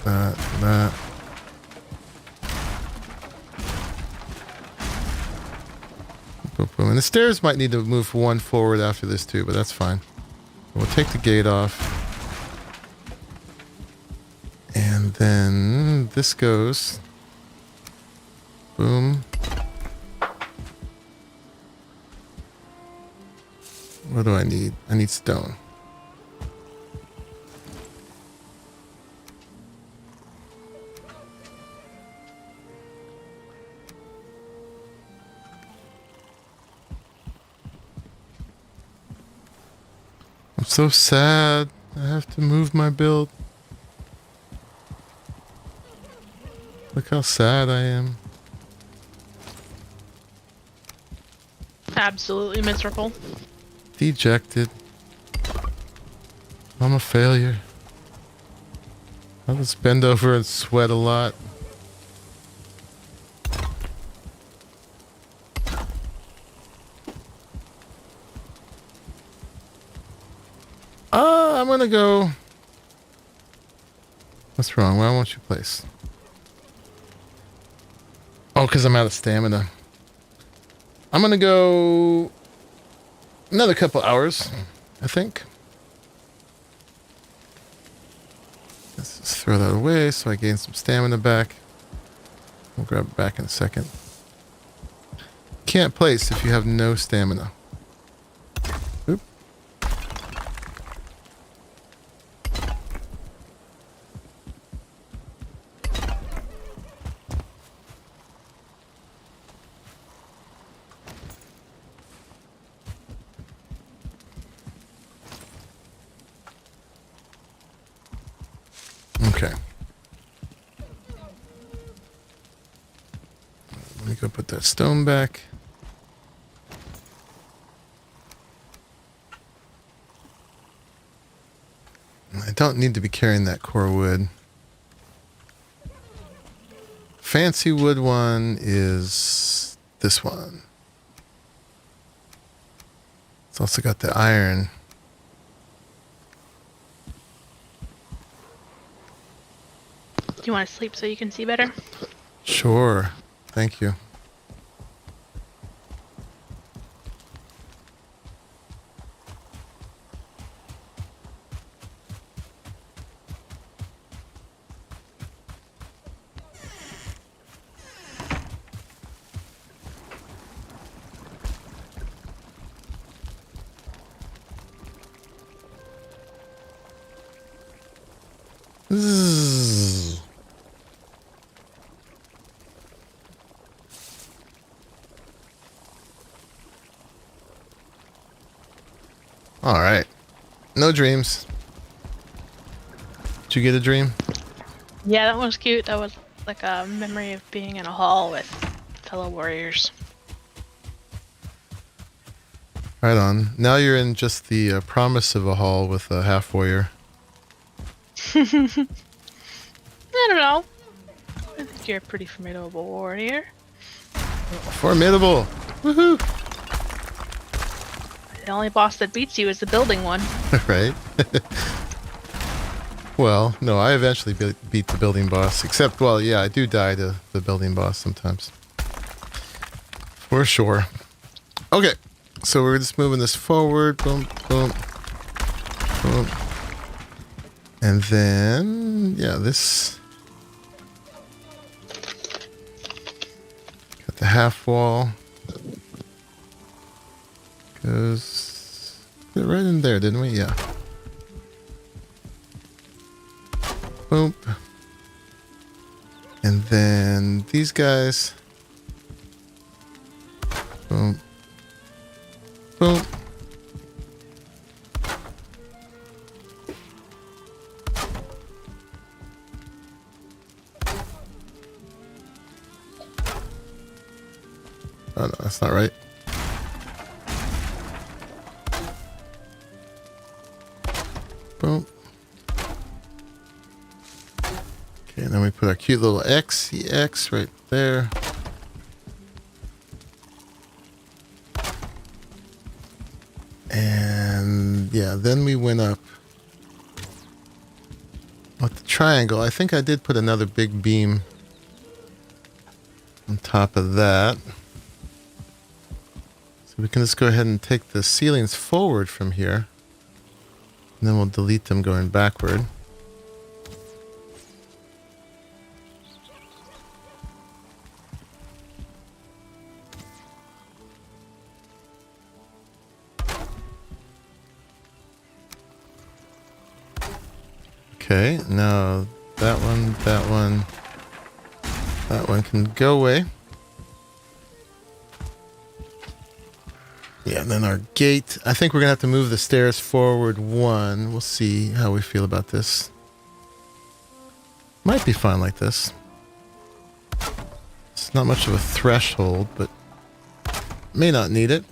That. Boom, boom. And the stairs might need to move one forward after this too, but that's fine. We'll take the gate off. And then this goes. Boom. What do I need? I need stone. I'm so sad. I have to move my build. Look how sad I am. Absolutely miserable. Dejected. I'm a failure. I'll just bend over and sweat a lot. I'm gonna go. What's wrong? Why won't you place? Oh, because I'm out of stamina. I'm gonna go another couple hours, I think. Let's just throw that away so I gain some stamina back. We'll grab it back in a second. Can't place if you have no stamina. Oop. Okay. Let me go put that stone back. I don't need to be carrying that core wood. Fancy wood one is this one. It's also got the iron. Do you want to sleep so you can see better? Sure. Thank you. Zzz. All right. No dreams. Did you get a dream? Yeah, that one was cute. That was like a memory of being in a hall with fellow warriors. Right on. Now you're in just the promise of a hall with a half warrior. I don't know. I think you're a pretty formidable warrior. Formidable. Woohoo. The only boss that beats you is the building one. Right? Well, no, I eventually beat the building boss. Except, well, yeah, I do die to the building boss sometimes. For sure. Okay. So we're just moving this forward. Boom, boom, boom. And then, yeah, this. half wall goes right in there, didn't we? Yeah. Boom. And then these guys. Boom. Boom. Oh no, that's not right. Boom. Okay, and then we put our cute little EX right there. And yeah, then we went up with the triangle. I think I did put another big beam on top of that. So we can just go ahead and take the ceilings forward from here. And then we'll delete them going backward. Okay, now that one can go away. Yeah, and then our gate. I think we're going to have to move the stairs forward one. We'll see how we feel about this. Might be fine like this. It's not much of a threshold, but may not need it.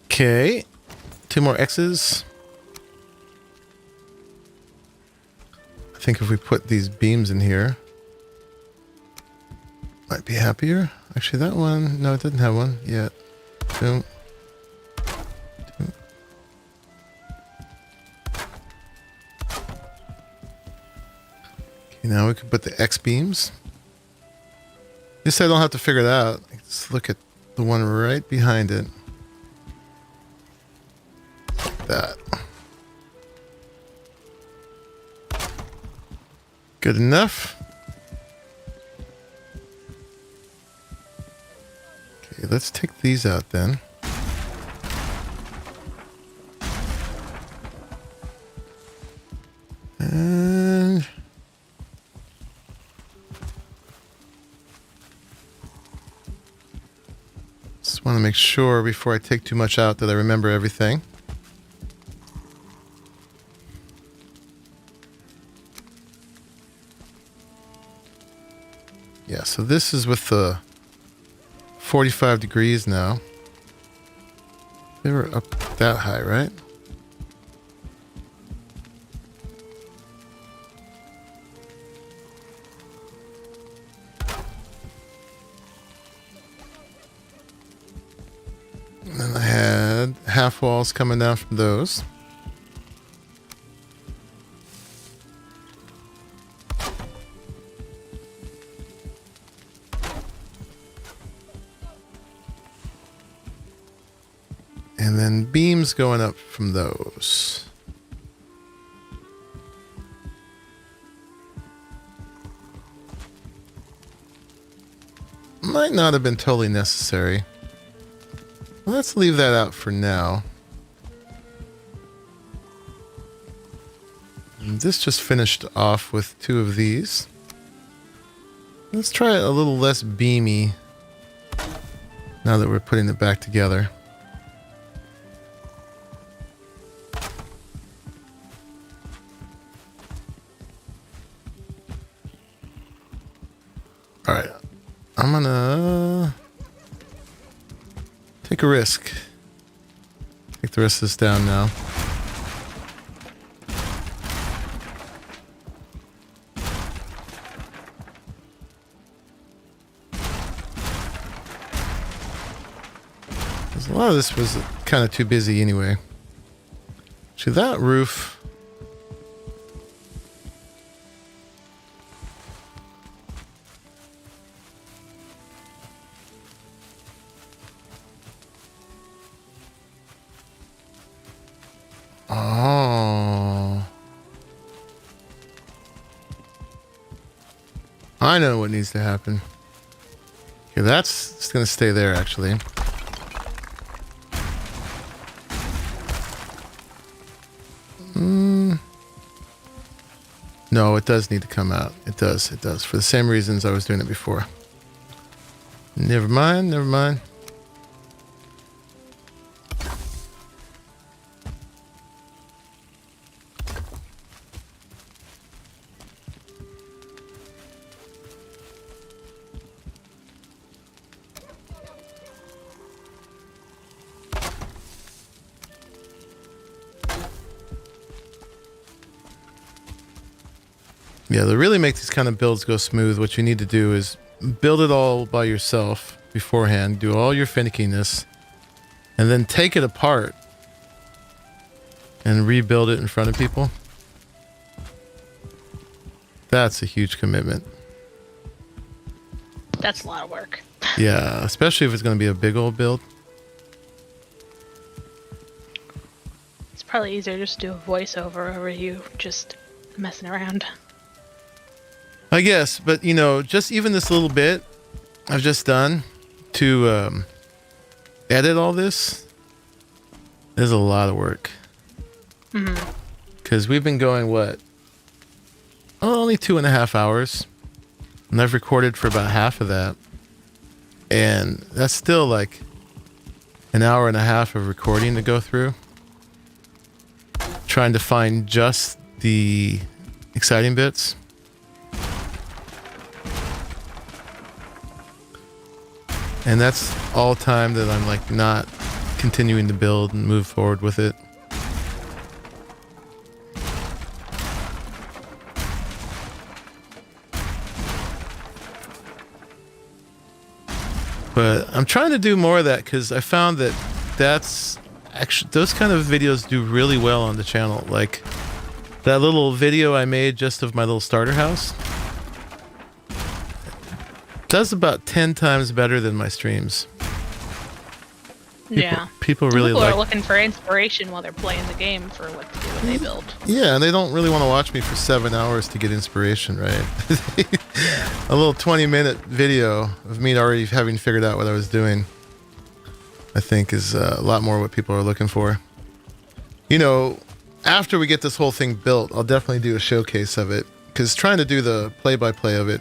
Okay, 2 more X's. I think if we put these beams in here, might be happier. Actually, that one, no, it didn't have one yet. Boom. Boom. Okay, now we can put the X beams. This I don't have to figure it out. Let's look at the one right behind it. That. Good enough. Okay, let's take these out then. And just want to make sure before I take too much out that I remember everything. Yeah, so this is with the 45 degrees now. They were up that high, right? And then I had half walls coming down from those. And then beams going up from those. Might not have been totally necessary. Let's leave that out for now. And this just finished off with 2 of these. Let's try it a little less beamy now that we're putting it back together. Alright, I'm gonna take a risk. Take the rest of this down now. Because a lot of this was kind of too busy anyway. Actually, that roof... I know what needs to happen. Okay, that's just gonna stay there actually. No, it does need to come out. It does. It does. For the same reasons I was doing it before. Never mind. Never mind. Yeah, to really make these kind of builds go smooth, what you need to do is build it all by yourself beforehand, do all your finickiness, and then take it apart and rebuild it in front of people. That's a huge commitment. That's a lot of work. Yeah, especially if it's going to be a big old build. It's probably easier just to do a voiceover over you just messing around. I guess, but you know, just even this little bit I've just done to edit all this is a lot of work. Because we've been going, what? Oh, only 2.5 hours. And I've recorded for about half of that. And that's still like an hour and a half of recording to go through. Trying to find just the exciting bits. And that's all time that I'm like not continuing to build and move forward with it. But I'm trying to do more of that because I found that that's actually, those kind of videos do really well on the channel. Like that little video I made just of my little starter house does about 10 times better than my streams. People really People like. are looking for inspiration while they're playing the game for what to do when they build. Yeah, and they don't really want to watch me for 7 hours to get inspiration, right? A little 20-minute video of me already having figured out what I was doing, I think, is a lot more what people are looking for. You know, after we get this whole thing built, I'll definitely do a showcase of it, because trying to do the play-by-play of it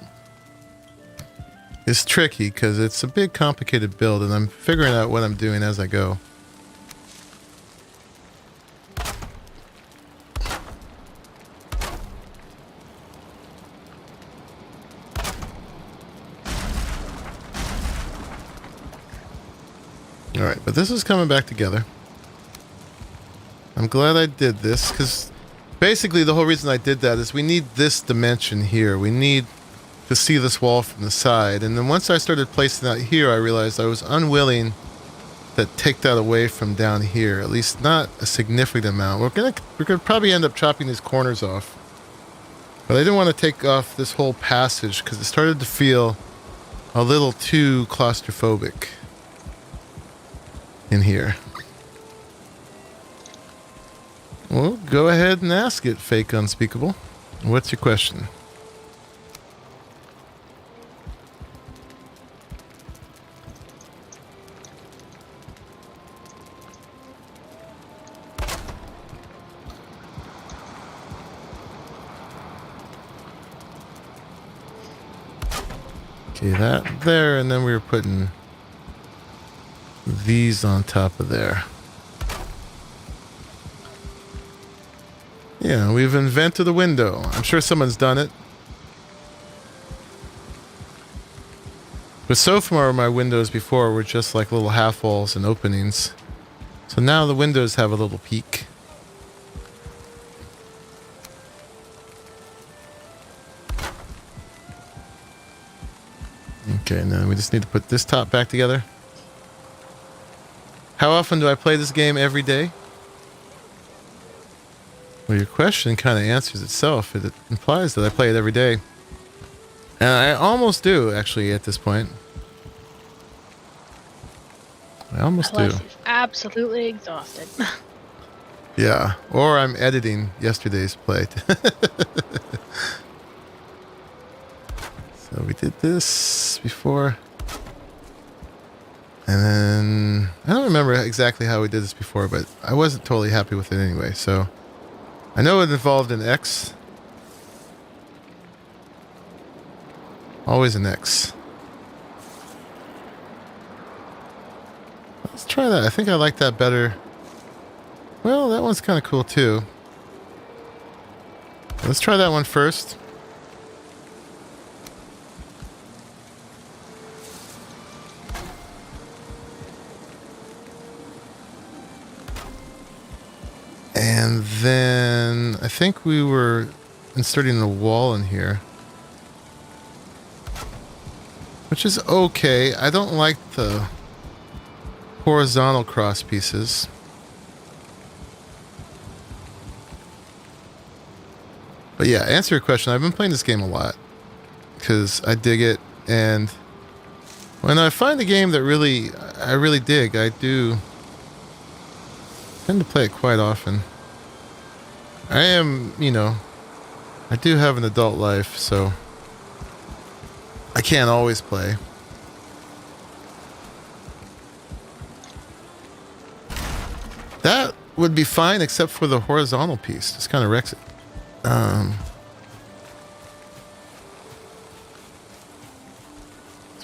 is tricky because it's a big complicated build and I'm figuring out what I'm doing as I go. Alright, but this is coming back together. I'm glad I did this because basically the whole reason I did that is we need this dimension here. We need to see this wall from the side. And then once I started placing that here, I realized I was unwilling to take that away from down here, at least not a significant amount. We're gonna probably end up chopping these corners off. But I didn't want to take off this whole passage because it started to feel a little too claustrophobic in here. Well, go ahead and ask it, fake unspeakable. What's your question? Okay, that there, and then we were putting these on top of there. Yeah, we've invented a window. I'm sure someone's done it. But so far my windows before were just like little half walls and openings. So now the windows have a little peak. Okay, now we just need to put this top back together. How often do I play this game? Every day? Well, your question kind of answers itself. It implies that I play it every day. And I almost do, actually, at this point. I almost do. Unless he's absolutely exhausted. Yeah, or I'm editing yesterday's play. So So we did this before. And then, I don't remember exactly how we did this before, but I wasn't totally happy with it anyway. So I know it involved an X. Always an X. Let's try that. I think I like that better. Well, that one's kind of cool too. Let's try that one first. And then I think we were inserting the wall in here, which is okay. I don't like the horizontal cross pieces. But yeah, answer your question. I've been playing this game a lot because I dig it, and when I find a game that I really dig, I do tend to play it quite often. I am, I do have an adult life, so I can't always play. That would be fine except for the horizontal piece. Just kind of wrecks it. So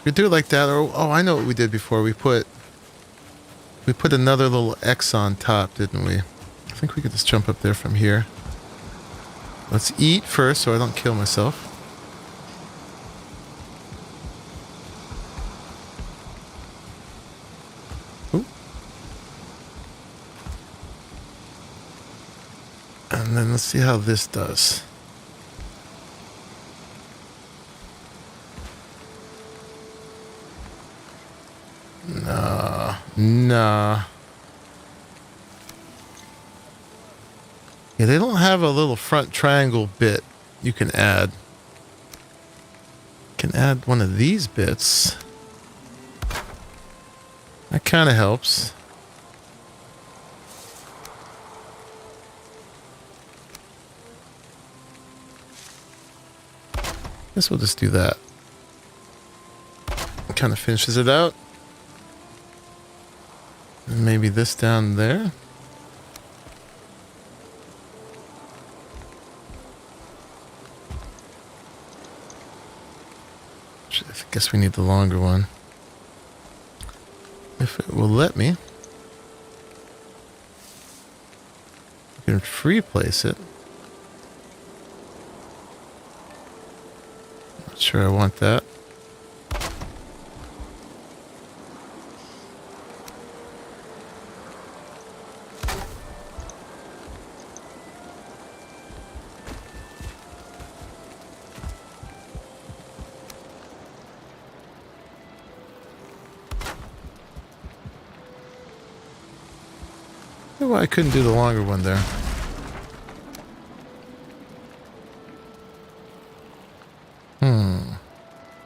we do it like that. Or, oh, I know what we did before. We put another little X on top, didn't we? I think we could just jump up there from here. Let's eat first so I don't kill myself. Ooh. And then let's see how this does. Nah. Yeah, they don't have a little front triangle bit you can add. You can add one of these bits. That kind of helps. Guess we'll just do that. Kind of finishes it out. And maybe this down there. I guess we need the longer one. If it will let me. I can free place it. Not sure I want that. Why I couldn't do the longer one there.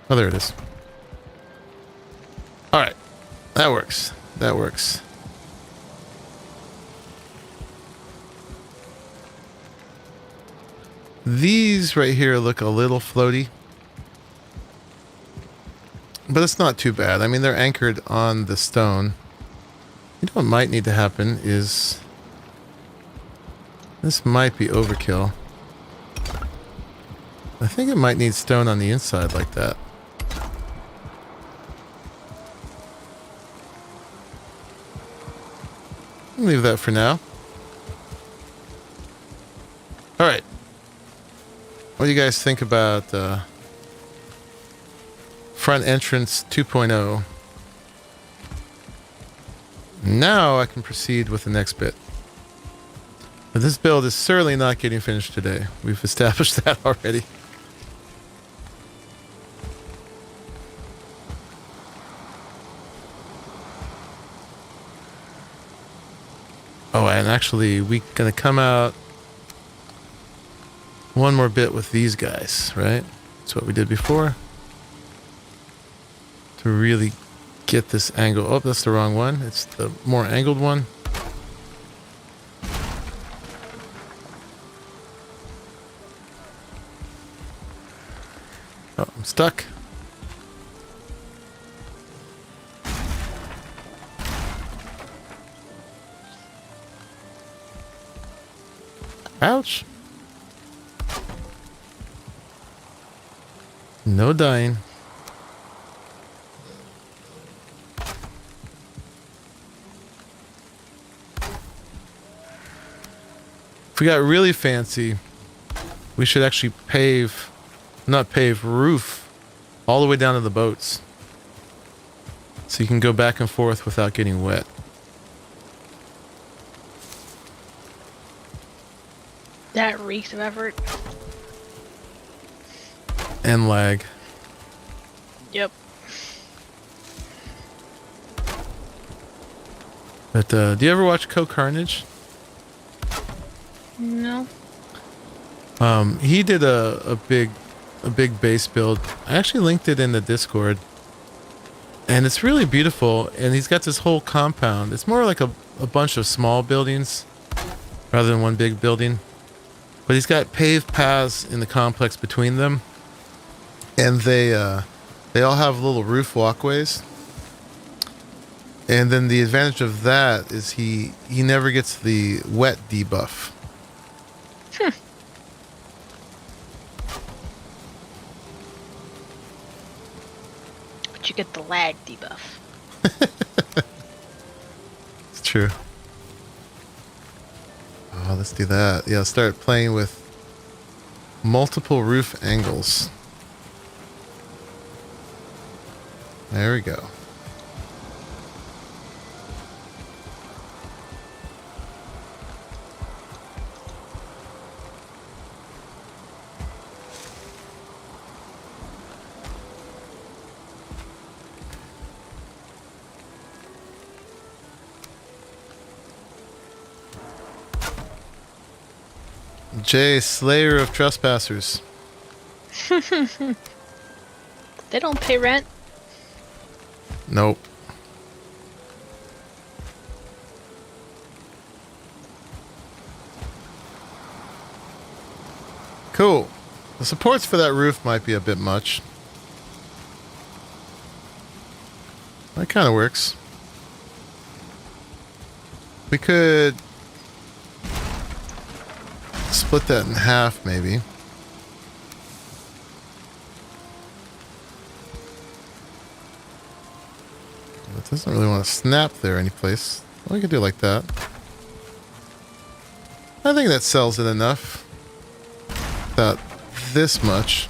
Oh, there it is. Alright. That works. That works. These right here look a little floaty. But it's not too bad. I mean, they're anchored on the stone. You know what might need to happen is... This might be overkill. I think it might need stone on the inside like that. I'll leave that for now. Alright. What do you guys think about front entrance 2.0? Now I can proceed with the next bit. But this build is certainly not getting finished today. We've established that already. Oh, and actually we're gonna come out one more bit with these guys, right? That's what we did before. To really get this angle. Oh, that's the wrong one. It's the more angled one. Oh, I'm stuck. Ouch. No dying. If we got really fancy, we should actually roof all the way down to the boats. So you can go back and forth without getting wet. That reeks of effort. And lag. Yep. But do you ever watch Co-Carnage? No. He did a big base build. I actually linked it in the Discord. And it's really beautiful, and he's got this whole compound. It's more like a bunch of small buildings rather than one big building. But he's got paved paths in the complex between them. And they all have little roof walkways. And then the advantage of that is he never gets the wet debuff. But you get the lag debuff. It's true. Oh, let's do that. Yeah, start playing with multiple roof angles. There we go. Jay, Slayer of Trespassers. They don't pay rent. Nope. Cool. The supports for that roof might be a bit much. That kind of works. We could split that in half, maybe. It doesn't really want to snap there anyplace. Well, we could do it like that. I think that sells it enough. About this much.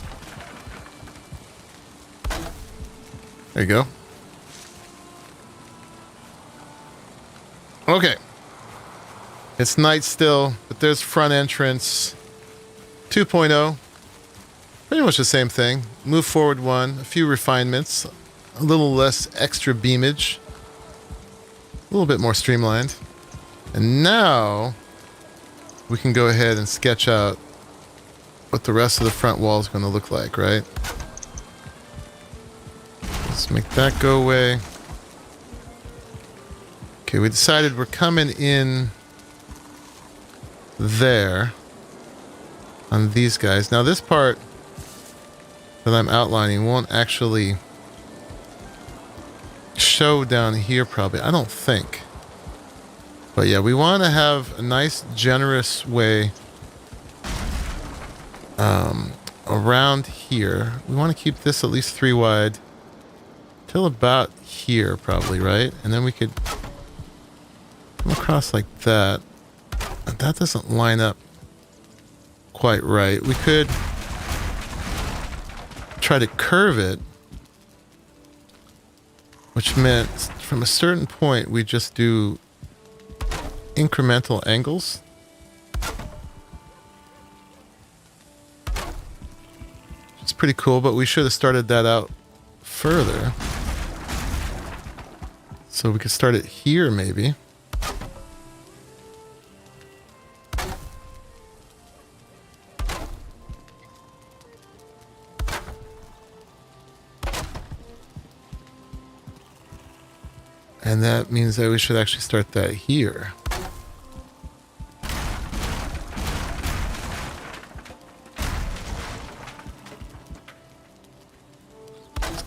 There you go. Okay. It's night still, but there's front entrance 2.0. Pretty much the same thing. Move forward one, a few refinements, a little less extra beamage, a little bit more streamlined. And now we can go ahead and sketch out what the rest of the front wall is going to look like, right? Let's make that go away. Okay, we decided we're coming in there on these guys. Now this part that I'm outlining won't actually show down here probably, I don't think. But yeah, we want to have a nice generous way around here. We want to keep this at least 3 wide till about here probably, right? And then we could come across like that. That doesn't line up quite right. We could try to curve it, which meant from a certain point we just do incremental angles. It's pretty cool, but we should have started that out further. So we could start it here maybe. And that means that we should actually start that here.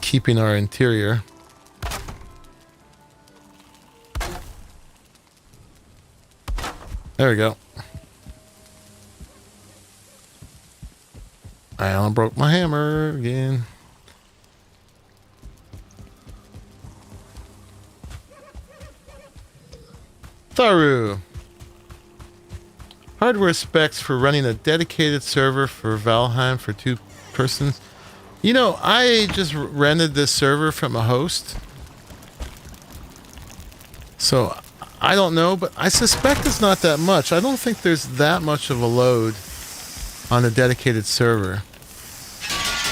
Keeping our interior. There we go. I broke my hammer again. Tharu. Hardware specs for running a dedicated server for Valheim for 2 persons. You know, I just rented this server from a host. So, I don't know, but I suspect it's not that much. I don't think there's that much of a load on a dedicated server.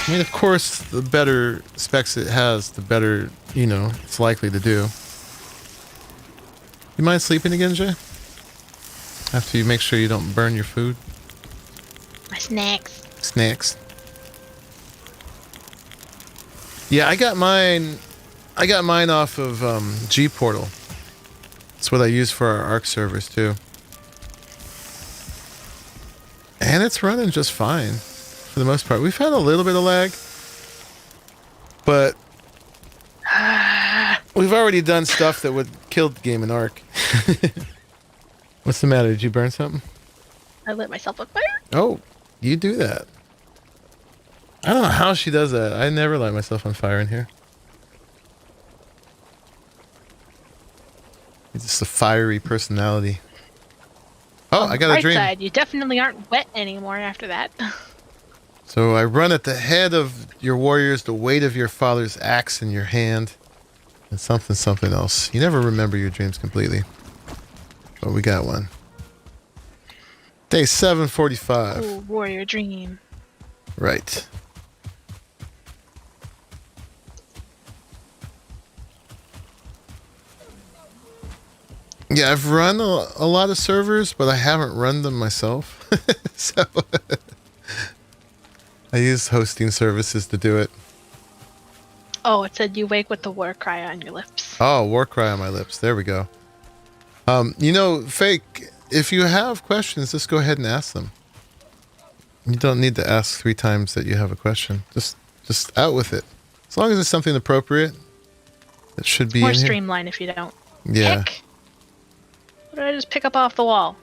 I mean, of course, the better specs it has, the better, you know, it's likely to do. You mind sleeping again, Jay? After you make sure you don't burn your food? My snacks. Snacks. Yeah, I got mine off of G Portal. That's what I use for our Arc servers too. And it's running just fine for the most part. We've had a little bit of lag, but we've already done stuff that would kill the game in Arc. What's the matter? Did you burn something? I lit myself on fire. Oh, you do that. I don't know how she does that. I never light myself on fire in here. It's just a fiery personality. Oh, I got a dream. Side, you definitely aren't wet anymore after that. So I run at the head of your warriors, the weight of your father's axe in your hand, and something else. You never remember your dreams completely. But we got one. Day 745. Ooh, warrior dream. Right. Yeah, I've run a lot of servers, but I haven't run them myself. So I use hosting services to do it. Oh, it said you wake with the war cry on your lips. Oh, war cry on my lips. There we go. You know, Fake, if you have questions, just go ahead and ask them. You don't need to ask 3 times that you have a question. Just out with it. As long as it's something appropriate, it should be More in here. streamlined if you don't. Yeah. Pick. What did I just pick up off the wall?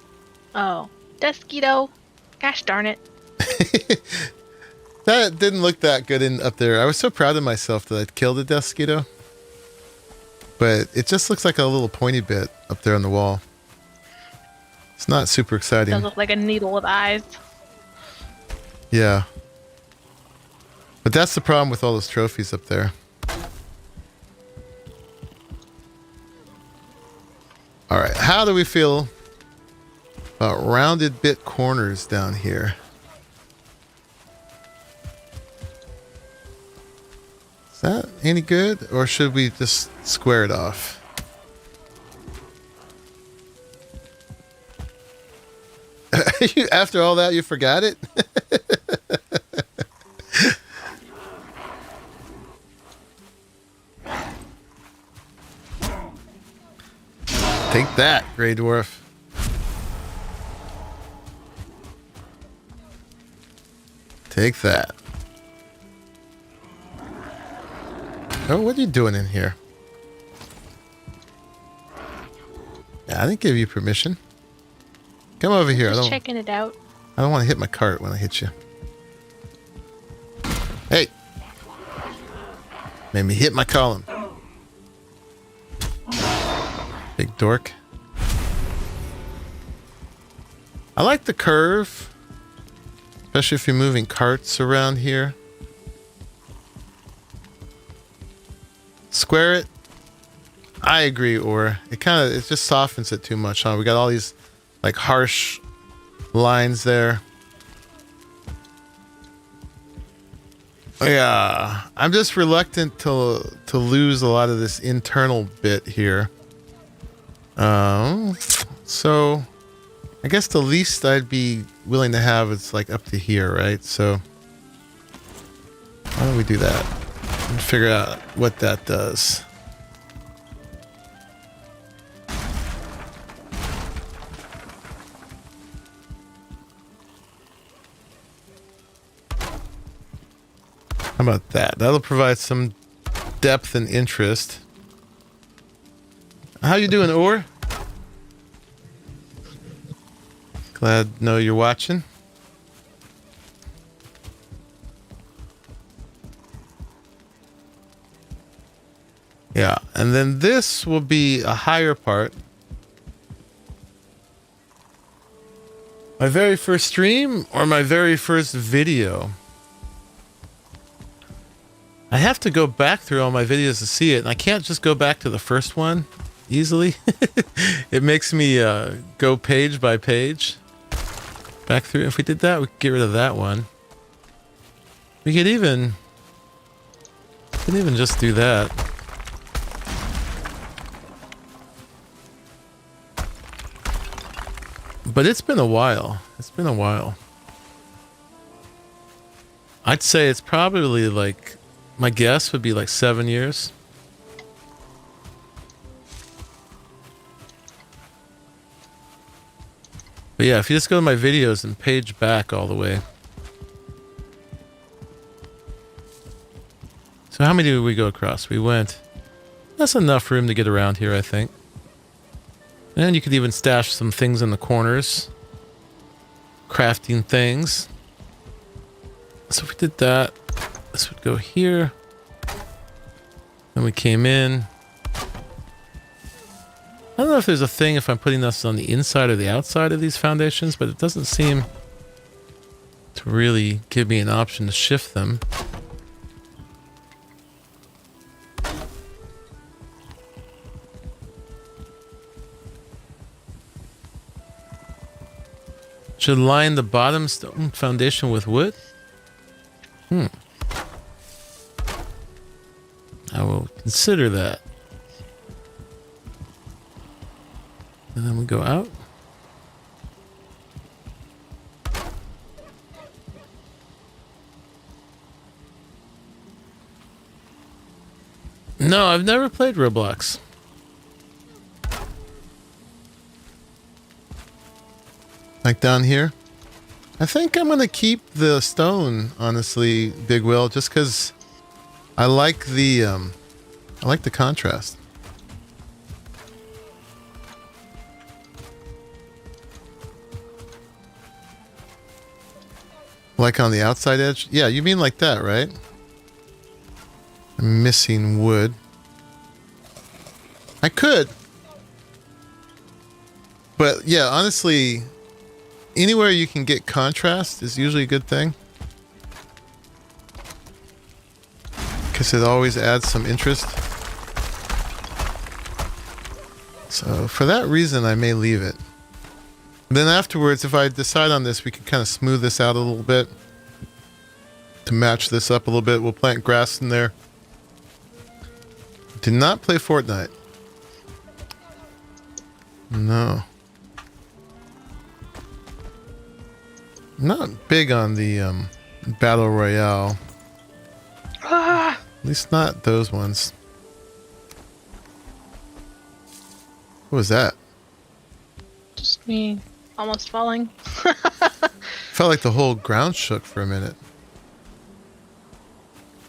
Oh, Desquito. Gosh darn it. That didn't look that good up there. I was so proud of myself that I'd killed a Desquito. But it just looks like a little pointy bit up there on the wall. It's not super exciting. Does look like a needle with eyes. Yeah. But that's the problem with all those trophies up there. Alright, how do we feel about rounded bit corners down here? Is that any good? Or should we just square it off? After all that, you forgot it? Take that, Grey Dwarf. Take that. Oh, what are you doing in here? Yeah, I didn't give you permission. Come over here. Just checking it out. I don't want to hit my cart when I hit you. Hey! Made me hit my column. Big dork. I like the curve. Especially if you're moving carts around here. Square it. I agree, or it just softens it too much, huh? We got all these like harsh lines there. Yeah, I'm just reluctant to lose a lot of this internal bit here. So I guess the least I'd be willing to have is like up to here, right? So how do we do that? And figure out what that does. How about that? That'll provide some depth and interest. How you doing, Or? Glad to know you're watching. Yeah, and then this will be a higher part. My very first stream or my very first video? I have to go back through all my videos to see it, and I can't just go back to the first one easily. It makes me go page by page back through. If we did that, we could get rid of that one. We could even just do that. But it's been a while. It's been a while. I'd say it's probably like, my guess would be like 7 years. But yeah, if you just go to my videos and page back all the way. So how many did we go across? We went... That's enough room to get around here, I think. And you could even stash some things in the corners. Crafting things. So if we did that, this would go here. Then we came in. I don't know if there's a thing if I'm putting this on the inside or the outside of these foundations, but it doesn't seem to really give me an option to shift them. Should line the bottom stone foundation with wood? I will consider that. And then we go out. No, I've never played Roblox. Like down here? I think I'm gonna keep the stone, honestly, Big Will, just because I like the contrast. Like on the outside edge? Yeah, you mean like that, right? I'm missing wood. I could. But yeah, honestly, anywhere you can get contrast is usually a good thing. Because it always adds some interest. So for that reason, I may leave it. Then afterwards, if I decide on this, we can kind of smooth this out a little bit. To match this up a little bit, we'll plant grass in there. Did not play Fortnite. No. Not big on the Battle Royale. Ah! At least not those ones. What was that? Just me almost falling. Felt like the whole ground shook for a minute.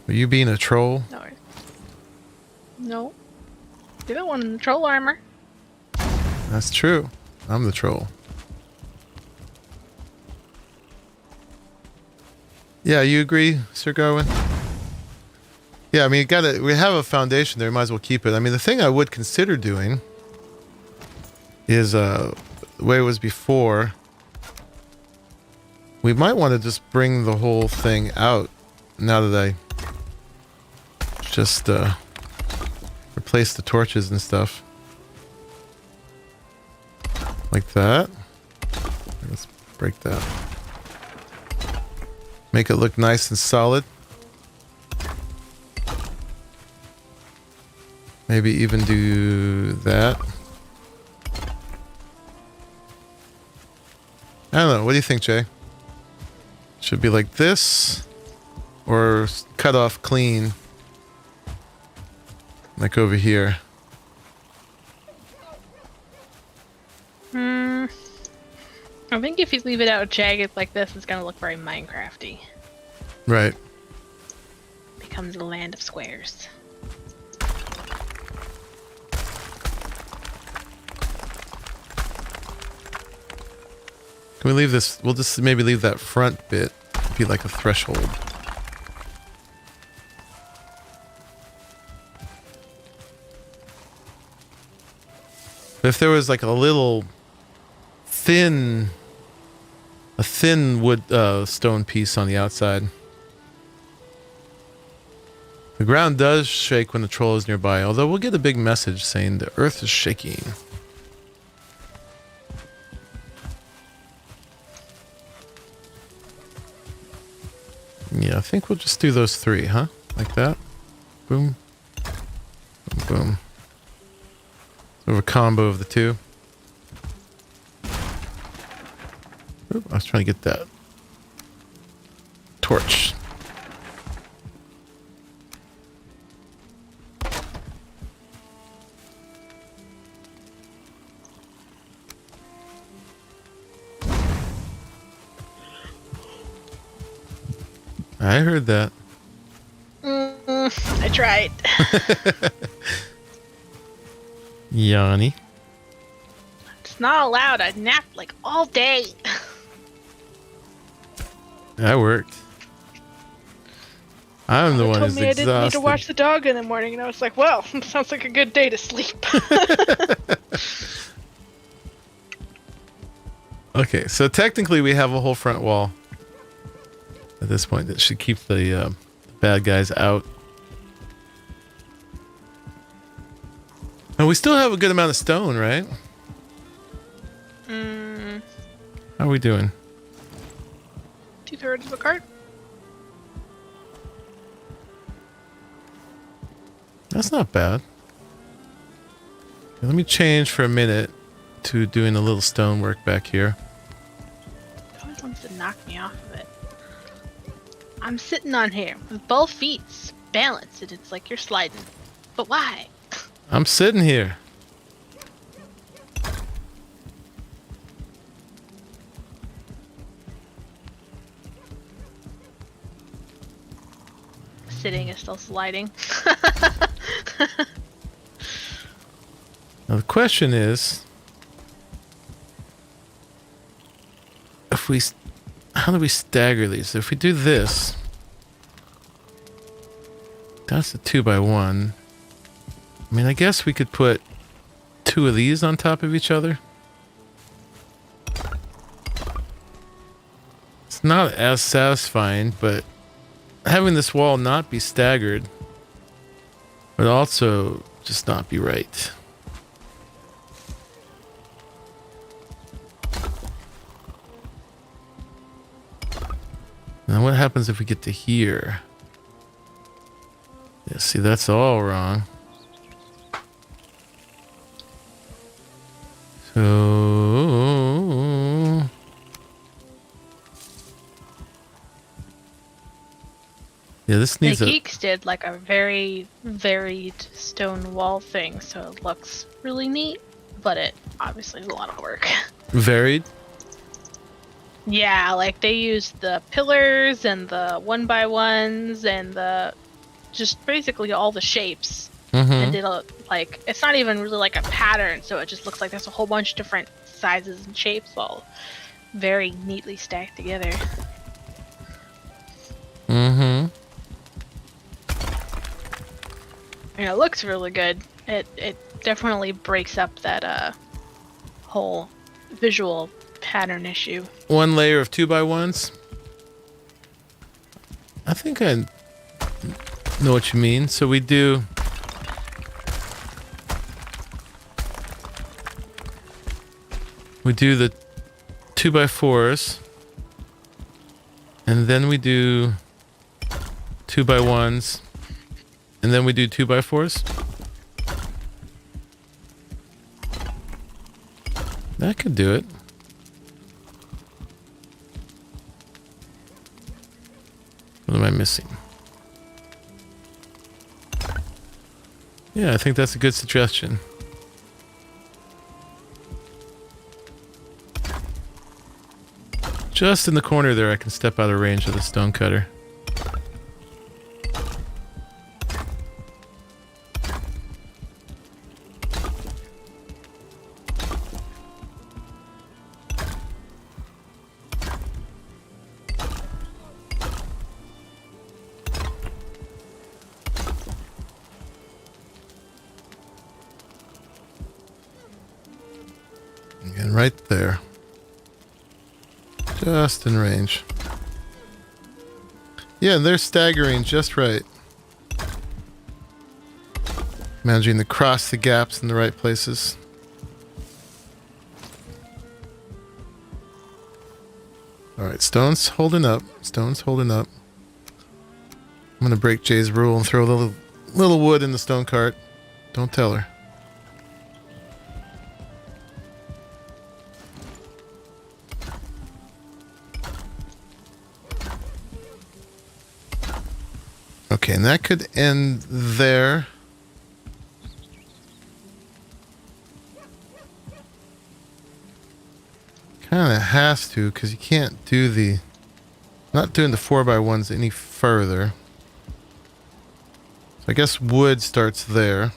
Were you being a troll? No. No. You're the one in the troll armor. That's true. I'm the troll. Yeah, you agree, Sir Garwin? Yeah, I mean, we have a foundation there, might as well keep it. I mean, the thing I would consider doing is the way it was before. We might want to just bring the whole thing out now that I just replace the torches and stuff. Like that. Let's break that. Make it look nice and solid. Maybe even do that. I don't know. What do you think, Jay? Should be like this, or cut off clean, like over here. I think if you leave it out jagged like this, it's gonna look very Minecrafty. Right. Becomes a land of squares. Can we leave this? We'll just maybe leave that front bit be like a threshold. But if there was like a thin wood stone piece on the outside. The ground does shake when the troll is nearby, although we'll get a big message saying the earth is shaking. Yeah, I think we'll just do those 3, huh? Like that. Boom. Boom, boom. Sort of a combo of the 2. Oop, I was trying to get that torch. I heard that. I tried. Yanni. It's not allowed. I napped like all day. That worked. I'm the one who's told me I didn't need to exhausted. watch the dog in the morning, and I was like, well, sounds like a good day to sleep. Okay, so technically we have a whole front wall at this point that should keep the bad guys out. And we still have a good amount of stone, right? How are we doing? 2/3 of a cart. That's not bad. Okay, let me change for a minute to doing a little stone work back here. It always wants to knock me off of it. I'm sitting on here with both feet balanced, and it's like you're sliding. But why? I'm sitting here. Sitting is still sliding. Now the question is, how do we stagger these? If we do this, that's a 2x1. I mean, I guess we could put 2 of these on top of each other. It's not as satisfying, but having this wall not be staggered would also just not be right. Now what happens if we get to here? Yeah, see, that's all wrong. So yeah, this needs The geeks did like a very varied stone wall thing, so it looks really neat, but it obviously is a lot of work. varied. Yeah, like they used the pillars and the 1x1s and the just basically all the shapes. And did like it's not even really like a pattern, so it just looks like there's a whole bunch of different sizes and shapes all very neatly stacked together. And it looks really good. It definitely breaks up that whole visual pattern issue. 1 layer of 2x1s. I think I know what you mean. So we do the 2x4s, and then we do 2x1s, and then we do 2x4s. That could do it. What am I missing? Yeah, I think that's a good suggestion. Just in the corner there, I can step out of range of the stone cutter. And right there. Just in range. Yeah, they're staggering just right. Managing to cross the gaps in the right places. Alright, stone's holding up. Stone's holding up. I'm gonna break Jay's rule and throw a little wood in the stone cart. Don't tell her. Okay, and that could end there. Kind of has to, because you can't do the... Not doing the 4x1s any further. So I guess wood starts there.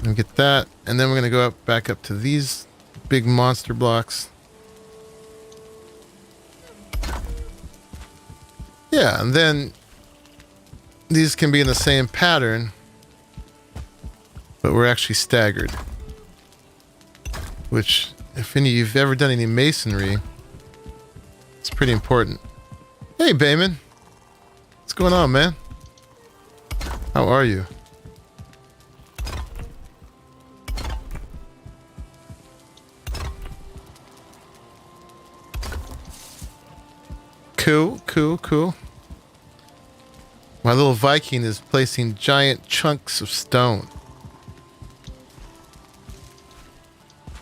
And get that, and then we're going to go up back up to these big monster blocks. Yeah, and then these can be in the same pattern, but we're actually staggered. Which, if any of you've ever done any masonry, it's pretty important. Hey, Bayman. What's going on, man? How are you? Cool, cool, cool. My little Viking is placing giant chunks of stone.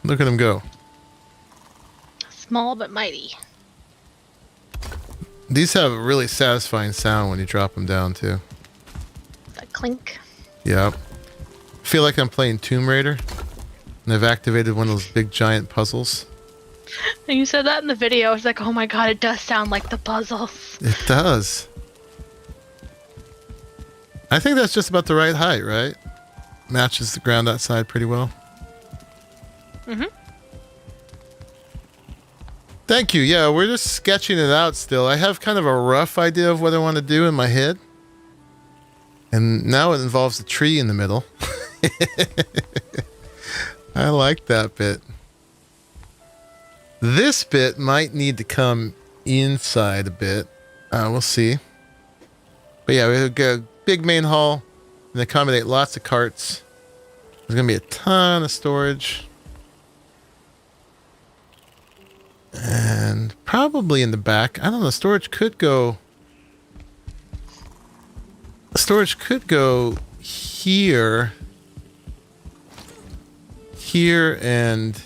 Look at him go. Small but mighty. These have a really satisfying sound when you drop them down, too. The clink. Yep. I feel like I'm playing Tomb Raider, and I've activated one of those big giant puzzles. And you said that in the video. I was like, oh my god, it does sound like the puzzles. It does. I think that's just about the right height, right? Matches the ground outside pretty well. Mm-hmm. Thank you. Yeah, we're just sketching it out still. I have kind of a rough idea of what I want to do in my head. And now it involves a tree in the middle. I like that bit. This bit might need to come inside a bit. We'll see. But yeah, we'll get a big main hall and accommodate lots of carts. There's going to be a ton of storage. And probably in the back. I don't know. Storage could go here. Here and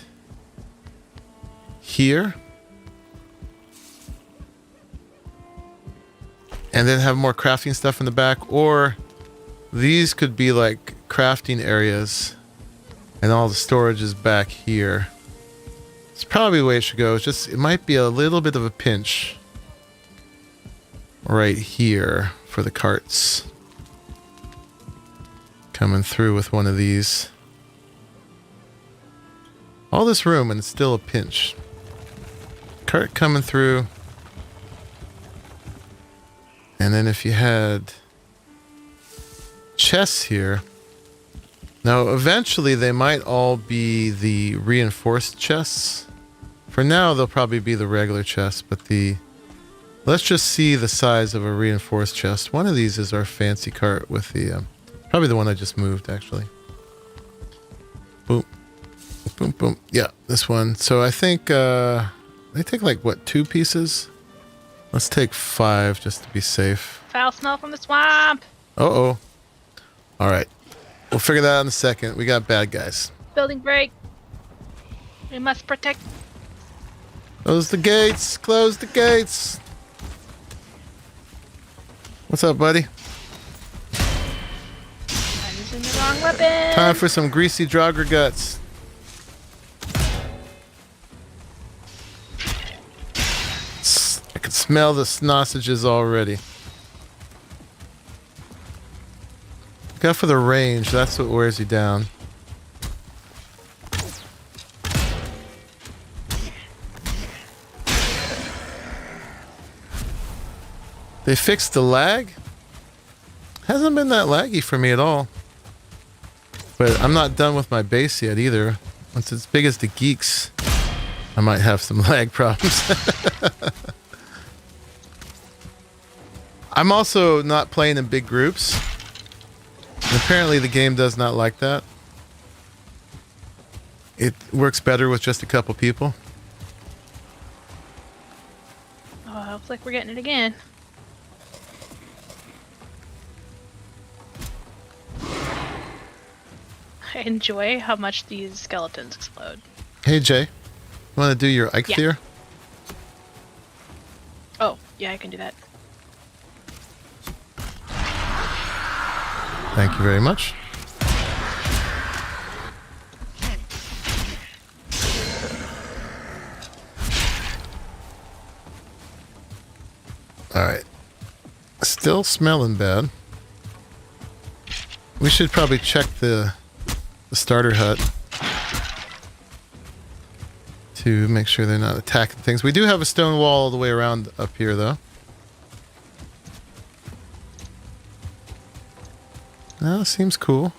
here. And then have more crafting stuff in the back. Or these could be like crafting areas. And all the storage is back here. It's probably the way it should go. It's just, it might be a little bit of a pinch right here for the carts. Coming through with one of these. All this room and it's still a pinch. Cart coming through. And then if you had chests here. Now eventually they might all be the reinforced chests. For now they'll probably be the regular chests, but let's just see the size of a reinforced chest. One of these is our fancy cart with the probably the one I just moved actually. Boom. Boom boom. Yeah, this one. So I think they take like what, 2 pieces? Let's take 5 just to be safe. Foul smell from the swamp. Uh-oh. Alright. We'll figure that out in a second. We got bad guys. Building break. We must protect. Close the gates. Close the gates. What's up, buddy? I'm using the wrong weapon. Time for some greasy Draugr guts. I can smell the sausages already. Look out for the range. That's what wears you down. They fixed the lag? Hasn't been that laggy for me at all. But I'm not done with my base yet either. Once it's as big as the geeks, I might have some lag problems. I'm also not playing in big groups. And apparently the game does not like that. It works better with just a couple people. Oh, looks like we're getting it again. I enjoy how much these skeletons explode. Hey Jay, you want to do your Ike Yeah. Oh, yeah, I can do that. Thank you very much. Alright. Still smelling bad. We should probably check the starter hut to make sure they're not attacking things. We do have a stone wall all the way around up here, though. No, seems cool.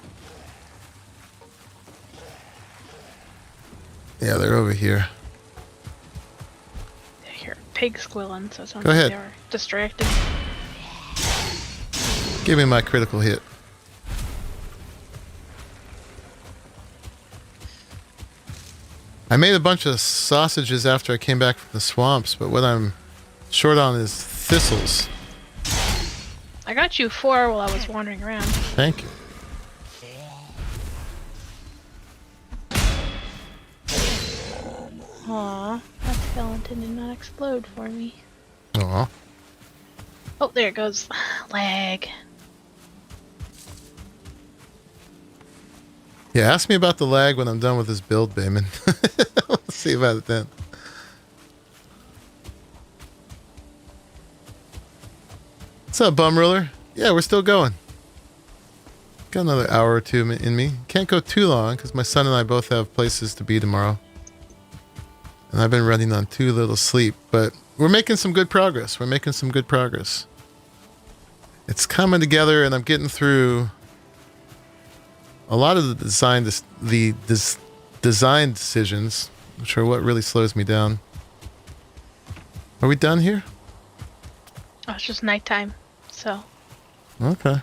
Yeah, they're over here. I hear pig squilling, so it sounds Go like ahead. they were distracted. Give me my critical hit. I made a bunch of sausages after I came back from the swamps, but what I'm short on is thistles. I got you 4 while I was wandering around. Thank you. Aw, that skeleton did not explode for me. Aw. Oh, there it goes. Lag. Yeah, ask me about the lag when I'm done with this build, Bayman. We'll see about it then. What's up, Bum Ruler? Yeah, we're still going. Got another hour or two in me. Can't go too long because my son and I both have places to be tomorrow. And I've been running on too little sleep, but we're making some good progress. We're making some good progress. It's coming together and I'm getting through a lot of the design decisions, which are what really slows me down. Are we done here? Oh, it's just nighttime, so Okay.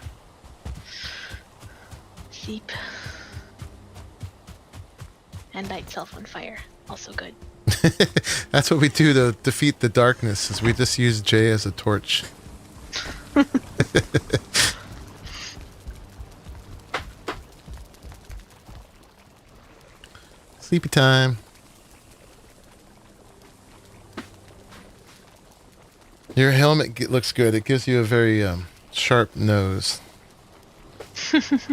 sleep. And light self on fire. Also good. That's what we do to defeat the darkness, is we just use Jay as a torch. Sleepy time. Your helmet looks good. It gives you a very sharp nose. It's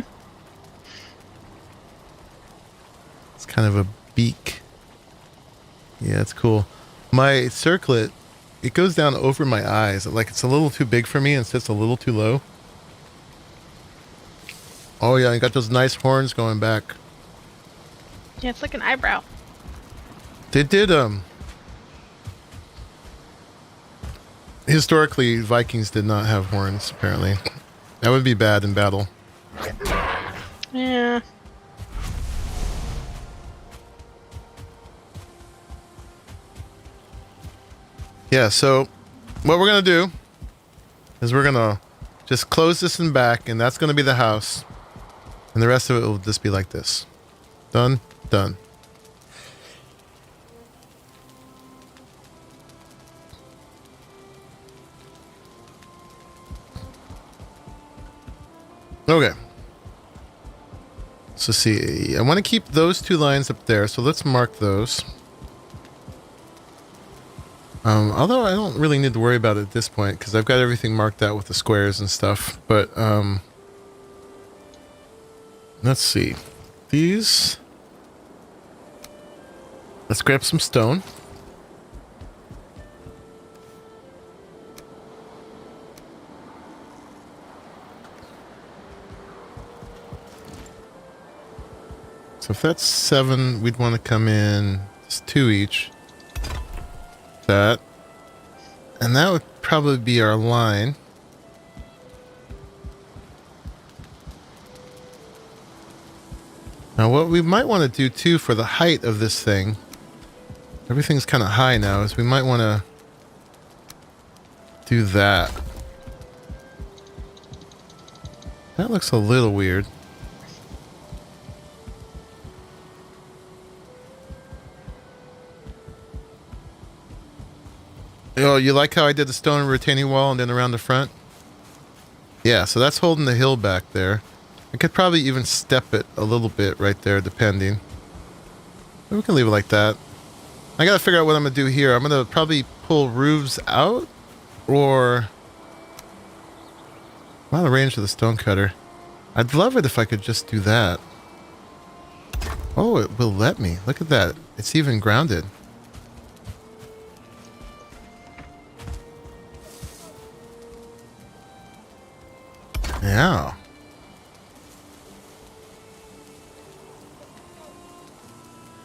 kind of a beak. Yeah, it's cool. My circlet, it goes down over my eyes. Like it's a little too big for me and sits a little too low. Oh yeah, I got those nice horns going back. Yeah, it's like an eyebrow. They did historically Vikings did not have horns, apparently. That would be bad in battle. Yeah. Yeah, so what we're gonna do is we're gonna just close this in back, and that's gonna be the house, and the rest of it will just be like this. Done. Done. Okay. So see, I want to keep those two lines up there, so let's mark those. Although I don't really need to worry about it at this point, because I've got everything marked out with the squares and stuff, but let's see. These... Let's grab some stone. So if that's 7, we'd want to come in just 2 each. That. And that would probably be our line. Now what we might want to do too for the height of this thing, everything's kind of high now, is we might want to do that. That looks a little weird. Oh, you like how I did the stone retaining wall and then around the front? Yeah, so that's holding the hill back there. I could probably even step it a little bit right there, depending. But we can leave it like that. I gotta figure out what I'm gonna do here. I'm gonna probably pull roofs out, or... I'm out of range of the stone cutter. I'd love it if I could just do that. Oh, it will let me. Look at that. It's even grounded. Yeah.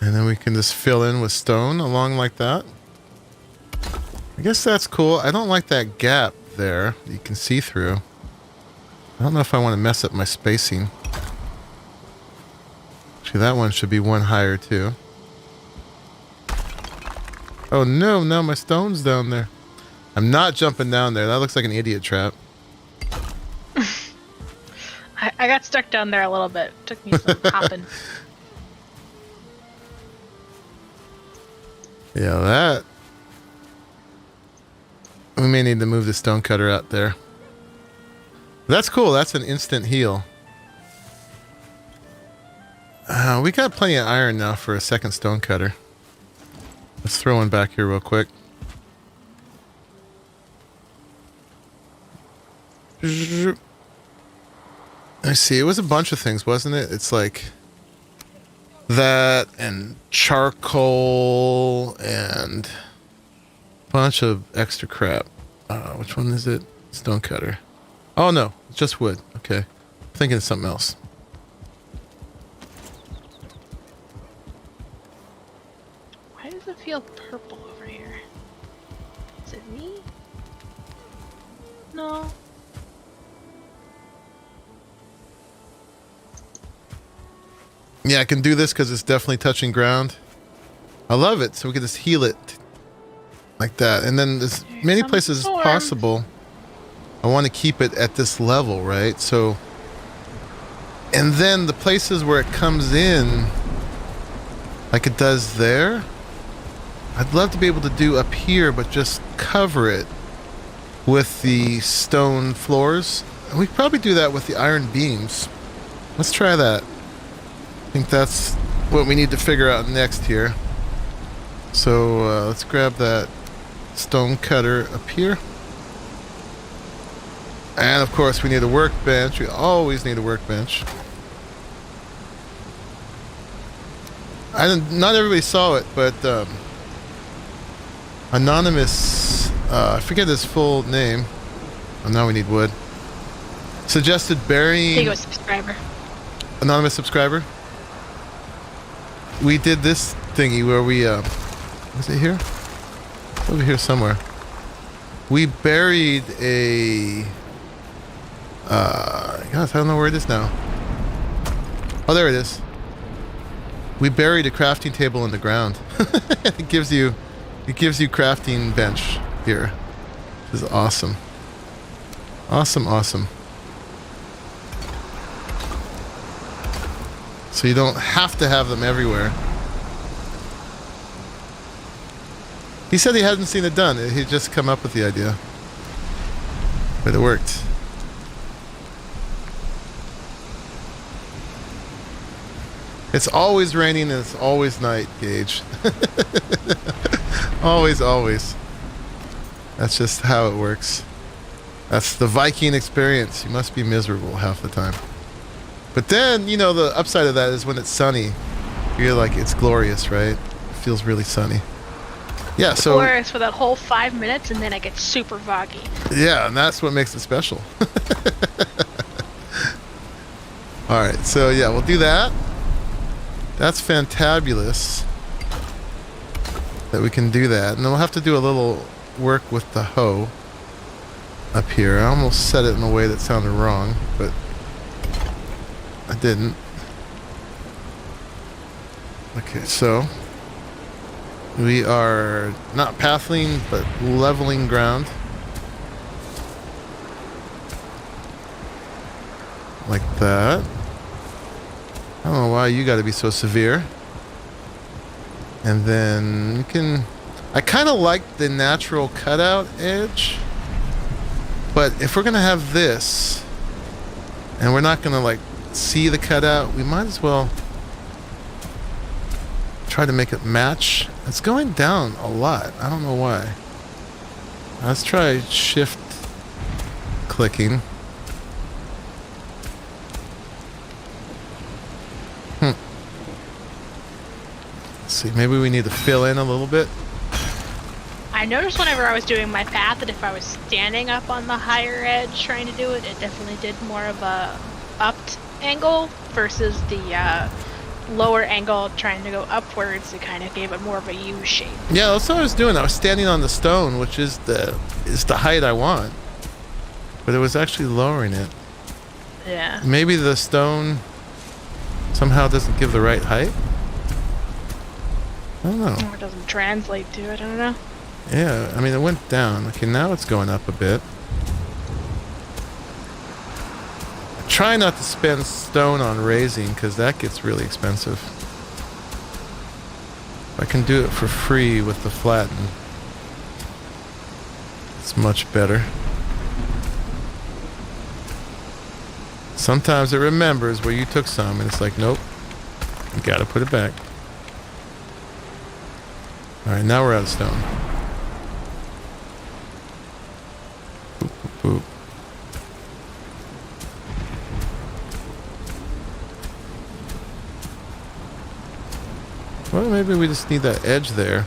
And then we can just fill in with stone along like that. I guess that's cool. I don't like that gap there that you can see through. I don't know if I want to mess up my spacing. Actually, that one should be one higher too. Oh no, now my stone's down there. I'm not jumping down there. That looks like an idiot trap. I got stuck down there a little bit. It took me some hopping. Yeah, that... We may need to move the stone cutter out there. That's cool. That's an instant heal. We got plenty of iron now for a second stone cutter. Let's throw one back here real quick. I see. It was a bunch of things, wasn't it? It's like that and charcoal and a bunch of extra crap. Which one is it? Stone cutter. Oh no, it's just wood. Okay. I'm thinking of something else. Why does it feel purple over here? Is it me? No. Yeah, I can do this because it's definitely touching ground. I love it. So we can just heal it like that. And then as many places as possible, I want to keep it at this level, right? So, and then the places where it comes in, like it does there, I'd love to be able to do up here, but just cover it with the stone floors. And we could probably do that with the iron beams. Let's try that. I think that's what we need to figure out next here. So let's grab that stone cutter up here. And of course we need a workbench. We always need a workbench. Not everybody saw it, but Anonymous, I forget his full name. Oh, now we need wood. Suggested burying... I think it was a subscriber. Anonymous subscriber. We did this thingy where we, was it here? It's over here somewhere. We buried a, gosh, I don't know where it is now. Oh, there it is. We buried a crafting table in the ground. It gives you crafting bench here. This is awesome. Awesome, awesome. So you don't have to have them everywhere. He said he hadn't seen it done. He'd just come up with the idea. But it worked. It's always raining and it's always night, Gage. Always, always. That's just how it works. That's the Viking experience. You must be miserable half the time. But then, you know, the upside of that is when it's sunny, you're like, it's glorious, right? It feels really sunny. Yeah, so... Glorious for that whole 5 minutes, and then I get super foggy. Yeah, and that's what makes it special. Alright, so yeah, we'll do that. That's fantabulous that we can do that. And then we'll have to do a little work with the hoe up here. I almost said it in a way that sounded wrong, but I didn't. Okay, so we are not pathing, but leveling ground. Like that. I don't know why you got to be so severe. And then you can... I kind of like the natural cutout edge. But if we're going to have this, and we're not going to, like, see the cutout, we might as well try to make it match. It's going down a lot. I don't know why. Let's try shift clicking. Let's see, maybe we need to fill in a little bit. I noticed whenever I was doing my path that if I was standing up on the higher edge trying to do it, it definitely did more of a upped angle versus the lower angle trying to go upwards. It kind of gave it more of a U shape. Yeah, that's what I was doing. I was standing on the stone, which is the height I want, but it was actually lowering it. Yeah. Maybe the stone somehow doesn't give the right height. I don't know. Or it doesn't translate to it. I don't know. Yeah, I mean, it went down. Okay, now it's going up a bit. I try not to spend stone on raising, because that gets really expensive. I can do it for free with the flatten. It's much better. Sometimes it remembers where you took some, and it's like, nope, you gotta put it back. Alright, now we're out of stone. Boop, boop, boop. Well, maybe we just need that edge there.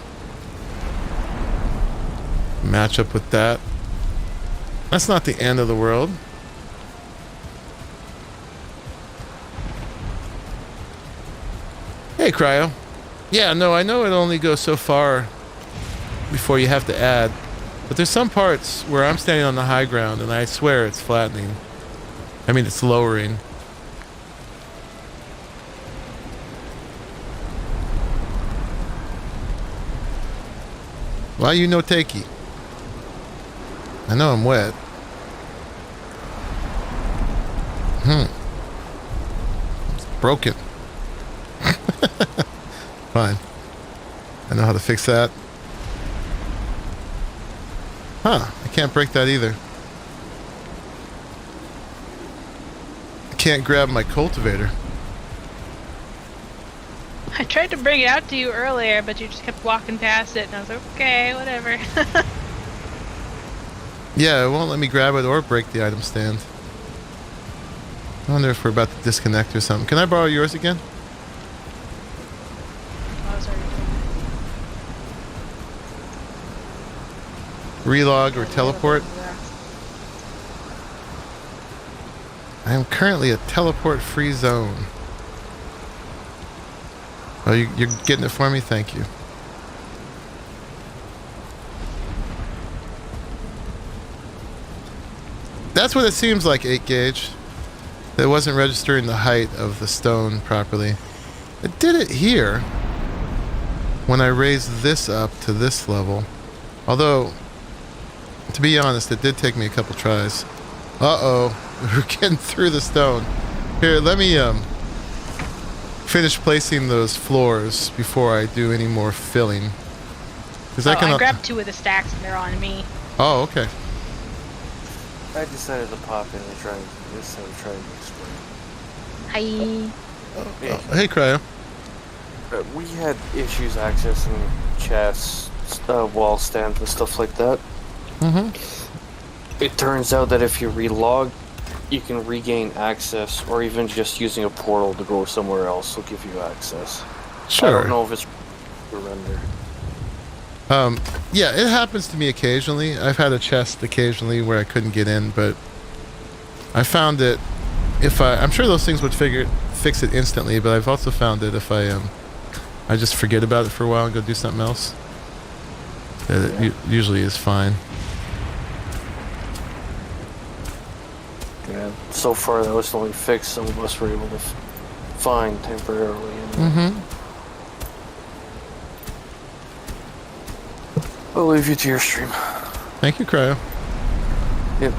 Match up with that. That's not the end of the world. Hey, Cryo. Yeah, no, I know it only goes so far before you have to add. But there's some parts where I'm standing on the high ground and I swear it's flattening. I mean, it's lowering. Why you no takey? I know I'm wet. It's broken. Fine. I know how to fix that. Huh. I can't break that either. I can't grab my cultivator. I tried to bring it out to you earlier, but you just kept walking past it, and I was like, okay, whatever. Yeah, it won't let me grab it or break the item stand. I wonder if we're about to disconnect or something. Can I borrow yours again? Relog or teleport? I am currently a teleport-free zone. Oh, you're getting it for me? Thank you. That's what it seems like, 8 gauge. It wasn't registering the height of the stone properly. It did it here when I raised this up to this level. Although, to be honest, it did take me a couple tries. Uh-oh. We're getting through the stone. Here, let me finish placing those floors before I do any more filling. Because I grabbed 2 of the stacks and they're on me. Oh, okay. I decided to pop in and try and explain. Hi. Hey, Cryo. We had issues accessing chests, wall stands, and stuff like that. It turns out that if you relog, you can regain access, or even just using a portal to go somewhere else will give you access. Sure. I don't know if it's render. Yeah, it happens to me occasionally. I've had a chest occasionally where I couldn't get in, but I found it. I'm sure those things would fix it instantly, but I've also found it if I just forget about it for a while and go do something else, that it usually is fine. Yeah, so far that was the only fix some of us were able to find temporarily. I'll leave you to your stream. Thank you, Cryo. Yep.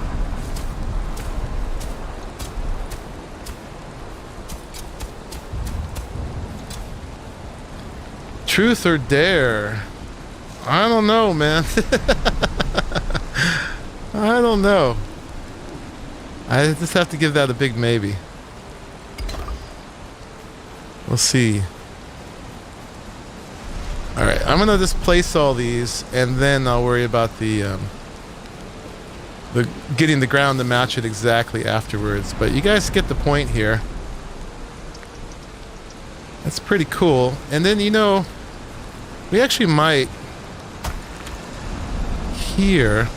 Truth or dare? I don't know, man. I don't know. I just have to give that a big maybe. We'll see. Alright, I'm gonna just place all these and then I'll worry about the getting the ground to match it exactly afterwards. But you guys get the point here. That's pretty cool. And then, you know, we actually might here.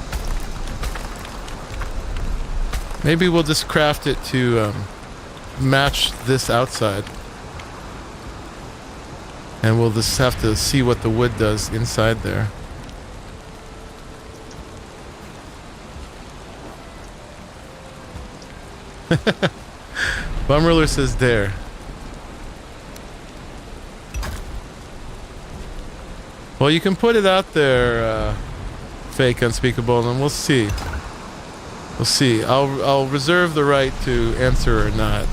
Maybe we'll just craft it to match this outside. And we'll just have to see what the wood does inside there. Bumruler says dare. Well, you can put it out there, fake unspeakable, and we'll see. We'll see. I'll reserve the right to answer or not.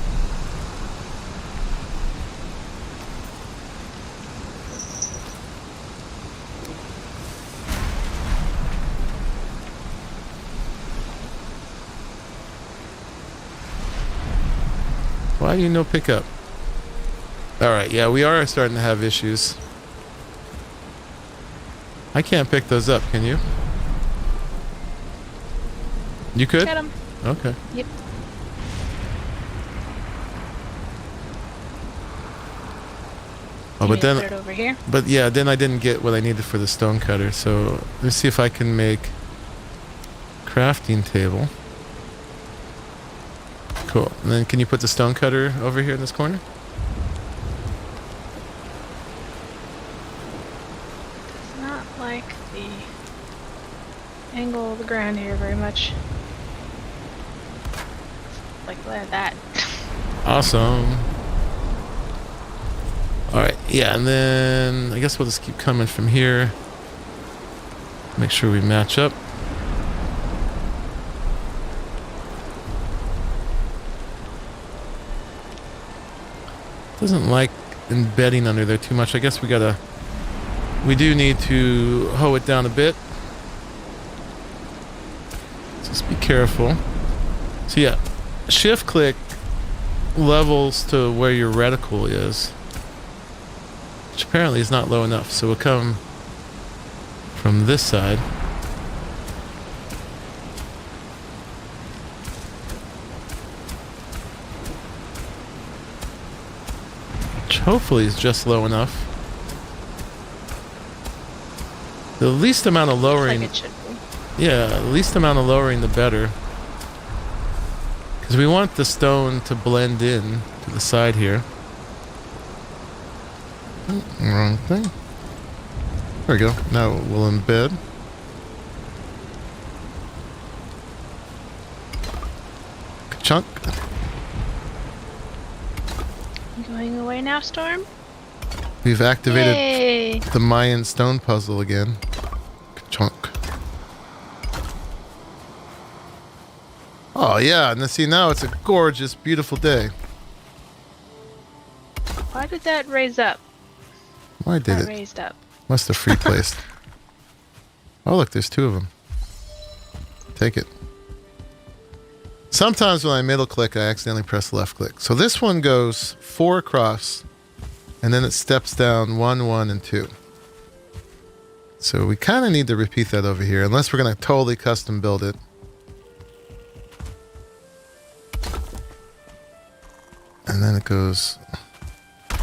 Why do you no pickup? Alright, yeah, we are starting to have issues. I can't pick those up, can you? You could? Get 'em. Okay. Yep. Oh, but then, Put it over here. but yeah, then I didn't get what I needed for the stone cutter. So let's see if I can make crafting table. Cool. And then can you put the stone cutter over here in this corner? Does not like the angle of the ground here very much. Like that. Awesome. Alright, yeah, and then I guess we'll just keep coming from here. Make sure we match up. Doesn't like embedding under there too much. I guess we do need to hoe it down a bit. Just be careful. So yeah, shift click levels to where your reticle is, which apparently is not low enough. So we'll come from this side. Which hopefully is just low enough. The least amount of lowering, Like it should be. yeah, the least amount of lowering the better. Because we want the stone to blend in to the side here. Oh, wrong thing. There we go. Now we'll embed. Chunk. Going away now, Storm? We've activated Yay! the Mayan stone puzzle again. Chunk. Oh yeah, and see now it's a gorgeous, beautiful day. Why did that raise up? Why did That it? raised up. Must have free placed. Oh look, there's two of them. Take it. Sometimes when I middle click, I accidentally press left click. So this one goes 4 across, and then it steps down 1, 1, and 2. So we kind of need to repeat that over here, unless we're going to totally custom build it. And then it goes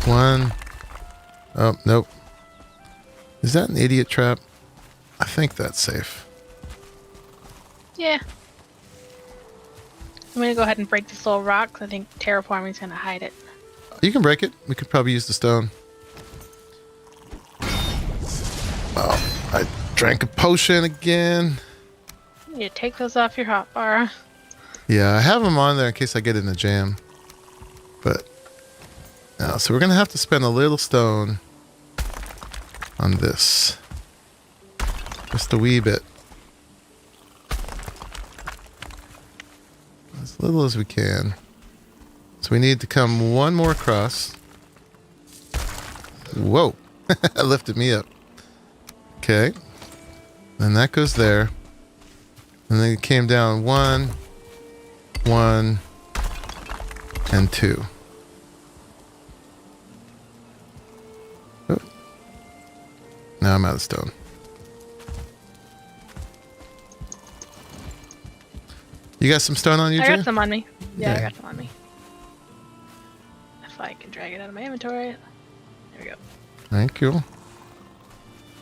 1. Oh, nope. Is that an idiot trap? I think that's safe. Yeah. I'm gonna go ahead and break this little rock 'cause I think terraforming's gonna hide it. You can break it. We could probably use the stone. Well, I drank a potion again. You need to take those off your hotbar. Yeah, I have them on there in case I get in a jam. But, so we're going to have to spend a little stone on this. Just a wee bit. As little as we can. So we need to come one more across. Whoa. That lifted me up. Okay. And that goes there. And then it came down 1, 1, and 2. Oh. Now I'm out of stone. You got some stone on you, I Jay? got some on me. Yeah, Okay. I got some on me. If I can drag it out of my inventory. There we go. Thank you.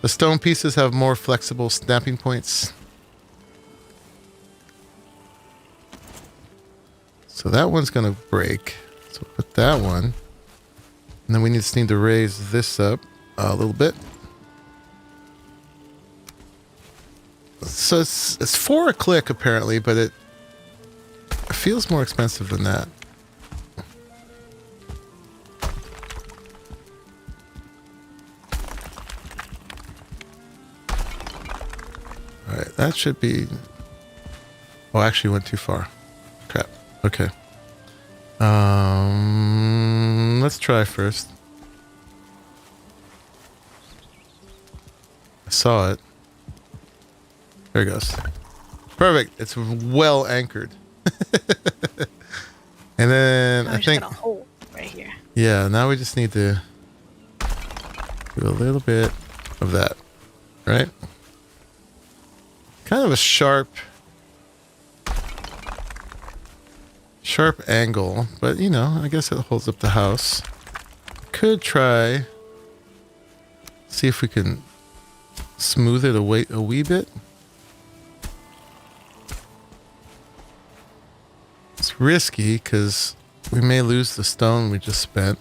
The stone pieces have more flexible snapping points. So that one's going to break. So put that one. And then we just need to raise this up a little bit. So it's 4 a click apparently, but it feels more expensive than that. Alright, that should be... Oh, actually went too far. Crap. Okay. Let's try first. I saw it. There it goes. Perfect. It's well anchored. And then Now I we just think... got a hole right here. Yeah, now we just need to do a little bit of that. Right? Kind of a sharp angle, but you know, I guess it holds up the house. Could try see if we can smooth it a wee bit. It's risky because we may lose the stone we just spent.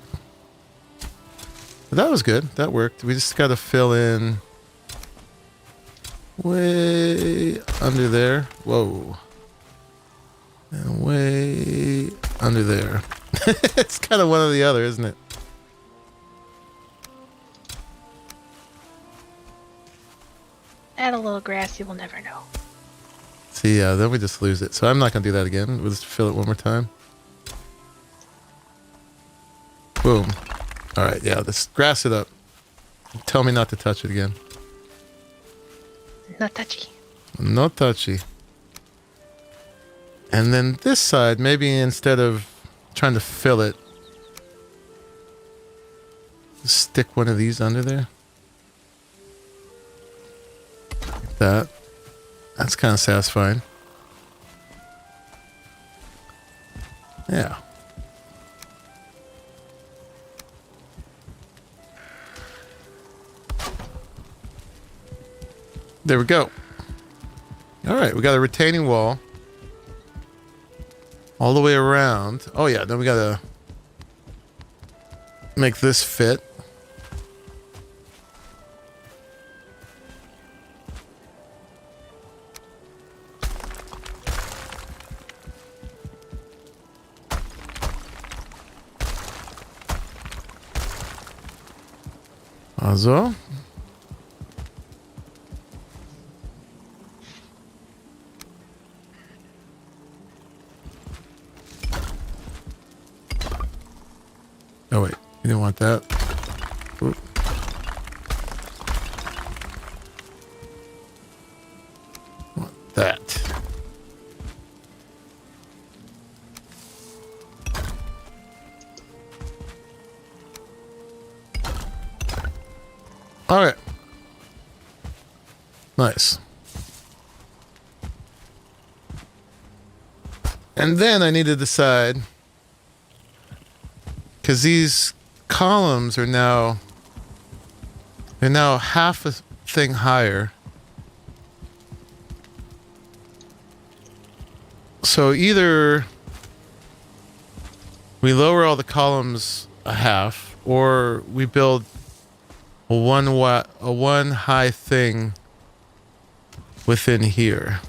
But that was good. That worked. We just got to fill in way under there. Whoa. And way under there. It's kind of one or the other, isn't it? Add a little grass, you will never know. See, yeah, then we just lose it. So I'm not going to do that again. We'll just fill it one more time. Boom. All right, yeah, let's grass it up. Tell me not to touch it again. Not touchy. No touchy. And then this side, maybe instead of trying to fill it, stick one of these under there. Like that. That's kind of satisfying. Yeah. There we go. All right, we got a retaining wall all the way around. Oh yeah, then we gotta make this fit. Also. Oh wait, you didn't want that. Oop. Want that. All right. Nice. And then I need to decide, because these columns are now, they're now half a thing higher. So either we lower all the columns a half, or we build a one high thing within here.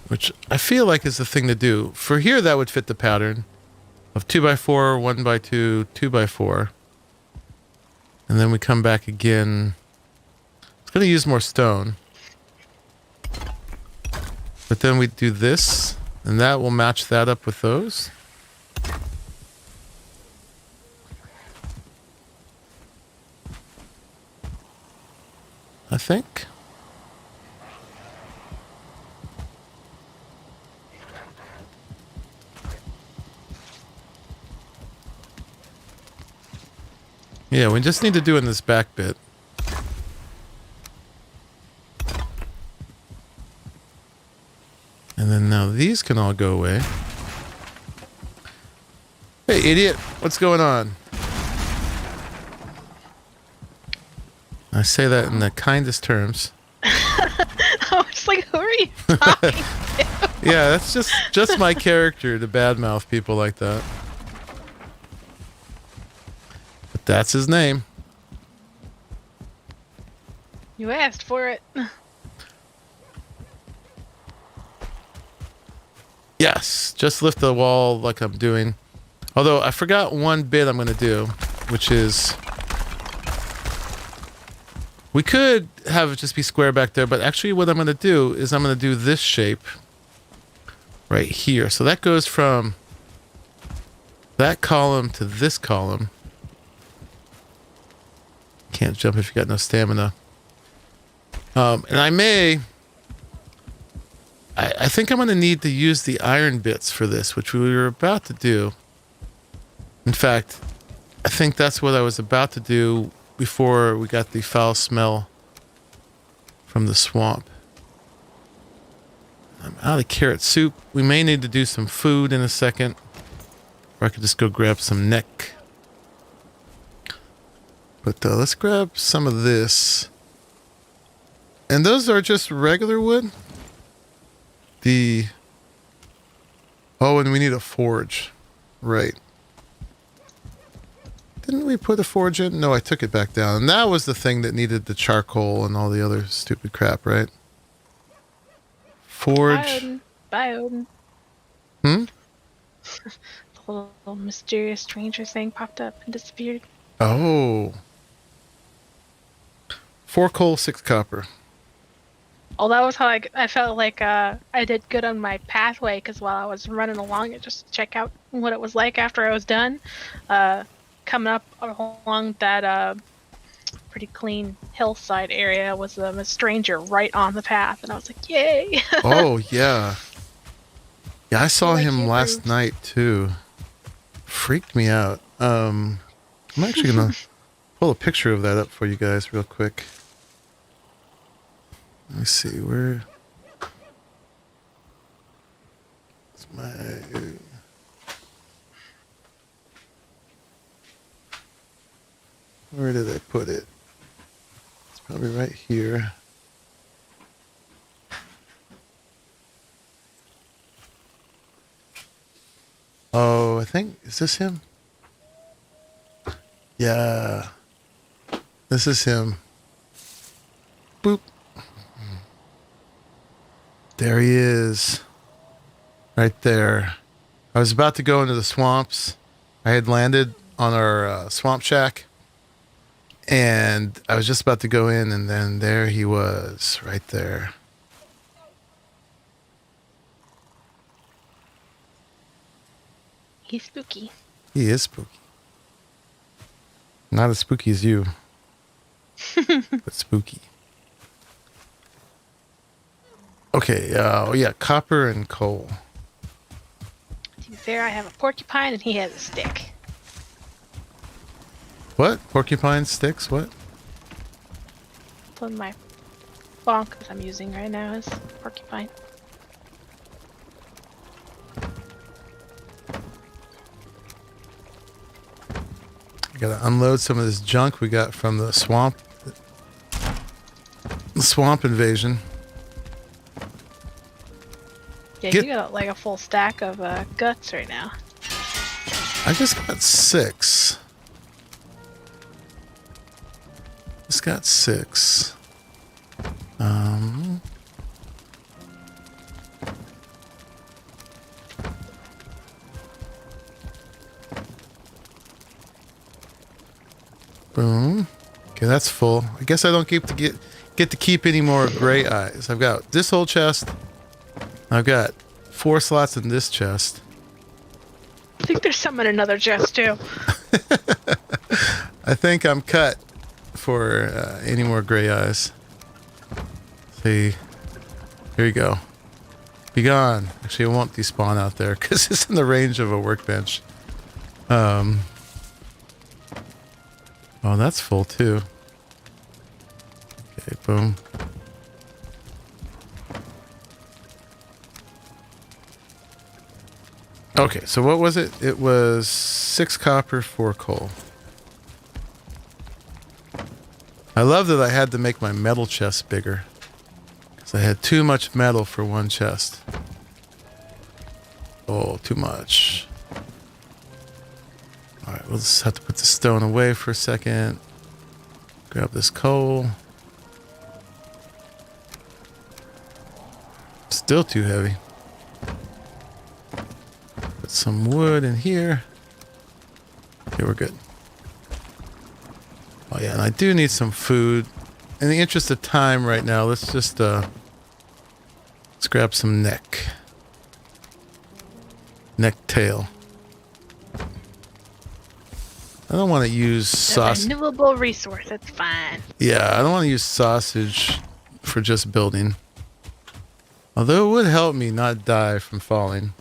Which I feel like is the thing to do. For here, that would fit the pattern of 2x4, 1x2, 2x4. And then we come back again. It's going to use more stone. But then we do this, and that will match that up with those. I think. Yeah, we just need to do in this back bit. And then now these can all go away. Hey, idiot, what's going on? I say that in the kindest terms. I was like, who are you talking to? Yeah, that's just my character to badmouth people like that. But that's his name. You asked for it. Yes, just lift the wall like I'm doing. Although I forgot one bit I'm going to do, which is... We could have it just be square back there, but actually what I'm going to do is I'm going to do this shape right here. So that goes from that column to this column. Can't jump if you got no stamina. And I think I'm going to need to use the iron bits for this, which we were about to do. In fact, I think that's what I was about to do before we got the foul smell from the swamp. I'm out of carrot soup. We may need to do some food in a second. Or I could just go grab some neck. But let's grab some of this. And those are just regular wood. Oh, and we need a forge. Right. Didn't we put a forge in? No, I took it back down. And that was the thing that needed the charcoal and all the other stupid crap, right? Forge. Bye, Odin. Hmm? The little mysterious stranger thing popped up and disappeared. Oh. 4 coal, 6 copper. Oh, that was how I felt like I did good on my pathway, because while I was running along it just to check out what it was like after I was done, coming up along that pretty clean hillside area was a stranger right on the path, and I was like, yay! Oh, yeah. Yeah, I saw Like him last night, too. Freaked me out. I'm actually going to pull a picture of that up for you guys real quick. Let me see, where... It's my... Where did I put it? It's probably right here. Oh, I think... Is this him? Yeah. This is him. Boop. There he is. Right there. I was about to go into the swamps. I had landed on our swamp shack. And I was just about to go in, and then there he was. Right there. He's spooky. He is spooky. Not as spooky as you. But spooky. Okay, oh yeah, copper and coal. To be fair, I have a porcupine and he has a stick. What? Porcupine sticks? What? That's one of my bonks I'm using right now is porcupine. Gotta unload some of this junk we got from the swamp. The swamp invasion. Yeah, Get- you got like a full stack of guts right now. I just got 6. Just got 6. Boom. Okay, that's full. I guess I don't get to keep any more gray eyes. I've got this whole chest. I've got 4 slots in this chest. I think there's some in another chest too. I think I'm cut for any more gray eyes. See, here you go. Be gone. Actually, it won't despawn out there because it's in the range of a workbench. Oh, that's full too. Okay, boom. Okay, so what was it? It was 6 copper, 4 coal. I love that I had to make my metal chest bigger. Because I had too much metal for one chest. Oh, too much. Alright, we'll just have to put the stone away for a second. Grab this coal. Still too heavy. Put some wood in here. Okay, we're good. Oh yeah, and I do need some food. In the interest of time right now, let's just let's grab some neck tail. I don't want to use sausage. A renewable resource, it's fine. Yeah, I don't want to use sausage for just building. Although it would help me not die from falling.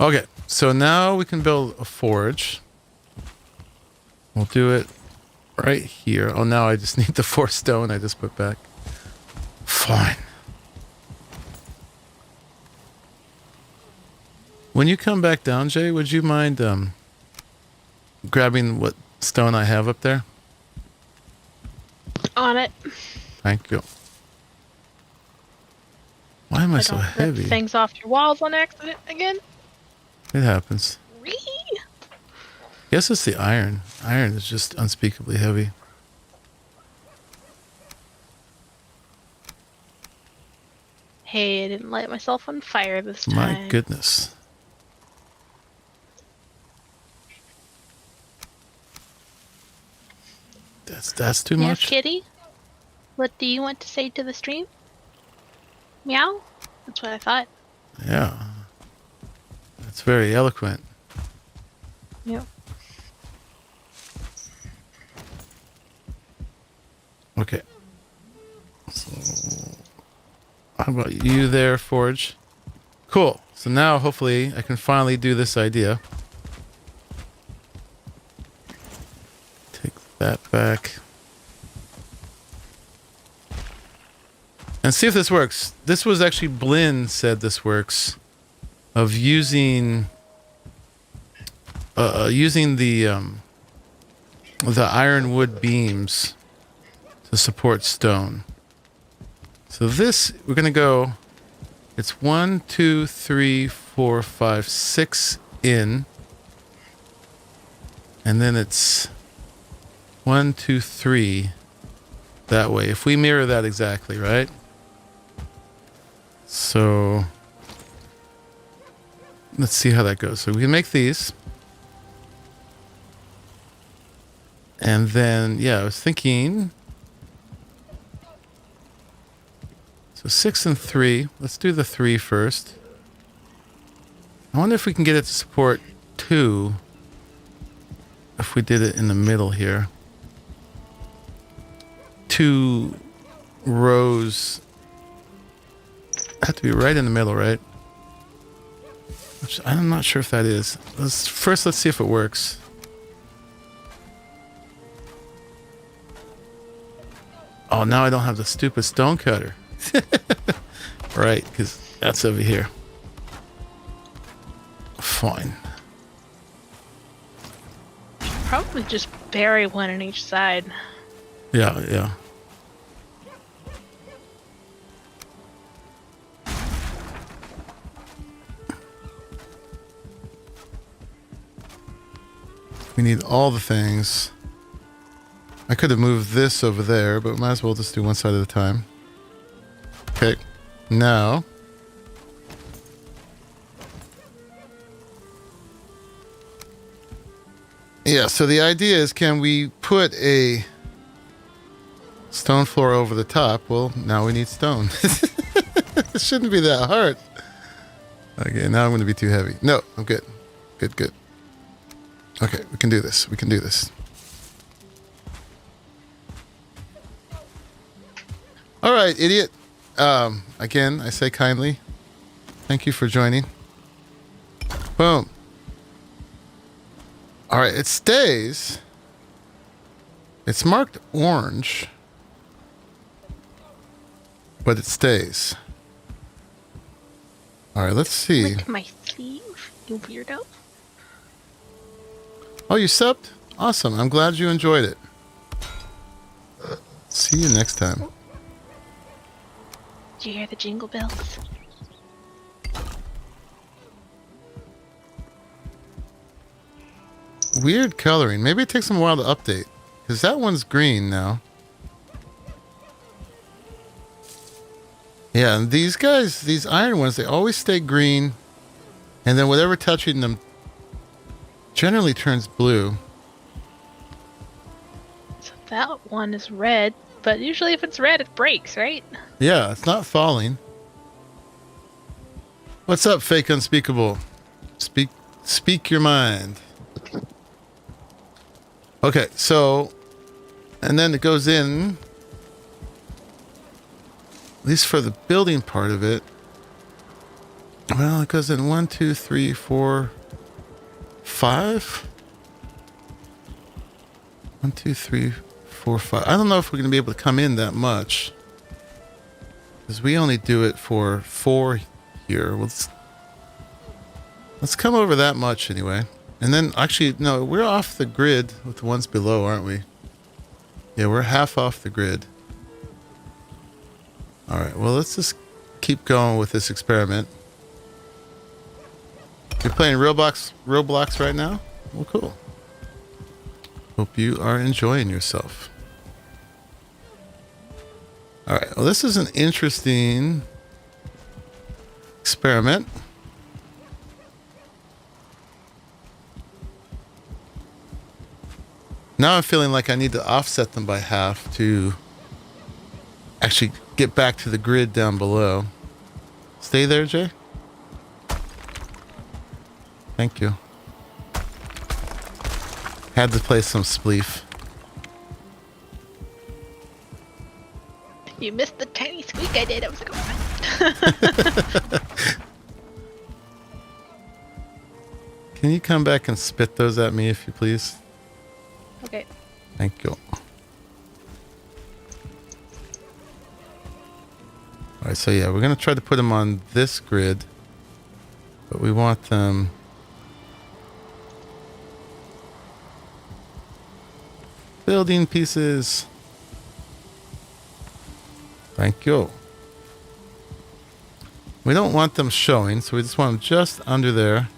Okay, so now we can build a forge. We'll do it right here. Oh, now I just need the 4 stone I just put back. Fine. When you come back down, Jay, would you mind grabbing what stone I have up there? On it. Thank you. Why am I so Don't rip heavy? things off your walls on accident again. It happens. Whee! Guess it's the iron. Iron is just unspeakably heavy. Hey, I didn't light myself on fire this time. My goodness. That's too Yes, much. kitty? What do you want to say to the stream? Meow? That's what I thought. Yeah. That's very eloquent. Yep. Okay. So, how about you there, Forge? Cool. So now hopefully I can finally do this idea. Take that back. And see if this works. This was actually Blinn said this works. Of using the ironwood beams to support stone. So this, we're gonna go, it's 1, 2, 3, 4, 5, 6 in. And then it's 1, 2, 3 that way. If we mirror that exactly, right? So let's see how that goes. So we can make these. And then, yeah, I was thinking. So 6 and 3. Let's do the 3 first. I wonder if we can get it to support 2. If we did it in the middle here. 2 rows. Have to be right in the middle, right? Which I'm not sure if that is. Let's see if it works. Oh, now I don't have the stupid stone cutter. Right, because that's over here. Fine. Probably just bury one on each side. Yeah, yeah. We need all the things. I could have moved this over there, but might as well just do one side at a time. Okay, now Yeah, so the idea is, can we put a stone floor over the top? Well, now we need stone. It shouldn't be that hard. Okay, now I'm going to be too heavy. No, I'm good. Good. Okay, we can do this. We can do this. All right, idiot. Again, I say kindly, thank you for joining. Boom. All right, it stays. It's marked orange, but it stays. All right, let's see. Lick my sleeve, you weirdo. Oh, you subbed? Awesome. I'm glad you enjoyed it. See you next time. Did you hear the jingle bells? Weird coloring. Maybe it takes them a while to update. Because that one's green now. Yeah, and these guys, these iron ones, they always stay green. And then whatever touching them generally turns blue. So that one is red, but usually if it's red, it breaks, right? Yeah, it's not falling. What's up, fake unspeakable? Speak your mind. Okay, so, and then it goes in, at least for the building part of it. Well, it goes in 1, 2, 3, 4, 5. 1, 2, 3, 4, 5. I don't know if we're going to be able to come in that much, because we only do it for 4 here. Let's come over that much anyway. And then, actually, no, we're off the grid with the ones below, aren't we? Yeah, we're half off the grid. All right, well, let's just keep going with this experiment. You're playing Roblox right now? Well, cool. Hope you are enjoying yourself. All right, well, this is an interesting experiment. Now I'm feeling like I need to offset them by half to actually get back to the grid down below. Stay there, Jay. Thank you. Had to play some spleef. You missed the tiny squeak I did. I was like, oh. Can you come back and spit those at me, if you please? Okay. Thank you. All right, so yeah, we're going to try to put them on this grid, but we want them building pieces. Thank you. We don't want them showing, so we just want them just under there.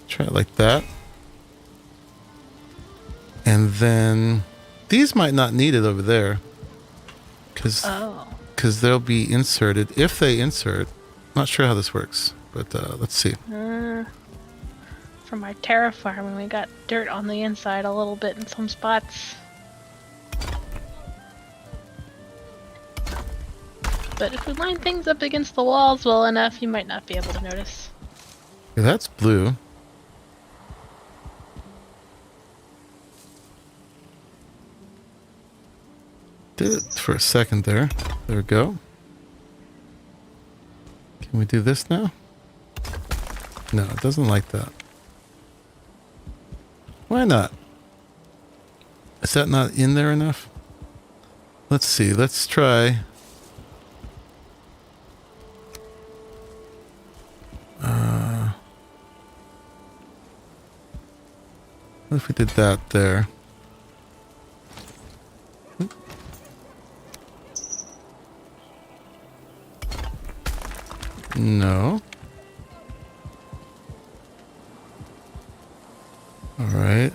Try it like that. And then these might not need it over there, because they'll be inserted if they insert. Not sure how this works, but let's see. From our terraforming, we got dirt on the inside a little bit in some spots. But if we line things up against the walls well enough, you might not be able to notice. Yeah, that's blue. Did it for a second there. There we go. Can we do this now? No, it doesn't like that. Why not? Is that not in there enough? Let's see. Let's try. What if we did that there? No. All right.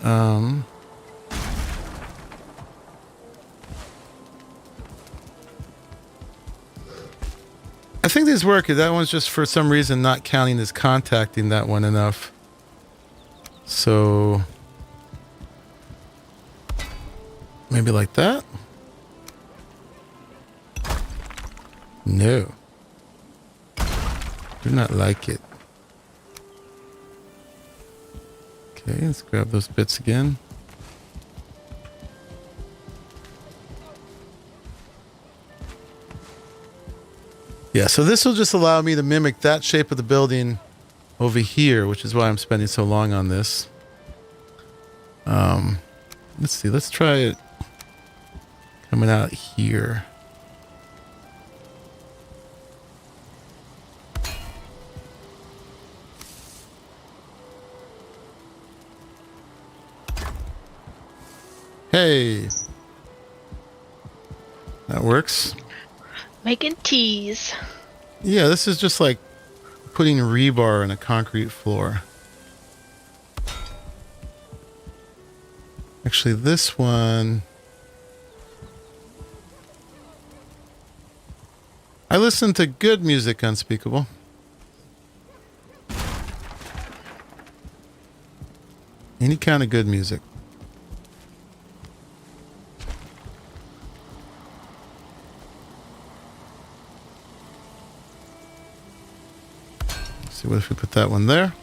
I think these work. That one's just for some reason not counting as contacting that one enough. So maybe like that? No. Do not like it. Okay, let's grab those bits again. Yeah, so this will just allow me to mimic that shape of the building over here, which is why I'm spending so long on this. Let's see, let's try it coming out here. Hey, that works. Making teas. Yeah, this is just like putting rebar in a concrete floor. Actually, this one... I listen to good music, Unspeakable. Any kind of good music. See, what if we put that one there?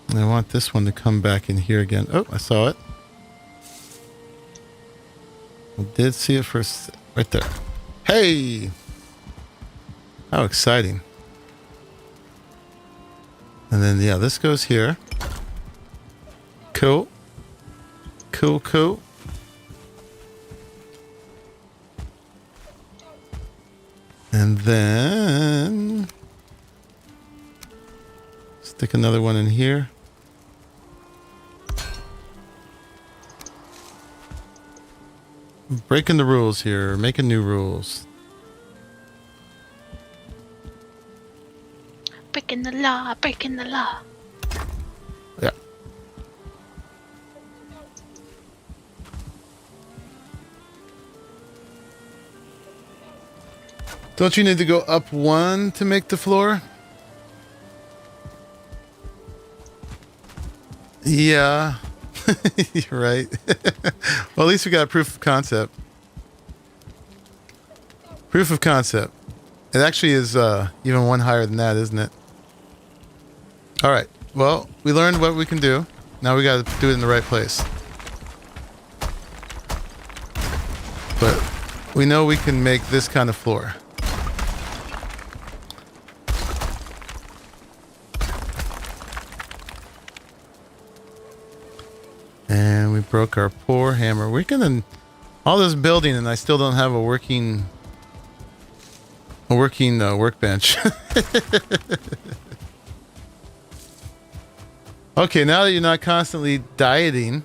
And I want this one to come back in here again. Oh, I saw it. I did see it first. Right there. Hey! How exciting. And then, yeah, this goes here. Cool. Cool, cool. And then... stick another one in here. Breaking the rules here, making new rules. Breaking the law, breaking the law. Yeah. Don't you need to go up one to make the floor? Yeah. You're right. Well, at least we got proof of concept. Proof of concept. It actually is even one higher than that, isn't it? All right. Well, we learned what we can do. Now we got to do it in the right place. But we know we can make this kind of floor. And we broke our poor hammer. We're gonna all this building, and I still don't have a working workbench. Okay, now that you're not constantly dieting,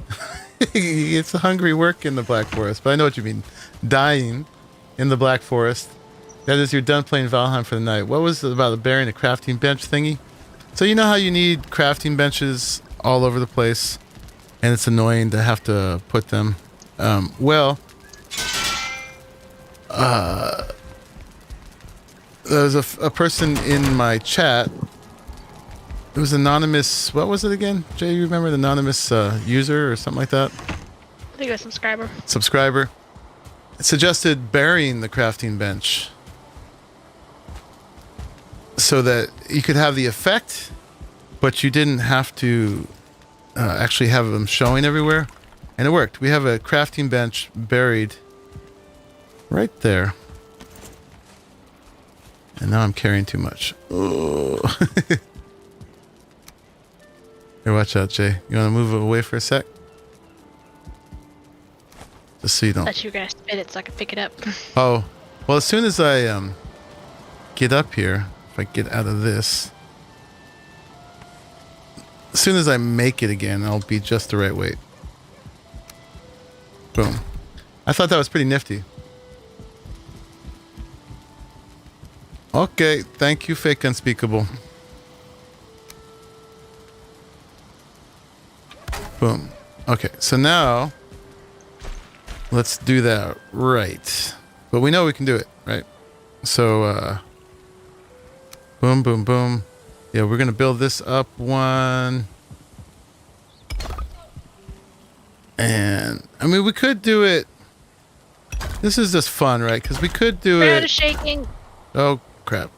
it's a hungry work in the Black Forest. But I know what you mean, dying in the Black Forest. That is, you're done playing Valheim for the night. What was it about bearing a crafting bench thingy? So you know how you need crafting benches all over the place? And it's annoying to have to put them. There was a person in my chat. It was anonymous. What was it again? Jay, you remember the anonymous user or something like that? I think it was subscriber. Subscriber. It suggested burying the crafting bench so that you could have the effect, but you didn't have to actually have them showing everywhere. And it worked. We have a crafting bench buried right there. And now I'm carrying too much. Oh. Here, watch out, Jay. You want to move away for a sec? Just so you don't... I thought you were going to spit it so I could pick it up. Oh. Well, as soon as I get up here, if I get out of this... As soon as I make it again, I'll be just the right weight. Boom. I thought that was pretty nifty. Okay, thank you, Fake Unspeakable. Boom. Okay, so now let's do that right. But we know we can do it, right? So Boom, boom, boom. Yeah, we're going to build this up one. And, I mean, we could do it. This is just fun, right? Because we could do Crowd it. is shaking. Oh, crap.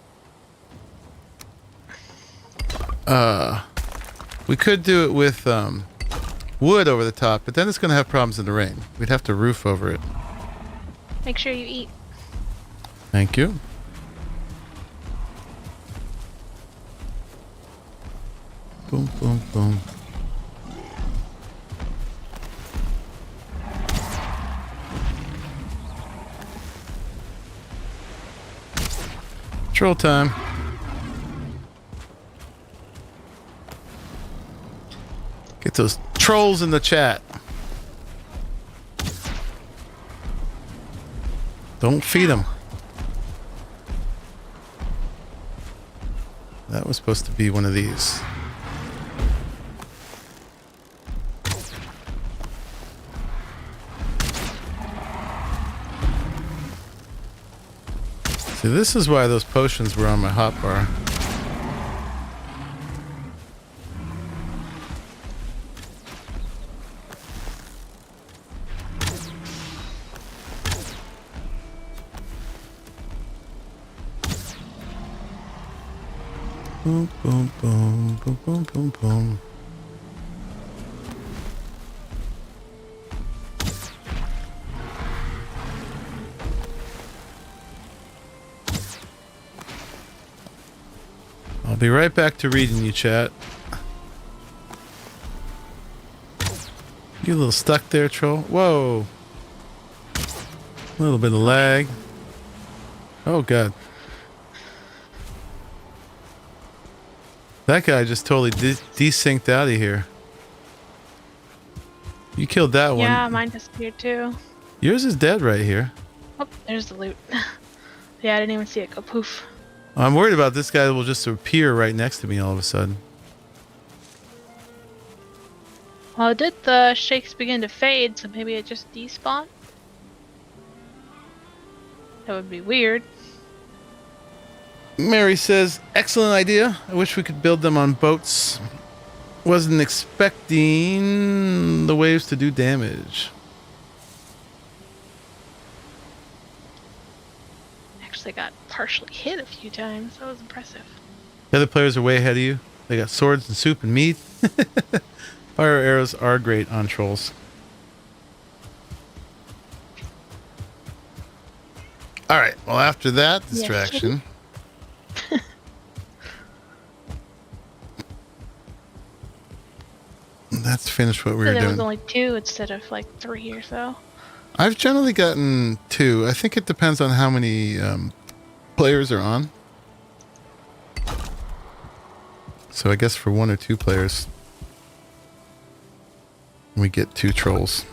We could do it with wood over the top, but then it's going to have problems in the rain. We'd have to roof over it. Make sure you eat. Thank you. Boom, boom, boom. Troll time. Get those trolls in the chat. Don't feed them. That was supposed to be one of these. See, this is why those potions were on my hotbar. Boom, boom, boom, boom, boom, boom, boom. I'll be right back to reading you, chat. You a little stuck there, troll. Whoa. A little bit of lag. Oh, God. That guy just totally desynced out of here. You killed that one. Yeah, mine disappeared too. Yours is dead right here. Oh, there's the loot. Yeah, I didn't even see it go poof. I'm worried about this guy will just appear right next to me all of a sudden. Well, did the shakes begin to fade, so maybe it just despawned? That would be weird. Mary says, excellent idea. I wish we could build them on boats. Wasn't expecting the waves to do damage. Actually got partially hit a few times. That was impressive. The other players are way ahead of you. They got swords and soup and meat. Fire arrows are great on trolls. All right. Well, after that distraction... Let's finish what we were there doing. was only 2 instead of like 3 or so. I've generally gotten 2. I think it depends on how many players are on. So I guess for 1 or 2 players, we get 2 trolls.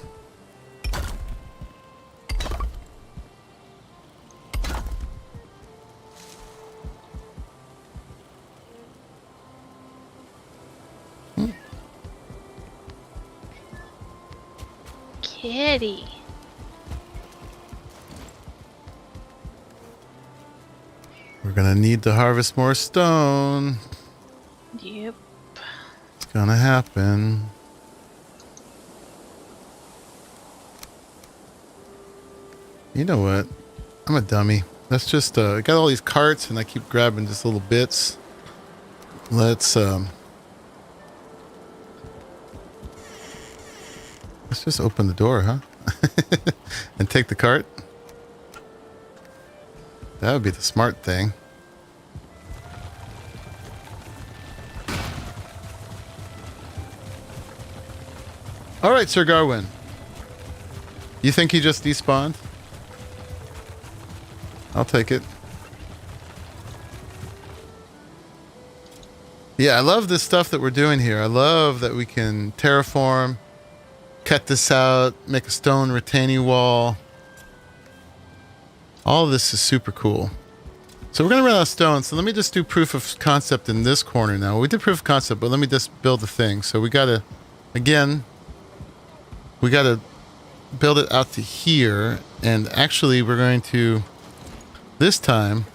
Kitty. We're gonna need to harvest more stone. Yep. It's gonna happen. You know what? I'm a dummy. Let's just I got all these carts and I keep grabbing just little bits. Let's just open the door, huh? And take the cart. That would be the smart thing. All right, Sir Garwin. You think he just despawned? I'll take it. Yeah, I love this stuff that we're doing here. I love that we can terraform, cut this out, make a stone retaining wall. All of this is super cool. So we're going to run out of stone. So let me just do proof of concept in this corner now. We did proof of concept, but let me just build the thing. So we got to, again, we got to build it out to here. And actually we're going to, this time,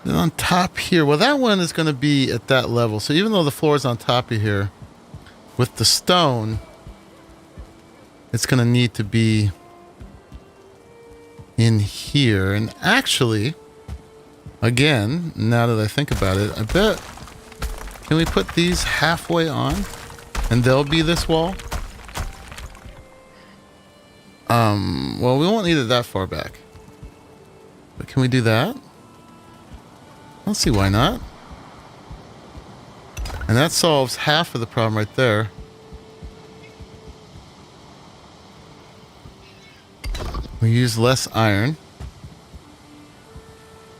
Then on top here, well, that one is going to be at that level. So even though the floor is on top of here, with the stone, it's going to need to be in here. And actually, again, now that I think about it, I bet, can we put these halfway on? And they'll be this wall? Well, we won't need it that far back. But can we do that? Let's see, why not? And that solves half of the problem right there. We use less iron.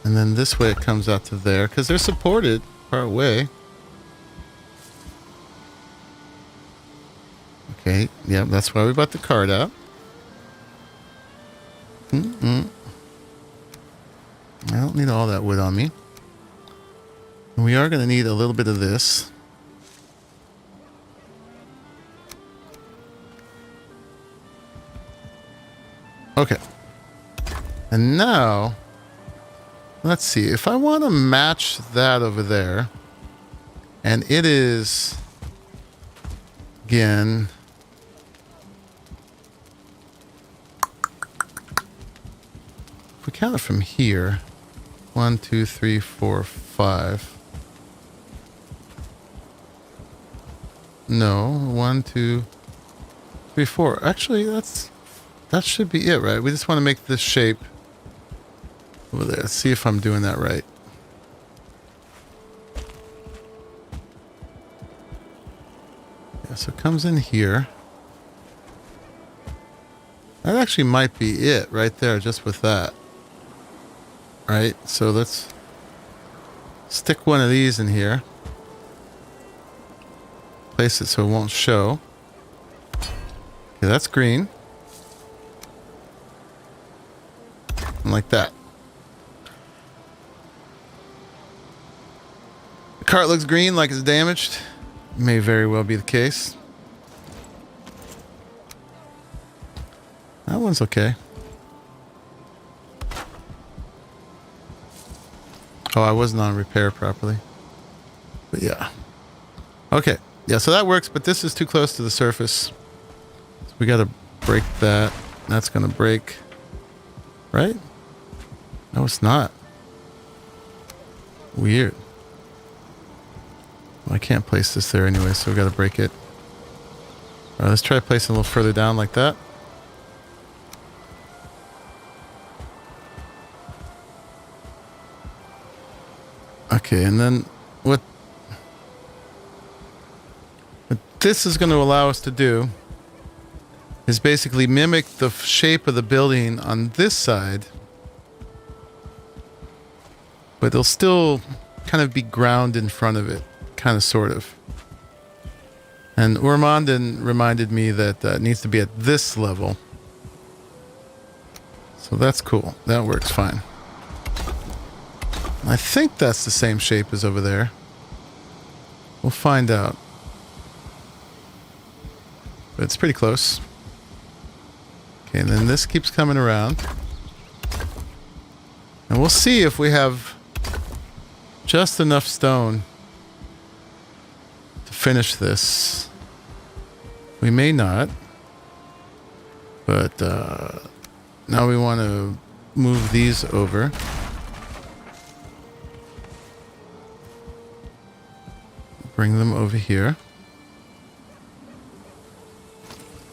And then this way it comes out to there, because they're supported part way. Okay, yeah, that's why we brought the card out. I don't need all that wood on me. And we are going to need a little bit of this. Okay. And now, let's see. If I want to match that over there, and it is, again, if we count it from here, 1, 2, 3, 4, 5. No, 1, 2, 3, 4. Actually, that should be it, right? We just want to make this shape over there. Let's see if I'm doing that right. Yeah, so it comes in here. That actually might be it right there, just with that. Right? So let's stick one of these in here. Place it so it won't show. Okay, that's green. And like that. The cart looks green like it's damaged. May very well be the case. That one's okay. Oh, I wasn't on repair properly. But yeah. Okay. Yeah, so that works, but this is too close to the surface. So we got to break that. That's going to break. Right? No, it's not. Weird. Well, I can't place this there anyway, so we got to break it. All right, let's try placing a little further down like that. Okay, and then what this is going to allow us to do is basically mimic the shape of the building on this side, but it'll still kind of be ground in front of it, kind of, sort of. And Urmanden reminded me that it needs to be at this level. So that's cool. That works fine. I think that's the same shape as over there. We'll find out. But it's pretty close. Okay, and then this keeps coming around. And we'll see if we have just enough stone to finish this. We may not. But now we want to move these over. Bring them over here.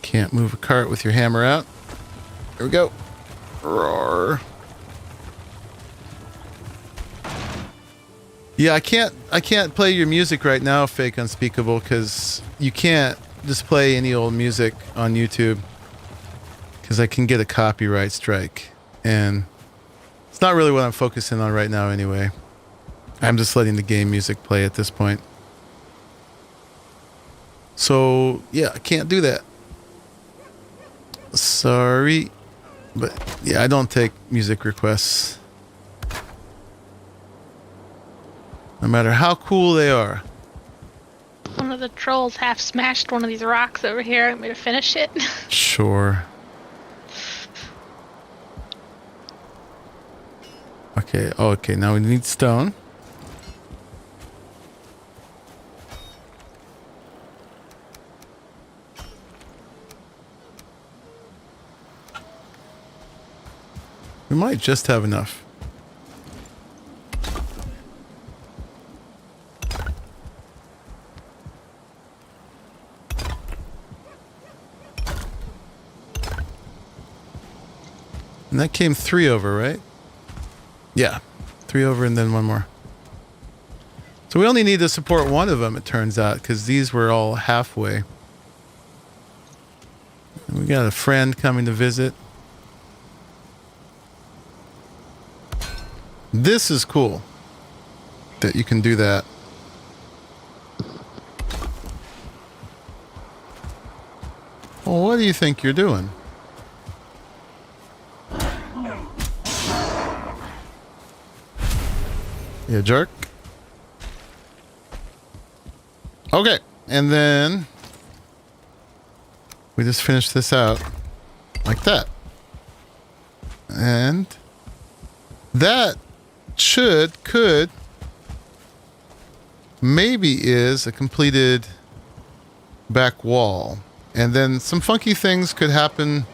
Can't move a cart with your hammer out. There we go. Roar. Yeah, I can't play your music right now, Fake Unspeakable, because you can't just play any old music on YouTube, because I can get a copyright strike, and it's not really what I'm focusing on right now anyway. I'm just letting the game music play at this point. So, yeah, I can't do that. Sorry. But, yeah, I don't take music requests. No matter how cool they are. One of the trolls half smashed one of these rocks over here. I'm going to finish it. Sure. Okay. Okay, okay, now we need stone. We might just have enough. And that came 3 over, right? Yeah, 3 over and then 1 more. So we only need to support 1 of them, it turns out, because these were all halfway. And we got a friend coming to visit. This is cool that you can do that. Well, what do you think you're doing? You jerk. Okay, and then we just finish this out like that. And that could maybe is a completed back wall. And then some funky things could happen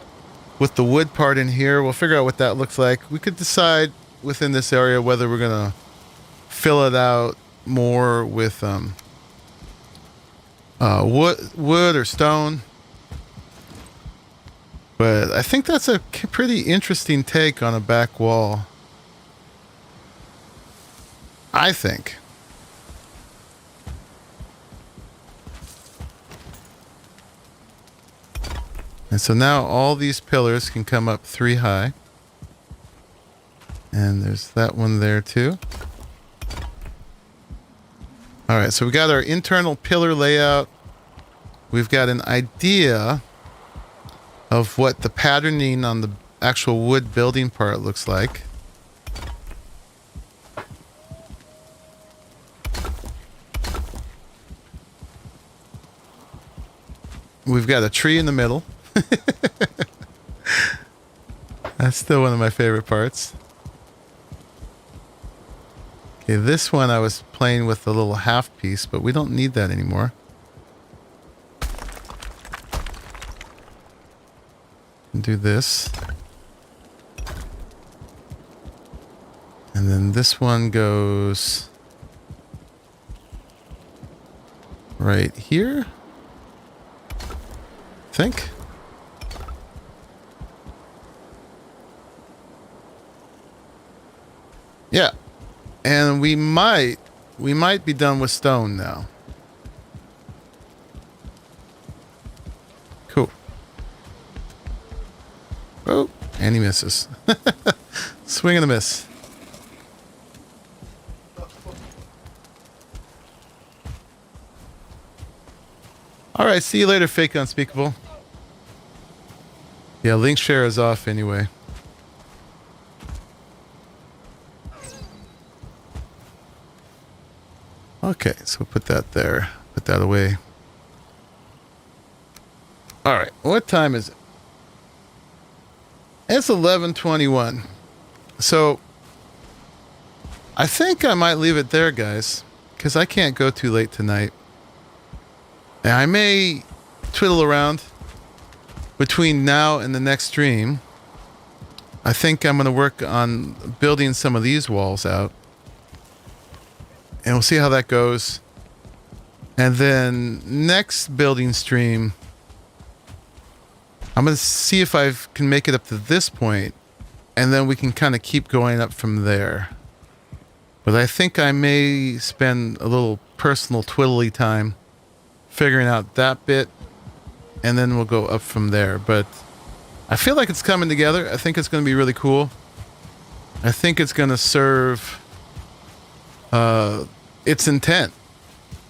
with the wood part in here. We'll figure out what that looks like. We could decide within this area whether we're gonna fill it out more with wood or stone. But I think that's a pretty interesting take on a back wall. I think. And so now all these pillars can come up 3 high. And there's that one there too. All right, so we got our internal pillar layout. We've got an idea of what the patterning on the actual wood building part looks like. We've got a tree in the middle. That's still one of my favorite parts. Okay, this one I was playing with a little half piece, but we don't need that anymore. Do this. And then this one goes right here. I think. Yeah. And we might be done with stone now. Cool. Oh, and he misses. Swing and a miss. All right, see you later, fake unspeakable. Yeah, link share is off anyway. Okay, so put that there. Put that away. All right, what time is it? It's 11:21. So I think I might leave it there, guys, because I can't go too late tonight. And I may twiddle around between now and the next stream. I think I'm going to work on building some of these walls out. And we'll see how that goes. And then next building stream, I'm going to see if I can make it up to this point. And then we can kind of keep going up from there. But I think I may spend a little personal twiddly time figuring out that bit. And then we'll go up from there. But I feel like it's coming together. I think it's going to be really cool. I think it's going to serve its intent,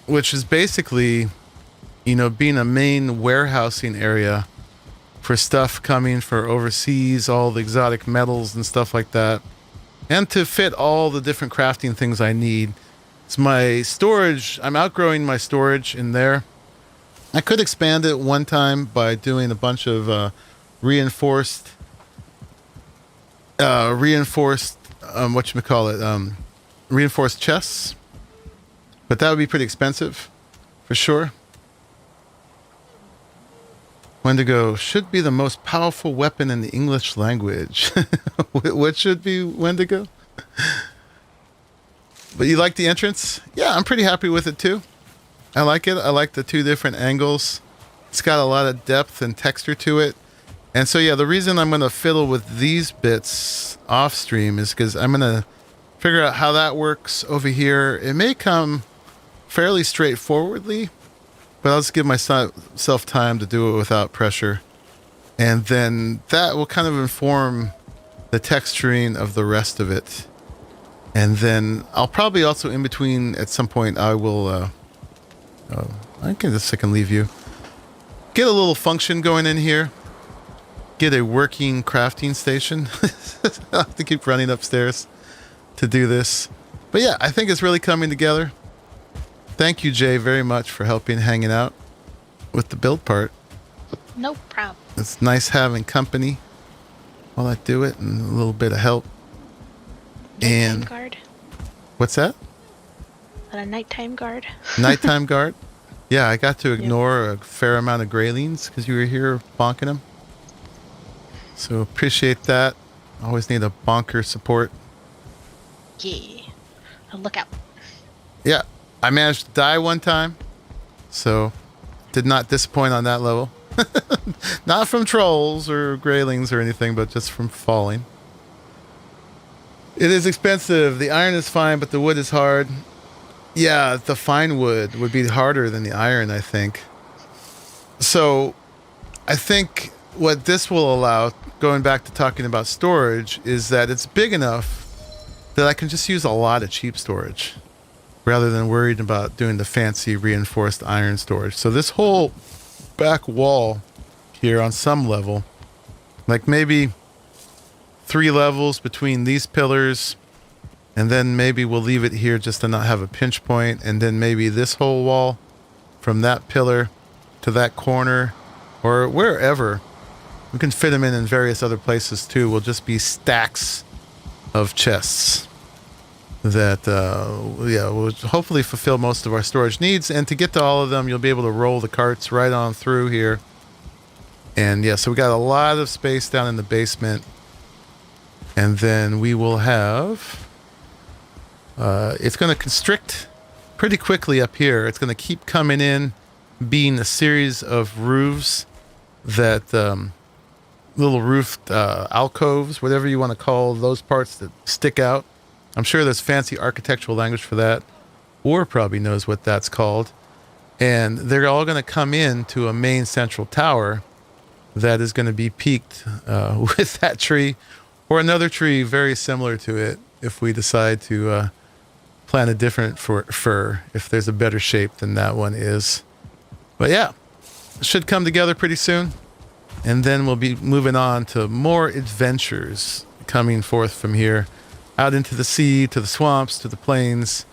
which is basically, you know, being a main warehousing area for stuff coming for overseas, all the exotic metals and stuff like that, and to fit all the different crafting things I need. It's my storage. I'm outgrowing my storage in there. I could expand it one time by doing a bunch of reinforced reinforced chests, but that would be pretty expensive, for sure. Wendigo should be the most powerful weapon in the English language. What should be Wendigo? But you like the entrance? Yeah, I'm pretty happy with it too. I like it. I like the two different angles. It's got a lot of depth and texture to it. And so, yeah, the reason I'm going to fiddle with these bits off stream is because I'm going to figure out how that works over here. It may come fairly straightforwardly, but I'll just give myself time to do it without pressure. And then that will kind of inform the texturing of the rest of it. And then I'll probably also in between at some point I will, I can leave you. Get a little function going in here. Get a working crafting station. I'll have to keep running upstairs to do this. But yeah, I think it's really coming together. Thank you, Jay, very much for helping hanging out with the build part. No problem. It's nice having company while I do it and a little bit of help. Nighttime guard. What's that? A nighttime guard. Nighttime guard? Yeah, I got to ignore a fair amount of greylings because you were here bonking them. So appreciate that. Always need a bonker support. Yeah. Look out. Yeah, I managed to die one time, so did not disappoint on that level. Not from trolls or greylings or anything, but just from falling. It is expensive. The iron is fine, but the wood is hard. Yeah, the fine wood would be harder than the iron, I think. So I think what this will allow, going back to talking about storage, is that it's big enough that I can just use a lot of cheap storage rather than worried about doing the fancy reinforced iron storage. So this whole back wall here on some level, like maybe 3 levels between these pillars, and then maybe we'll leave it here just to not have a pinch point, and then maybe this whole wall from that pillar to that corner or wherever. We can fit them in various other places too. Will just be stacks of chests that will hopefully fulfill most of our storage needs. And to get to all of them, you'll be able to roll the carts right on through here. And yeah, so we got a lot of space down in the basement. And then we will have, it's going to constrict pretty quickly up here. It's going to keep coming in, being a series of roofs that, little roofed alcoves, whatever you want to call those parts that stick out. I'm sure there's fancy architectural language for that. Or probably knows what that's called. And they're all going to come in to a main central tower that is going to be peaked with that tree or another tree very similar to it if we decide to plant a different fir if there's a better shape than that one is. But yeah, it should come together pretty soon. And then we'll be moving on to more adventures coming forth from here. Out into the sea, to the swamps, to the plains,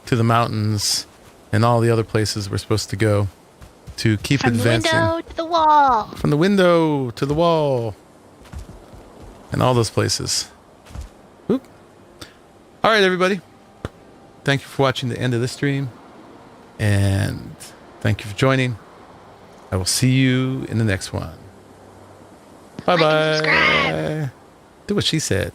to the mountains, and all the other places we're supposed to go to keep advancing. From the window to the wall. From the window to the wall. And all those places. Whoop. All right, everybody. Thank you for watching the end of this stream. And thank you for joining. I will see you in the next one. Bye-bye. Like and subscribe. Do what she said.